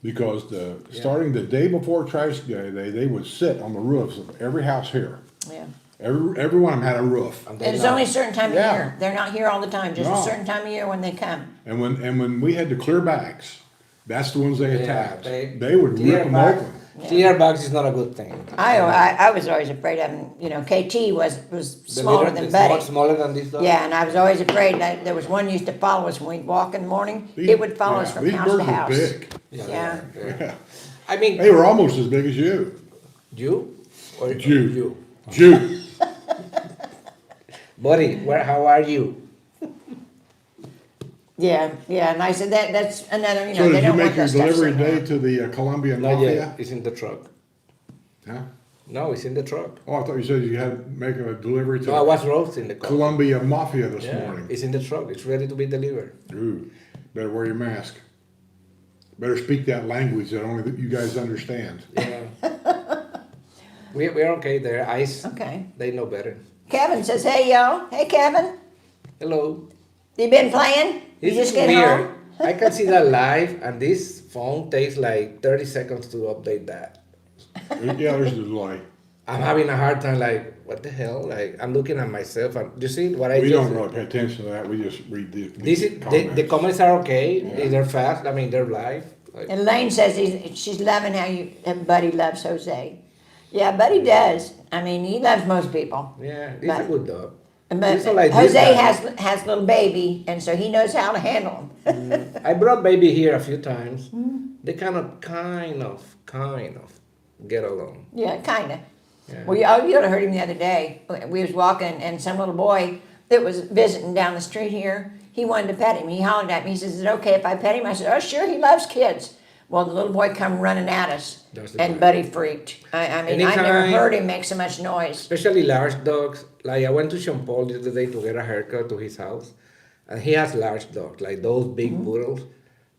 Because starting the day before trash day, they would sit on the roofs of every house here. Yeah. Every one of them had a roof. And And it's not- only a certain time of Yeah. year. They're not here all the time, just a No. certain time of year when they come. And when we had to clear bags, that's the ones they attacked. they- They would clear rip them bags- open. Clear bags is not a good thing. I was always afraid of him. KT was The smaller little- than it's Buddy. much smaller than this dog. Yeah, and I was always afraid that there was one used to follow us when we'd walk in the morning. It would follow us from These house to birds are house. big. Yeah. Yeah. I mean, They were almost as big as you. you or Jew. you, Jew. buddy. How are you? Yeah, and I said that's another. So they did you don't make want your that stuff delivery sitting day around. to the Colombian Not Mafia? yet. It's in the truck. Huh? No, it's in the truck. Oh, I thought you said you had to make a delivery to No, I was roasting the car. Colombia Mafia this Yeah, morning. it's in the truck. It's ready to be delivered. Ooh, better wear your mask. Better speak that language that only you guys understand. Yeah. We're okay there. Ice. Okay. They know better. Kevin says, "Hey y'all, hey Kevin, Hello. you been playing? You This just is get weird. home?" I can see that live, and this phone takes like 30 seconds to update that. Yeah, there's the delay. I'm having a hard time. Like, what the hell? Like, I'm looking at myself, and you see what I We just. don't really pay attention to that. We just read the This is comments. the comments are okay. They're fast. I mean, they're live. Like, And Lane says she's loving how Buddy loves Jose. Yeah, Buddy does. I mean, he loves most people. yeah, he's a But- good dog. But He's not like this Jose guy. has little baby, and so he knows how to handle him. I brought baby here a few times. Mm-hmm. They kind of get along. Yeah, kind of. Yeah. Well, you ought to heard him the other day. We was walking, and some little boy that was visiting down the street here, he wanted to pet him. He hollered at me. He says, "Is it okay if I pet him?" I said, "Oh, sure. He loves kids." Well, the little boy come running at us, That's the and guy. Buddy freaked. I mean, I never Anytime- heard him make so much noise. Especially large dogs. Like I went to Sean Paul the other day to get a haircut to his house, and he has large dogs, like those big Mm-hmm. poodles.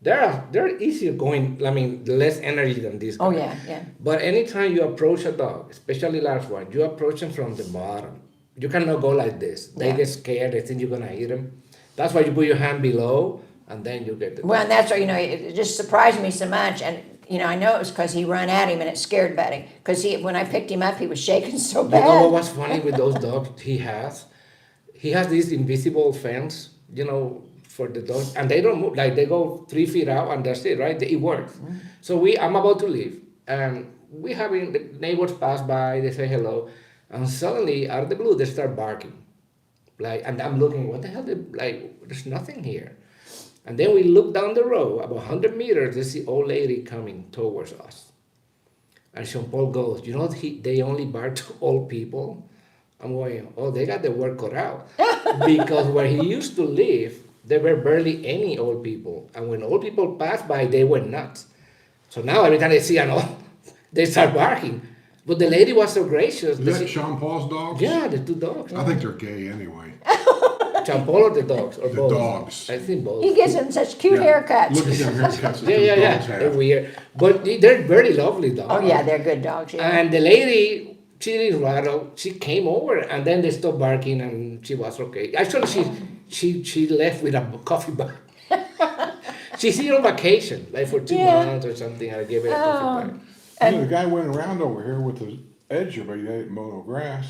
They're easier going. I mean, less energy than these guys. Oh yeah, yeah. But anytime you approach a dog, especially large one, you approach them from the bottom. You cannot go like this. They Yeah. get scared. They think you're gonna hit them. That's why you put your hand below, and then you get the. Well, and that's why, it just surprised me so much. And, I know it was because he run at him and it scared Buddy. Because when I picked him up, he was shaking so You know what bad. was funny with those dogs he has? He has this invisible fence, for the dogs, and they don't move. Like they go 3 feet out, and that's it, right? It works. So I'm about to leave, and we having the neighbors pass by. They say hello, and suddenly out of the blue they start barking, and I'm looking. What the hell? There's nothing here. And then we look down the road, about 100 meters. There's the old lady coming towards us. And Sean Paul goes, they only bark to old people. I'm going, oh, they got the work cut out. Because where he used to live, there were barely any old people. And when old people passed by, they went nuts. So now every time they see an old, they start barking. But the lady was so gracious. Is that Sean Paul's dogs? Yeah, the two dogs. I think they're gay anyway. Champol or the dogs or The both? dogs. I think both. He gives them such cute Yeah. haircuts. Look at them haircuts that Yeah, those yeah, dogs yeah. have. They're weird, but they're very lovely dogs. Oh yeah, they're good dogs. Yeah. And the lady, she didn't rattle. She came over, and then they stopped barking, and she was okay. Actually, she left with a coffee bag. She's here on vacation, like for 2 Yeah. months or something. I gave her a Oh. coffee bag. You know, the guy went around over here with his edger, but he didn't mow no grass.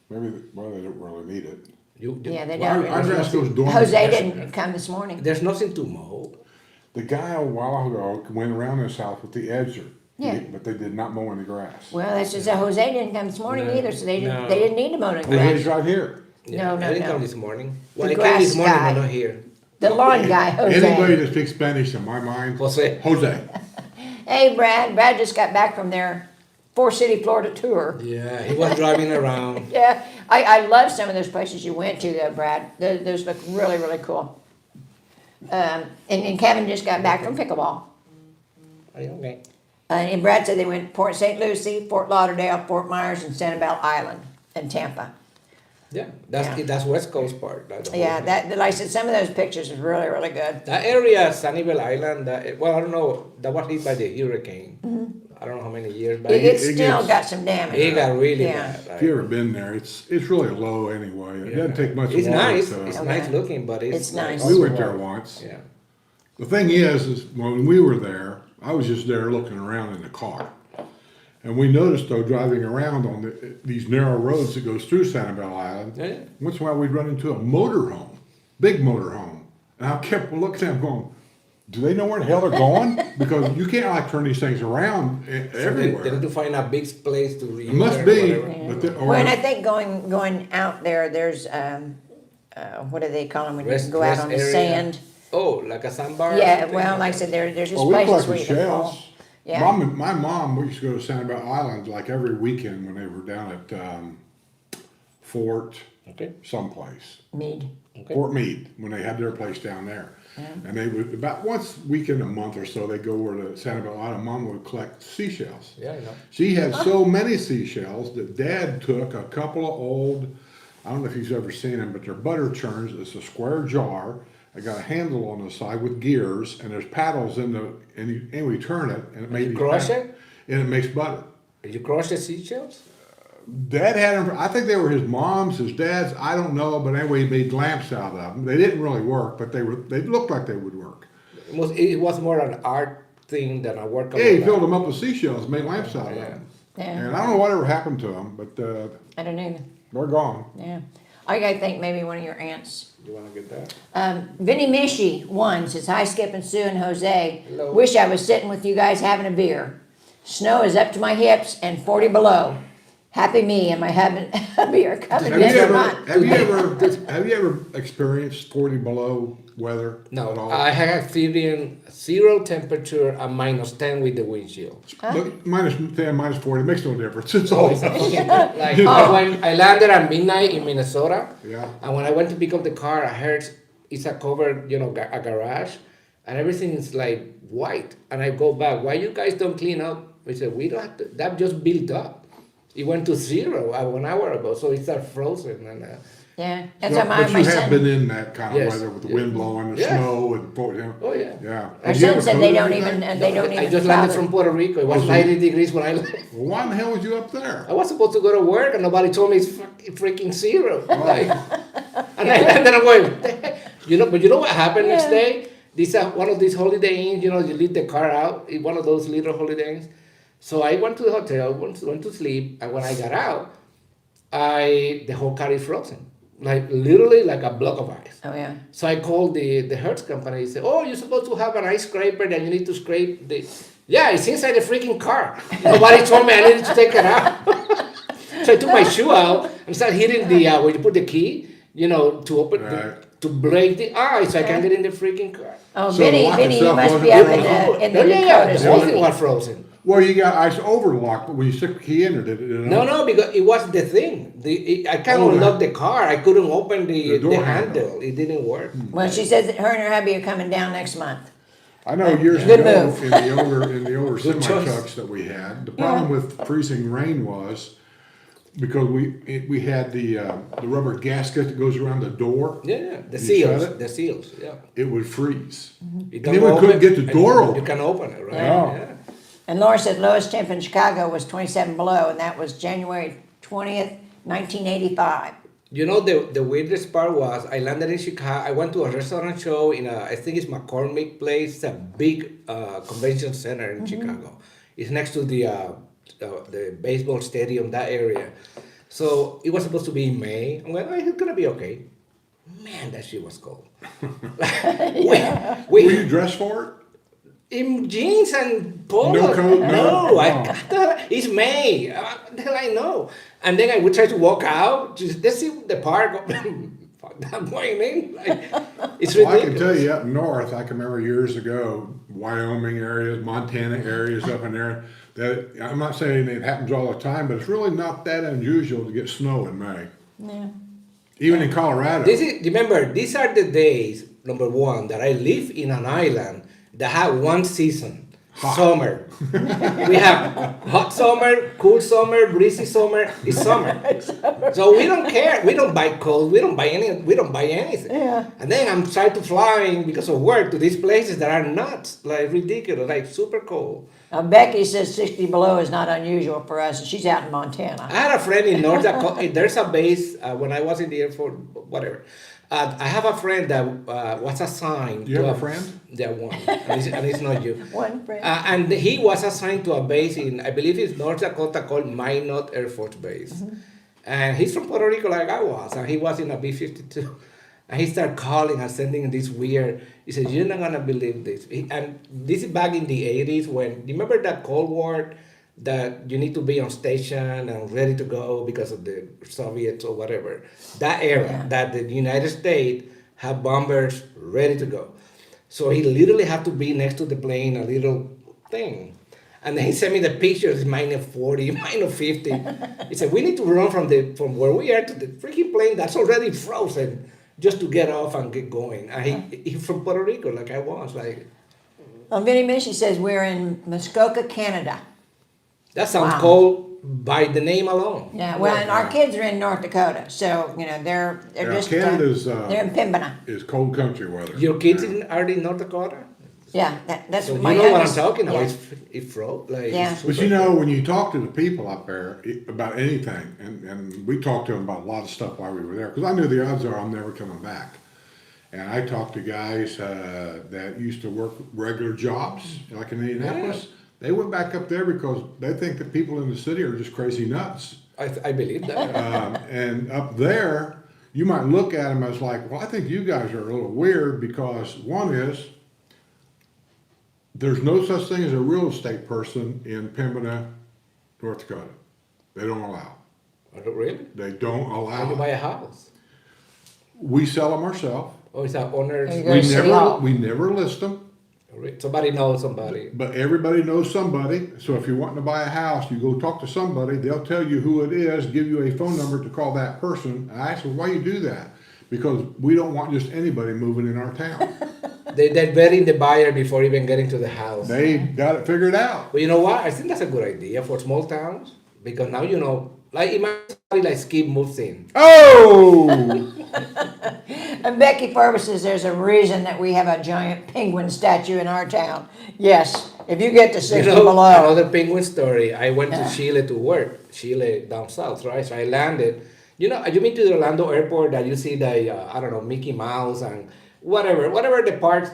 Maybe, well, they don't really need it. Yeah, they Well, don't. our grass goes dormant. Jose didn't come this morning. There's nothing to mow. The guy a while ago went around his house with the edger. Yeah. But they did not mow any grass. Well, that's just that Jose didn't come this morning No, either, so they didn't. no. They didn't need to mow the Well, he's grass. right here. No, no, I didn't no. come this morning. The Well, I came grass this morning, guy. but not here. The lawn guy, Anybody Jose. that speaks Spanish, in my mind, Jose. Jose. Hey, Brad. Brad just got back from their four-city Florida tour. Yeah, he was driving around. Yeah, I love some of those places you went to, though, Brad. Those look really, really cool. And Kevin just got back from pickleball. Are you okay? And Brad said they went Port St. Lucie, Fort Lauderdale, Fort Myers, and Sanibel Island and Tampa. Yeah, Yeah. that's West Coast part. That's the whole Yeah, thing. that like I said, some of those pictures are really, really good. That area, Sanibel Island, well, I don't know, that was hit by the hurricane. I don't know how many years, but It's it still gets- got some damage. it got really Yeah. bad. If you've ever been there, it's really low anyway. It doesn't take much It's water nice. to- It's Okay. nice looking, but It's nice. We went there once. Yeah. The thing is when we were there, I was just there looking around in the car. And we noticed though, driving around on these narrow roads that goes through Sanibel Island, Yeah. once in a while we'd run into a motorhome, big motorhome. And I kept looking at them going, do they know where the hell they're going? Because you can't like turn these things around So they everywhere. need to find a big place to It must be, whatever. but Well, and I think going out there, there's what do they call them when you Rest- can go out rest on the area. sand? Oh, like a sandbar? or Yeah, something? well, like I said, there's just well, we places where collected you can fall. shells. Yeah. My mom, we used to go to Sanibel Island like every weekend when they were down at Fort Okay. someplace. Mead. Okay. Fort Meade, when they had their place down there. And they would, about once weekend a month or so, they'd go over to Sanibel Island. Mom would collect seashells. Yeah, I know. She had so many seashells that Dad took a couple of old, I don't know if he's ever seen them, but they're butter churns. It's a square jar. They got a handle on the side with gears, and there's paddles in the, and we turn it, and it makes you crush it? and it makes butter. Did you crush the seashells? Dad had them. I think they were his mom's, his dad's. I don't know, but anyway, he made lamps out of them. They didn't really work, but they looked like they would work. It was more an art thing than a work. Yeah, he filled them up with seashells, and made lamps out of Yeah. them. Yeah, And I don't know whatever happened to them, but I don't know. they're gone. Yeah, I gotta think maybe one of your aunts. You want to get that? Vinny Mishi, one, says, hi Skip and Sue and Jose. Hello. Wish I was sitting with you guys having a beer. Snow is up to my hips and 40 below. Happy me and my having a beer coming Have you next ever, month. have you ever experienced 40 below weather at No, all? I have experienced 0 temperature and -10 with the windshield. Look, minus 10, minus 40, it makes no difference. It's all. Like when I landed at midnight in Minnesota, Yeah. and when I went to pick up the car, I heard it's a covered, a garage, and everything is like white. And I go back, why you guys don't clean up? We said, we don't have to, that just built up. It went to 0 1 hour ago, so it's frozen. And Yeah, that's But how my you have son. been in that kind of Yes. weather with the wind blowing, the Yeah. snow, and oh yeah. yeah. Our Have you son ever said they coated don't anything? even, they don't even. I just landed bother. from Puerto Rico. It was Oh, so- 90 degrees when I left. Well, why in the hell was you up there? I was supposed to go to work, and nobody told me it's freaking 0. Like, and I landed and went, but you know what happened next Yeah. day? This one of these Holiday Inns, you leave the car out, in one of those little Holiday Inns. So I went to the hotel, went to sleep, and when I got out, the whole car is frozen, like literally like a block of ice. Oh, yeah. So I called the Hertz company. He said, "Oh, you're supposed to have an ice scraper that you need to scrape the." Yeah, it's inside the freaking car. Nobody told me I needed to take it out. So I took my shoe out and started hitting the where you put the key, to open Right. to break the ice so I can get in the freaking car. Oh, So the lock Vinny, you itself must be wasn't up in frozen? the Yeah, Dakotas. the whole maybe. thing was frozen. Well, you got ice over the lock, but when you stick the key in it, did it? No, because it was the thing. I can't Oh, unlock the car. I couldn't open The the door handle. It didn't work. Well, she says that her and her hubby are coming down next month. I know years Good ago move. in the older Good semi choice. trucks that we had, the problem with freezing rain was because we had the rubber gasket that goes around the door. Yeah, the You shut seals, it? the seals, yeah. It would freeze. You And don't then we open couldn't get the and door You open. can open it, right? Yeah. And Laura said lowest temp in Chicago was 27 below, and that was January 20th, 1985. You know, the weirdest part was I landed in Chicago. I went to a restaurant show in I think it's McCormick Place. It's a big convention center in Chicago. It's next to the baseball stadium, that area. So it was supposed to be in May. I'm like, oh, it's gonna be okay. Man, that shit was cold. Were you dressed for it? In jeans and polo. No coat, no. It's May. The hell I know. And then I would try to walk out. Just let's see the park. Fuck that going in. Like, it's Well, I ridiculous. can tell you up north, I can remember years ago, Wyoming areas, Montana areas up in there, that I'm not saying it happens all the time, but it's really not that unusual to get snow in May. Yeah. Even in Colorado. Remember, these are the days, number one, that I live in an island that have one season. Hot. Summer. We have hot summer, cool summer, breezy summer. It's summer. So we don't care. We don't buy clothes. We don't buy anything. Yeah. And then I'm trying to fly because of work to these places that are nuts, like ridiculous, like super cold. Becky says 60 below is not unusual for us, and she's out in Montana. I had a friend in North Dakota. There's a base when I was in the Air Force, whatever. I have a friend that was assigned. You have a friend? Yeah, one. And it's not you. One friend. And he was assigned to a base in, I believe it's North Dakota called Minot Air Force Base. And he's from Puerto Rico like I was, and he was in a B-52. And he started calling and sending this weird, he said, you're not gonna believe this. And this is back in the 80s when, remember that Cold War that you need to be on station and ready to go because of the Soviets or whatever. That era, Yeah. that the United States had bombers ready to go. So he literally had to be next to the plane, a little thing. And then he sent me the pictures, minus 40, minus 50. He said, we need to run from where we are to the freaking plane that's already frozen just to get off and get going. And he's from Puerto Rico, like I was. Like, Vinnie Mishi says we're in Muskoka, Canada. that sounds Wow. cold by the name alone. Yeah, well, and our kids are in North Dakota, so, they're Yeah, just, Canada's, they're in Pembina. is cold country weather. Your kids Yeah. are in North Dakota? Yeah, that's So you my know what I'm youngest- talking about. yeah. It froze. Like, Yeah. it's But super you know, cold. when you talk to the people up there about anything, and we talked to them about a lot of stuff while we were there, because I knew the odds are I'm never coming back. And I talked to guys that used to work regular jobs, like in Indianapolis. They went back up there because they think that people in the city are just crazy nuts. I believe that. And up there, you might look at them as like, well, I think you guys are a little weird because one is, there's no such thing as a real estate person in Pembina, North Dakota. They don't allow. Really? They don't How you buy allow. a house? We sell them ourselves. Or is that owner's? There you go. City Hall. We never list them, Somebody knows somebody. but everybody knows somebody. So if you're wanting to buy a house, you go talk to somebody. They'll tell you who it is, give you a phone number to call that person. And I ask them, why you do that? Because we don't want just anybody moving in our town. They're vetting the buyer before even getting to the house. They got it figured out. But you know what? I think that's a good idea for small towns because now you know. Like imagine somebody like Skip moves in. Oh! And Becky Farber says there's a reason that we have a giant penguin statue in our town. Yes, if you get to 60 below. Another penguin story. I went Yeah. to Chile to work. Chile down south, right? So I landed. You know, you mean to the Orlando airport that you see the I don't know, Mickey Mouse and whatever the parts.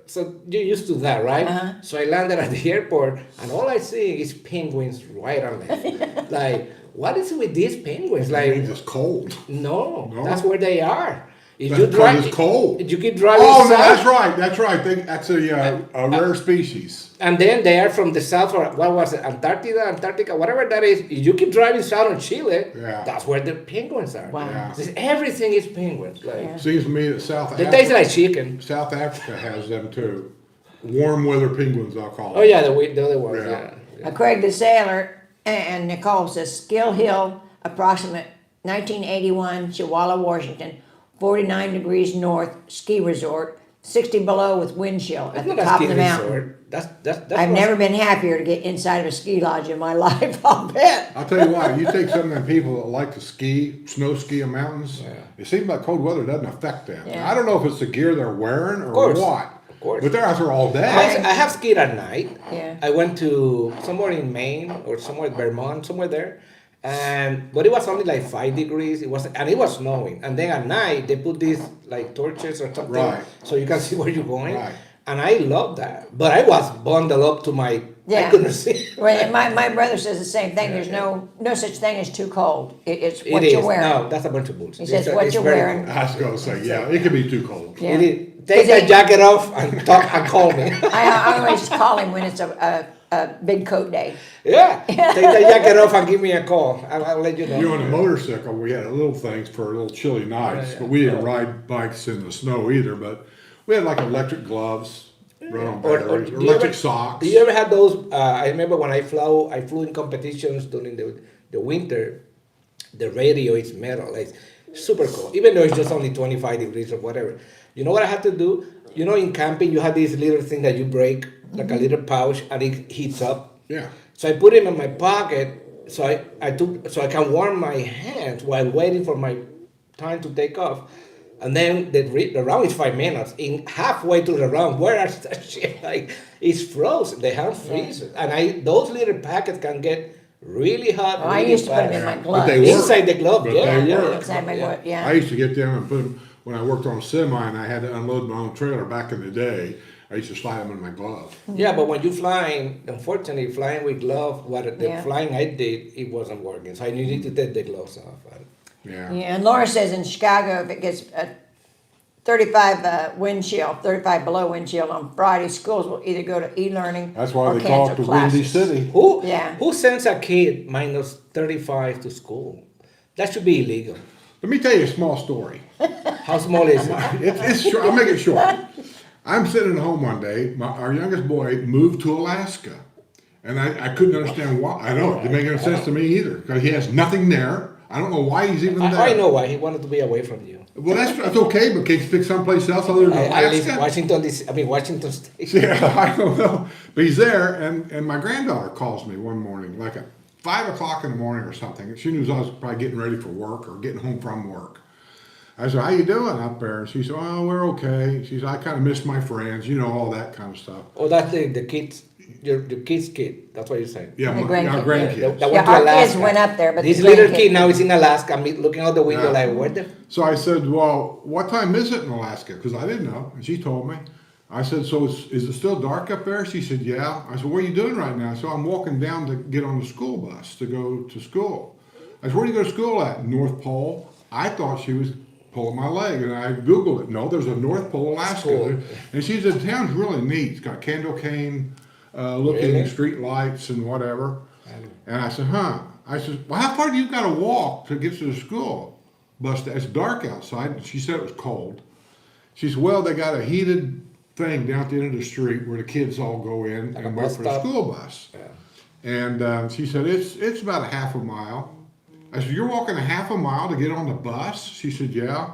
So you're used to that, right? Uh-huh. So I landed at the airport, and all I see is penguins right and left. Like, what is with these penguins? Like, It's just cold. no, No? that's where they are. If That's you drive, because it's cold. If you keep driving Oh, no, south, that's right. That's a rare species. and then they are from the south, or what was it, Antarctica, whatever that is. If you keep driving south on Chile, Yeah. that's where the penguins are. Wow. Yeah. Everything is penguins. Like, Yeah. Seems to me that South they taste Africa, like chicken. South Africa has them too. Warm weather penguins, I'll call them. Oh yeah, the other ones. Yeah. Yeah. Craig the Sailor and Nicole says Skill Hill, approximate 1981, Chihuahua, Washington, 49 degrees north ski resort, 60 below with wind chill at It's the not a top ski of the mountain. resort. That's I've what- never been happier to get inside of a ski lodge in my life, I'll bet. I'll tell you what, you take some of them people that like to ski, snow ski in mountains, Yeah. it seems like cold weather doesn't affect them. Yeah. I don't know if it's the gear they're wearing or course. what. Of course. But they're out there all day. I have skied at night. Yeah. I went to somewhere in Maine or somewhere in Vermont, somewhere there. But it was only like 5 degrees. It was snowing. And then at night they put these like torches or something Right. so you can see where you're going. Right. And I love that. But I was bundled up to my I Yeah. couldn't see. Well, my brother says the same thing. There's no such thing as too cold. It's It what is. you're wearing. No, that's a bunch of bullshit. He says It's what it's you're very wearing. cold. I was going to say, yeah, it could be too cold. Yeah. It is. Take Is that it- jacket off and talk and call me. I always call him when it's a big coat day. Yeah. Take that jacket off and give me a call. I'll let you know. You know, on a motorcycle, we had little things for little chilly nights, but we didn't ride bikes in the snow either. But we had like electric gloves, run on batteries, do you electric ever- socks. Do you ever have those? I remember when I flew in competitions during the winter. The radio is metal, like super cold. Even though it's just only 25 degrees or whatever. You know what I had to do? You know, in camping, you have this little thing that you break, like a little pouch, and it heats up. Yeah. So I put him in my pocket, so I can warm my hands while waiting for my time to take off. And then the round is 5 minutes. In halfway to the round, where is that shit? Like it's frozen. The hand freezes, and those little packets can get really hot. Oh, I really used to put fast. them in my But gloves. they work. Inside the glove, But yeah, they yeah, work. yeah. Inside my glove, yeah. I used to get them and put them when I worked on a semi and I had to unload my own trailer back in the day. I used to slide them in my glove. Yeah, but when you flying, unfortunately, flying with glove, the Yeah. flying I did, it wasn't working. So I needed to take the gloves off. Yeah. Yeah, and Laura says in Chicago, if it gets a 35 wind chill, 35 below wind chill on Friday, schools will either go to e-learning That's why or they call it cancel the Windy classes. City. Yeah. Who sends a kid minus 35 to school? That should be illegal. Let me tell you a small story. How small is it? It's short. I'll make it short. I'm sitting at home one day. Our youngest boy moved to Alaska. And I couldn't understand why. I know, it didn't make any sense to me either. Because he has nothing there. I don't know why he's even there. I know why. He wanted to be away from you. Well, that's okay, but can you pick someplace else other than I live Alaska? Washington State. Yeah, I don't know. But he's there, and my granddaughter calls me one morning, like at 5 o'clock in the morning or something. And she knew I was probably getting ready for work or getting home from work. I said, how you doing up there? And she said, oh, we're okay. She said, I kind of miss my friends, you know, all that kind of stuff. Oh, that's the kids, your kid's kid. That's what you're saying. Yeah, The our grandkids. grandkids. That Yeah, went to our Alaska. kids went up there, but this the little grandkids- kid now is in Alaska, looking out the window Yeah. like, what the? So I said, well, what time is it in Alaska? Because I didn't know. And she told me. I said, so is it still dark up there? She said, yeah. I said, what are you doing right now? So I'm walking down to get on the school bus to go to school. I said, where do you go to school at? North Pole. I thought she was pulling my leg, and I Googled it. No, there's a North Pole, Alaska. Cool. And she said, the town's really neat. It's got candle cane looking Really? street lights and whatever. And I said, huh. I said, well, how far do you got to walk to get to the school? Bus, it's dark outside. And she said it was cold. She said, well, they got a heated thing down at the end of the street where the kids all go in Like and a wait bus for the stop? school bus. Yeah. And she said, it's about a half a mile. I said, you're walking a half a mile to get on the bus? She said, yeah.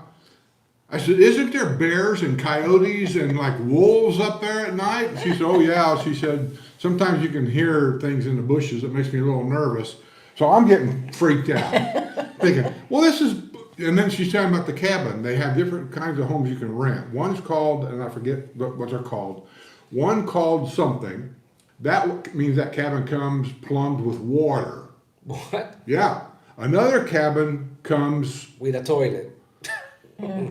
I said, isn't there bears and coyotes and like wolves up there at night? She said, oh yeah. She said, sometimes you can hear things in the bushes. It makes me a little nervous. So I'm getting freaked out, thinking, well, this is, and then she's talking about the cabin. They have different kinds of homes you can rent. One's called, and I forget what they're called. One called something. That means that cabin comes plumbed with water. What? Yeah. Another cabin comes, With a toilet.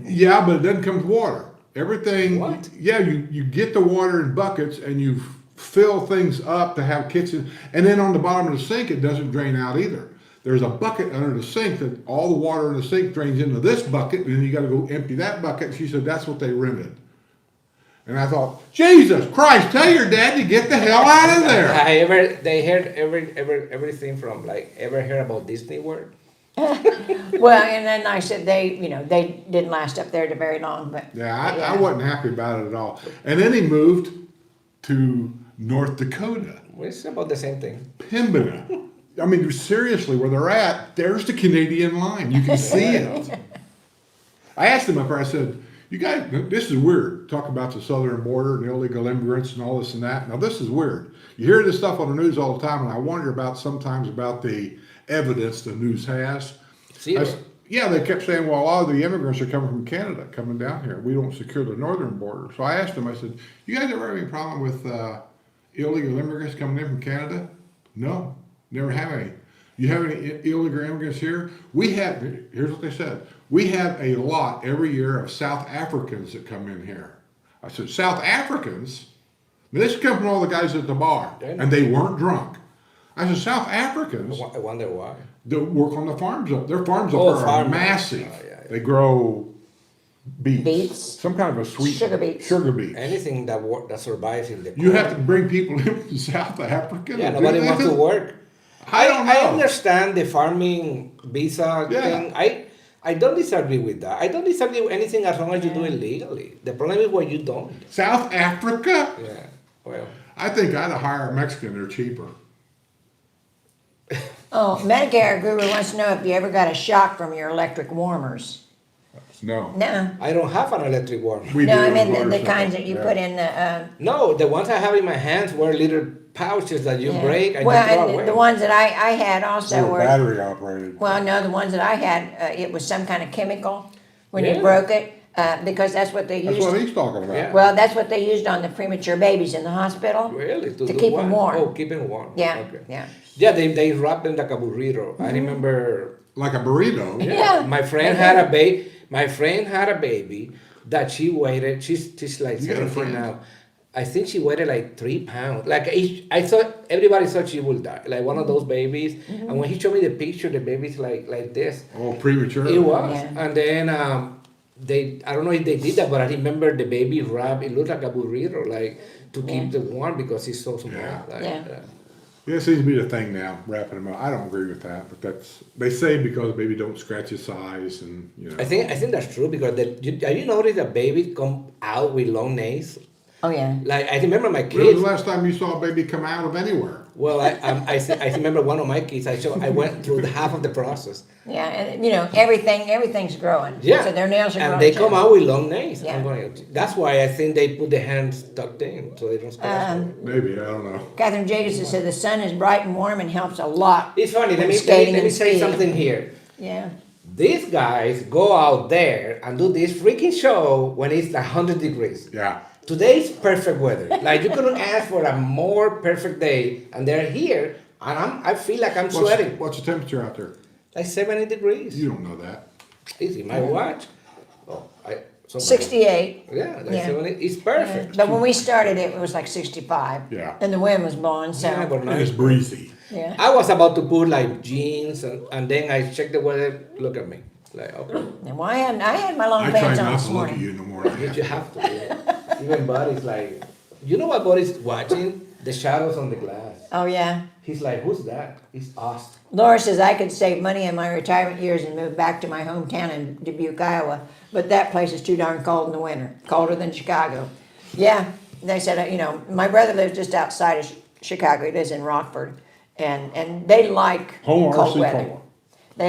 yeah, but it doesn't come with water. Everything, What? yeah, you get the water in buckets and you fill things up to have kitchen. And then on the bottom of the sink, it doesn't drain out either. There's a bucket under the sink that all the water in the sink drains into this bucket, and then you got to go empty that bucket. She said that's what they rented. And I thought, Jesus Christ, tell your dad to get the hell out of there. They heard everything from like, ever heard about Disney World? Well, and then I said they didn't last up there to very long, but Yeah, I wasn't happy about it at all. And then he moved to North Dakota, It's about the same thing. Pembina. I mean, seriously, where they're at, there's the Canadian line. You can see it. I asked him up there, I said, You guys, this is weird. Talk about the southern border and illegal immigrants and all this and that. Now, this is weird. You hear this stuff on the news all the time, and I wonder sometimes about the evidence the news has. Zero. Yeah, they kept saying, well, a lot of the immigrants are coming from Canada, coming down here. We don't secure the northern border. So I asked them, I said, you guys ever have any problem with illegal immigrants coming in from Canada? No, never have any. You have any illegal immigrants here? We have, here's what they said. We have a lot every year of South Africans that come in here. I said, South Africans? This come from all the guys at the bar, and they weren't drunk. I said, South Africans? I wonder why. They work on the farms up. Their farms up Oh, there are farm. massive. Oh, yeah. They grow beets. Beets? Some kind of a sweet Sugar beets. Sugar beets. Anything that survives in the You cold. have to bring people in from South Africa. Yeah, to do nobody wants to this? work. I don't know. I understand the farming visa Yeah. thing. I don't disagree with that. I don't disagree with anything as long as you do it legally. The problem is when you don't. South Africa? Yeah. Well, I think I'd hire a Mexican. They're cheaper. Oh, Medicare guru wants to know if you ever got a shock from your electric warmers. No. No. I don't have an electric warmer. We No, do I in mean Florida, the kinds that you yeah. put in the, No, the ones I have in my hands were little pouches that you yeah. break and Well, you throw and away. the ones that I had They also were were, battery operated. well, no, the ones that I had, it was some kind of chemical when you Yeah. broke it, because that's what they That's used. what he's talking about. Yeah. Well, that's what they used on the premature babies in the hospital. Really? To do keep 'em what? warm. Oh, keep them warm. Yeah, Okay. yeah. Yeah, they wrap them like a burrito. I remember. Like a burrito. Yeah. My friend had a baby. My friend had a baby that she waited. She's like You got a 17 friend? now. I think she weighed like 3 pounds. Like I thought everybody thought she would die, like one of those babies. And when he showed me the picture, the baby's like this. Oh, premature. It was. Yeah. And then I don't know if they did that, but I remember the baby wrap. It looked like a burrito, like to keep the warm because it's so small. Yeah. Like, Yeah. Yeah, it seems to be the thing now, wrapping them up. I don't agree with that, but they say because baby don't scratch his size and, you know. I think that's true because have you noticed that babies come out with long nails? Oh, yeah. Like I remember my When was the kids. last time you saw a baby come out of anywhere? Well, I remember one of my kids. I went through the half of the process. Yeah, and you know, everything's growing. Yeah, So their nails are growing and they too. come out with long nails. Yeah. I'm going, that's why I think they put the hands tucked in so they don't scratch. Maybe, I don't know. Catherine Jacobson said the sun is bright and warm and helps a lot. It's funny. Let when me skating and say skiing. something here. Yeah. These guys go out there and do this freaking show when it's 100 degrees. Yeah. Today's perfect weather. Like you couldn't ask for a more perfect day, and they're here, and I feel like I'm sweating. What's the temperature out there? Like 70 degrees. You don't know that. Easy, my watch. Oh, somebody- 68. Yeah, like Yeah. 70. It's Yeah. perfect. But when we started, it was like 65. Yeah. And the wind was blowing, so. Yeah, but And it's nice. breezy. Yeah. I was about to put like jeans, and then I checked the weather. Look at me. Like, okay, And why I had my long I try pants on not this to look at morning. you in the morning. but you have to. Yeah. Even Buddy's like, you know what Buddy's watching? The shadows on the glass. Oh, yeah. He's like, who's that? It's us. Laura says I could save money in my retirement years and move back to my hometown in Dubuque, Iowa, but that place is too darn cold in the winter, colder than Chicago. Yeah, they said, you know, my brother lives just outside of Chicago. He lives in Rockford, and they like Home or cold RC weather. cold?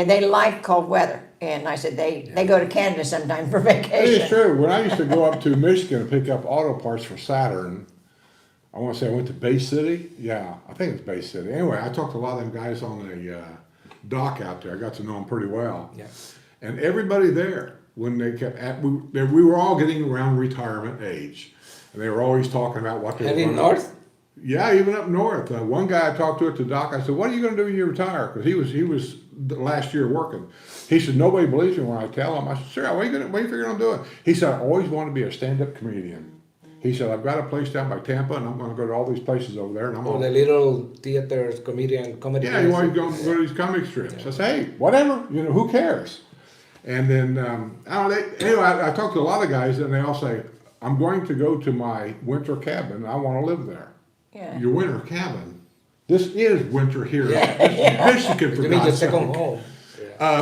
They like cold weather, and I said they go to Canada sometime for It is vacation. true. When I used to go up to Michigan to pick up auto parts for Saturn, I want to say I went to Bay City. Yeah, I think it's Bay City. Anyway, I talked to a lot of them guys on the dock out there. I got to know them pretty well. Yeah. And everybody there, when they kept we were all getting around retirement age, and they were always talking about what they were Heading gonna- north? Yeah, even up north. One guy I talked to at the dock, I said, "What are you going to do when you retire?" Because he was the last year working. He said, "Nobody believes me when I tell them." I said, "Sure, what are you figuring on doing?" He said, "I always wanted to be a stand-up comedian." He said, "I've got a place down by Tampa, and I'm going to go to all these places over there, and I'm Or going the to." little theaters, comedy. Yeah, you want to go to these comic strips. I said, "Hey, whatever. You know, who cares?" And then I don't know, anyway, I talked to a lot of guys, and they all say, "I'm going to go to my winter cabin. I want to live there." Yeah. Your winter cabin. This is winter here in Michigan, for You mean your God's second sake. home?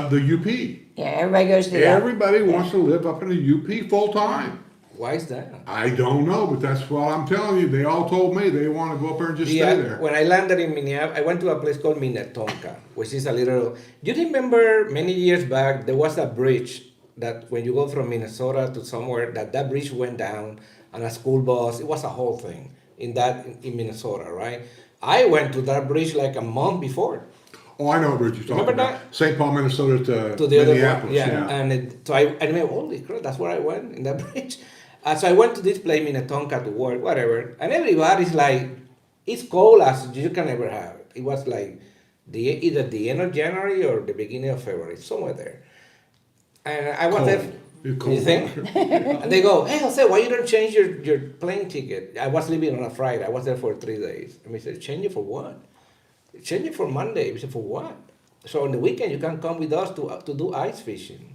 The UP. Yeah, everybody goes to the. Everybody wants to live up in the UP full time. Why is that? I don't know, but that's what I'm telling you. They all told me they want to go up there and just Yeah, stay there. when I landed in Minneapolis, I went to a place called Minnetonka, which is a little. You remember many years back there was a bridge that when you go from Minnesota to somewhere, that bridge went down on a school bus. It was a whole thing in Minnesota, right? I went to that bridge like a month before. Oh, I know what you're talking Remember about. that? St. Paul, Minnesota To the other one, Minneapolis. yeah. And so I remember, holy crap, that's where I went in that bridge. So I went to this place, Minnetonka, to work, whatever. And everybody's like, it's cold as you can ever have. It was like either the end of January or the beginning of February, somewhere there. And I was there. It's cold. You think? And they go, hey, Jose, why you don't change your plane ticket? I was leaving on a Friday. I was there for 3 days. And we said, change it for what? Change it for Monday. We said, for what? So on the weekend, you can come with us to do ice fishing.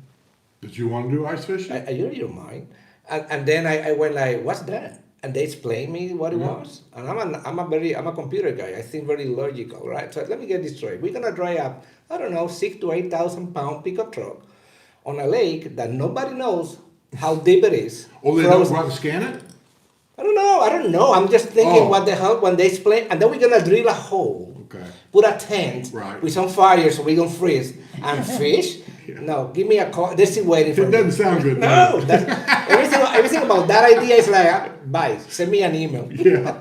Did you want to do ice fishing? You don't mind. And then I went like, what's that? And they explained me what it was. And I'm a computer guy. I think very logical, right? So let me get this straight. We're gonna drive up, I don't know, 6,000 to 8,000 pound pickup truck on a lake that nobody knows how deep it is. Oh, they don't go out and scan it? I don't know. I'm just thinking Oh. what the hell when they explain. And then we're gonna drill a hole. Okay. Put a tent Right. with some fire so we don't freeze and fish. No, give me a call. They're still waiting for It me. doesn't sound good. No, does it? that's, everything about that idea is like, bye. Send me an email. Yeah.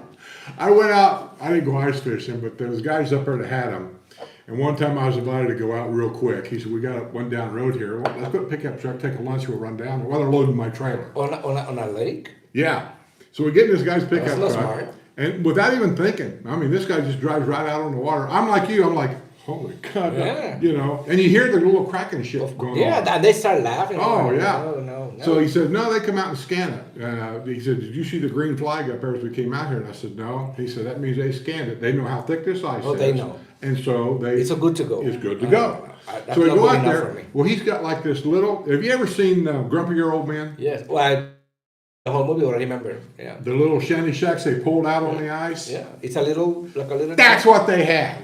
I went out, I didn't go ice fishing, but there was guys up there that had them. And one time I was invited to go out real quick. He said, we got one down the road here. Well, let's go pick up truck, take a lunch, we'll run down. Well, they're loading my trailer. On a lake? Yeah. So we get in this guy's pickup That's truck. not smart. And without even thinking, I mean, this guy just drives right out on the water. I'm like you, I'm like, holy God. Yeah. You know, and you hear the little cracking shit going Yeah, on. and they start laughing. Oh, Like, yeah. No. So he said, no, they come out and scan it. He said, did you see the green flag up there as we came out here? And I said, no. He said, that means they scanned it. They know how thick this ice Oh, is. they know. And so they. It's a good to go. It's good to go. That's So we not go good out enough for there. me. Well, he's got like this little, have you ever seen Grumpy Your Old Man? Yes. Well, the whole movie, I remember. Yeah. The little shanty shacks they pulled out on the ice? Yeah. It's a little. That's what they had.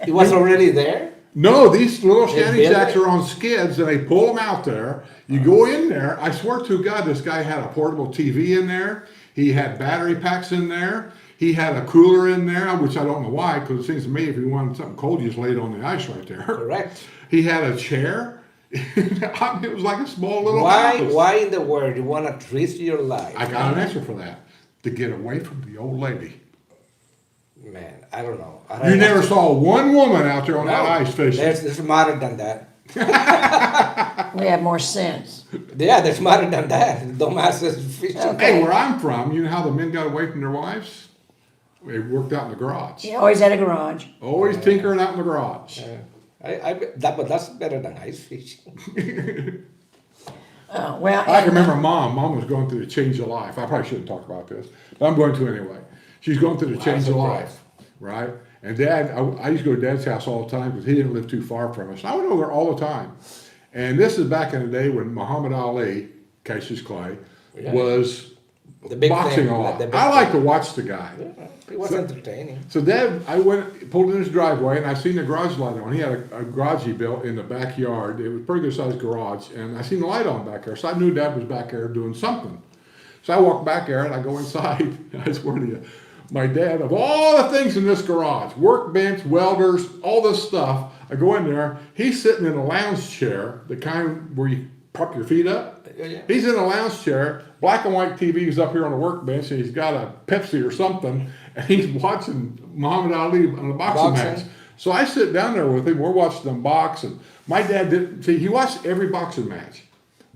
It was already there. No, these little They shanty built shacks it? are on skids and they pull them out there. You go in there, I swear to God, this guy had a portable TV in there. He had battery packs in there. He had a cooler in there, which I don't know why, because it seems to me if you wanted something cold, you just laid it on the ice right there. Correct. He had a chair. It was like a small little Why? house. Why in the world you want to risk your life? I got an answer for that. To get away from the old lady. Man, I don't know. You never saw one woman out there on that ice fishing. There's smarter than that. We have more sense. Yeah, they're smarter than that. Dumbasses fishing. Okay. Hey, where I'm from, you know how the men got away from their wives? They worked out in the garage. You always had a garage. Always tinkering out in the garage. But that's better than ice fishing. Well, I can remember Mom was going through the change of life. I probably shouldn't talk about this, but I'm going to anyway. She's going through the change of surprised. life, right? And Dad, I used to go to Dad's house all the time because he didn't live too far from us. I would go there all the time. And this is back in the day when Muhammad Ali, Cassius Clay, Yeah. was The big boxing thing, a lot. the big I like thing. to watch the guy. It was entertaining. So Dad, I pulled in his driveway, and I seen the garage light on. He had a garage he built in the backyard. It was a pretty good sized garage, and I seen the light on back there. So I knew Dad was back there doing something. So I walk back there, and I go inside. And I swear to you, my dad, of all the things in this garage, workbench, welders, all this stuff, I go in there. He's sitting in a lounge chair, the kind where you prop your feet up. Yeah. He's in a lounge chair, black and white TV is up here on the workbench, and he's got a Pepsi or something, and he's watching Muhammad Ali on a boxing match. So I sit down there with him, we're watching them box, and my dad didn't, see, he watched every boxing match,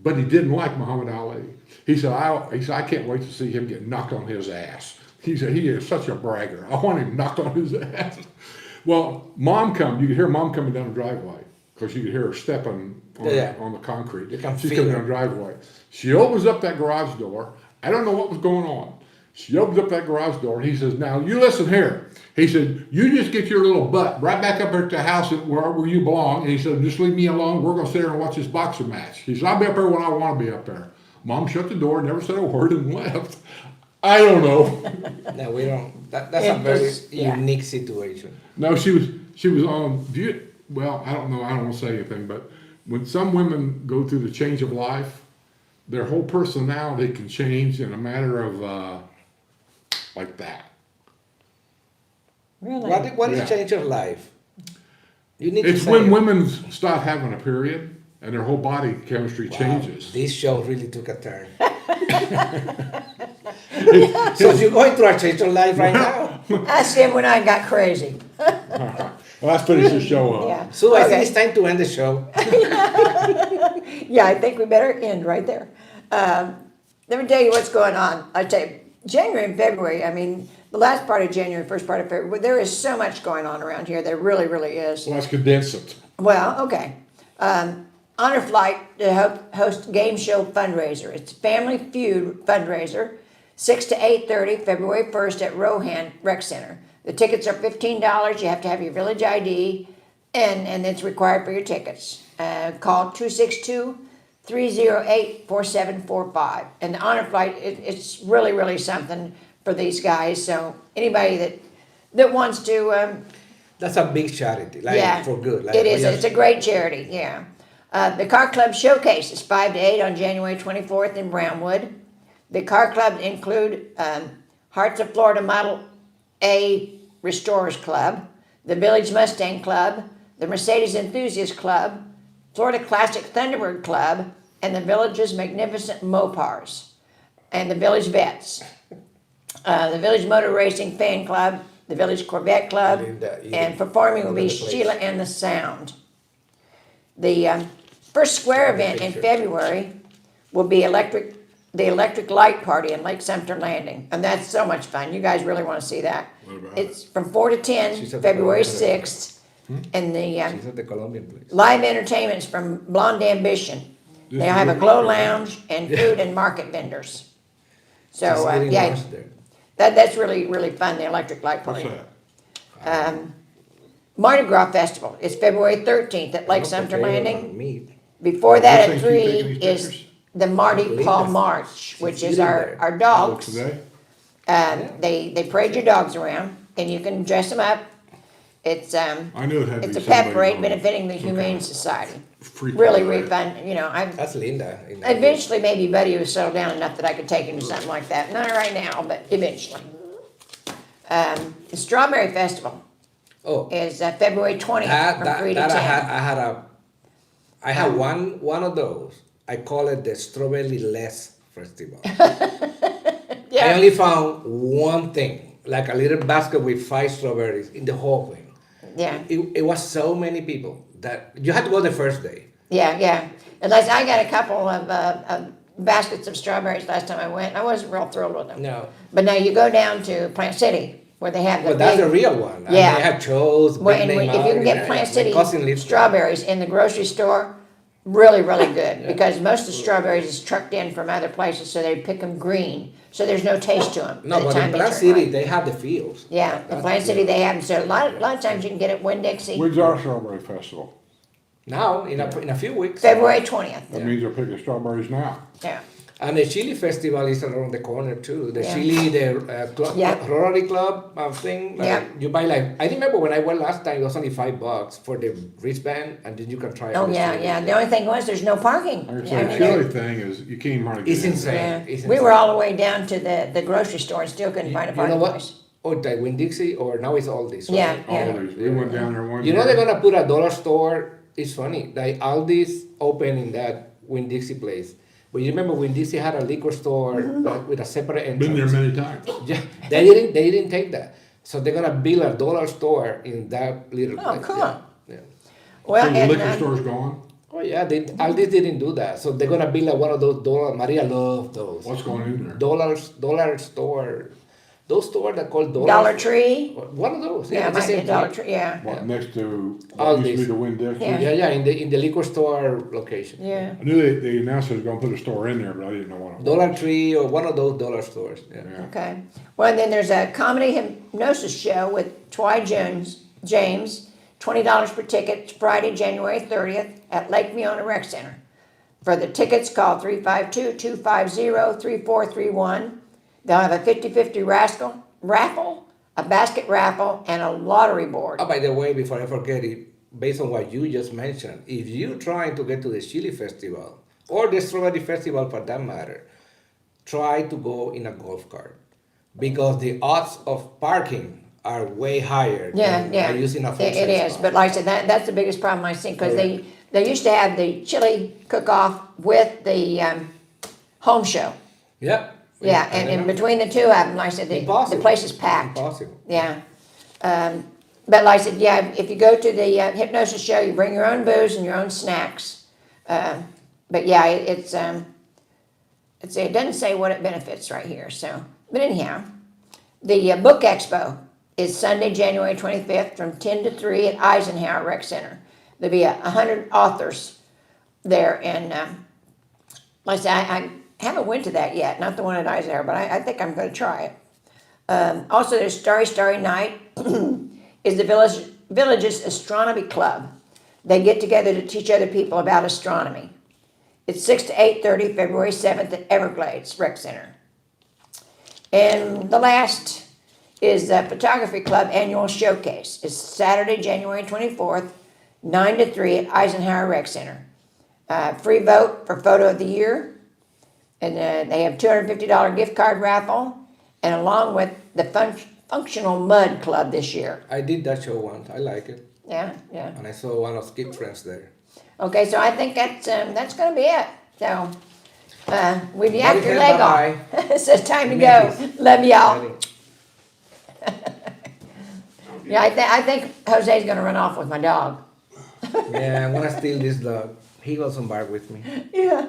but he didn't like Muhammad Ali. He said, I can't wait to see him get knocked on his ass. He said, he is such a bragger. I want him knocked on his ass. Well, you could hear Mom coming down the driveway, because you could hear her stepping on the concrete. You can She's feel coming her. down the driveway. She opens up that garage door. I don't know what was going on. She opens up that garage door, and he says, now, you listen here. He said, you just get your little butt right back up here at the house where you belong. And he said, just leave me alone. We're going to sit there and watch this boxing match. He said, I'll be up there when I want to be up there. Mom shut the door, never said a word, and left. I don't know. No, we don't. That's It a very was- yeah. unique situation. No, she was on, well, I don't know, I don't want to say anything, but when some women go through the change of life, their whole personality can change in a matter of, like that. Really? What is Yeah. change your life? You need It's to say when it. women start having a period, and their whole body chemistry changes. This show really took a turn. So you're going through a change of life right now. That's him when I got crazy. Well, let's finish the show up. Yeah. So I Okay. think it's time to end the show. Yeah, I think we better end right there. Let me tell you what's going on. I tell you, January and February, I mean, the last part of January, first part of February, there is so much going on around here. There really, really is. So let's condense it. Well, okay. Honor Flight to host game show fundraiser. It's Family Feud fundraiser, 6 to 8:30, February 1st at Rohan Rec Center. The tickets are $15. You have to have your village ID, and it's required for your tickets. Call 262-308-4745. And the Honor Flight, it's really, really something for these guys. So anybody that wants to, That's a big charity, like yeah, for good. Like, it is. we It's a great charity. Yeah. The Car Club Showcase is 5 to 8 on January 24th in Brownwood. The Car Club include Hearts of Florida Model A Restorers Club, the Village Mustang Club, the Mercedes Enthusiast Club, Florida Classic Thunderbird Club, and the Village's Magnificent Mopars, and the Village Vets. The Village Motor Racing Fan Club, the Village Corvette Club, and performing will be Sheila and the Sound. The first square event in February will be the Electric Light Party in Lake Sumter Landing, and that's so much fun. You guys really want to see that. What about It's from 4 to 10, She's at the February Colombian 6th, and the She's at the Colombian place. live entertainment is from Blonde Ambition. They'll have a glow lounge and food and market vendors. So, She's getting yeah, lost there. that's really, really fun, the Electric Light What's Party. that? Mardi Gras Festival is February 13th at Lake No Sumter potato, Landing. no meat. Before that Those at things keep taking 3 these is pictures? the Mardi believe Paw that. March, which She's is eating our there. dogs. Today? They parade your dogs around, and you can dress them up. It's I knew it had to it's be a pep somebody parade on benefiting the some Humane kind of Society. freaking Really, parade. really fun. You know, I've That's Linda. eventually maybe Buddy will settle down enough that I could take him to something like that. Not right now, but eventually. The Strawberry Festival Oh, is February 20th from 3 to 10. I had one of those. I call it the Strawberry Less Festival. Yeah. I only found one thing, like a little basket with 5 strawberries in the whole thing. Yeah. It was so many people that you had to go the first day. Yeah. Unless I got a couple of baskets of strawberries last time I went. I wasn't real thrilled with them. No, But now you go down to Plant City where they have the but that's the big, real one. Yeah. And they have Cho's, well, Big and Name if you can Out, get and Plant my City cousin lives there. strawberries in the grocery store, really, really good. Because most of the strawberries is trucked in from other places, so they pick them green. So there's no taste to them. No, but in Plant City, they have the fields. Yeah, in Plant City they have them. So a lot of times you can get it Winn-Dixie, When's our strawberry festival? Now, in a few weeks. February 20th. That means they're picking strawberries now. Yeah. And the Chili Festival is around the corner too. The Yeah. Chili, the Yeah. Rotary Club thing. Like, Yeah. You buy like, I remember when I went last time, it was only $5 for the wristband, and then you can try. Oh, the yeah, chili. yeah. The only thing was there's no parking. Like I I say, mean, the chili thing is, you can't even hardly get It's in insane. there. Yeah. It's We were insane. all the way down to the grocery store and still couldn't find a You know parking what? place. Oh, the Winn-Dixie, or now it's Aldi's. Right? Yeah. Aldi's, we went down there one You know year. they're gonna put a dollar store. It's funny. Like Aldi's open in that Winn-Dixie place. But you remember Winn-Dixie had a liquor store with a separate entrance. Been there many times. Yeah, they didn't take that. So they're gonna build a dollar store in that little Oh, place. cool. Yeah. Well, So the and, liquor store's gone? Oh yeah, Aldi's didn't do that. So they're gonna build like one of those dollar. Maria loved those. What's going in there? Dollar store. Those stores that called Dollar Tree. One of those. Yeah, the might be same Dollar place. Tree. Yeah. What, next to, All what used to be these. the Winn-Dixie? Yeah. Yeah, in the liquor store location. Yeah. I knew they announced they was gonna put a store in there, but I didn't know what it was. Dollar Tree or one of those dollar stores. Yeah. Yeah. Okay. Well, and then there's a comedy hypnosis show with Twy James, $20 per ticket. It's Friday, January 30th at Lake Meona Rec Center. For the tickets, call 352-250-3431. They'll have a 50-50 raffle, a basket raffle, and a lottery board. Oh, by the way, before I forget it, based on what you just mentioned, if you're trying to get to the Chili Festival or the Strawberry Festival for that matter, try to go in a golf cart because the odds of parking are way higher Yeah, than yeah. by using a full It is, but like I said, that's the biggest problem I see, because They used to have the chili cook-off with the home show. Yeah. Yeah, and in between the two of them, like I said, the Impossible. place is packed. Impossible. Yeah. But like I said, yeah, if you go to the hypnosis show, you bring your own booze and your own snacks. But yeah, it doesn't say what it benefits right here. So, but anyhow, the book expo is Sunday, January 25th from 10 to 3 at Eisenhower Rec Center. There'll be 100 authors there, and like I said, I haven't went to that yet, not the one at Eisenhower, but I think I'm going to try it. Also, there's Starry Night is the village's astronomy club. They get together to teach other people about astronomy. It's 6 to 8:30, February 7th at Everglades Rec Center. And the last is the Photography Club Annual Showcase. It's Saturday, January 24th, 9 to 3 at Eisenhower Rec Center. Free vote for Photo of the Year. And they have $250 gift card raffle. And along with the Functional Mud Club this year. I did that show once. I like it. Yeah, yeah. And I saw one of Skip friends there. Okay, so I think that's going to be it. So we've yacked your Okay, leg off. bye-bye. So it's time to go. Love y'all. Ready? Yeah, I think Jose's going to run off with my dog. Yeah, I want to steal this dog. He goes and bark with me. Yeah.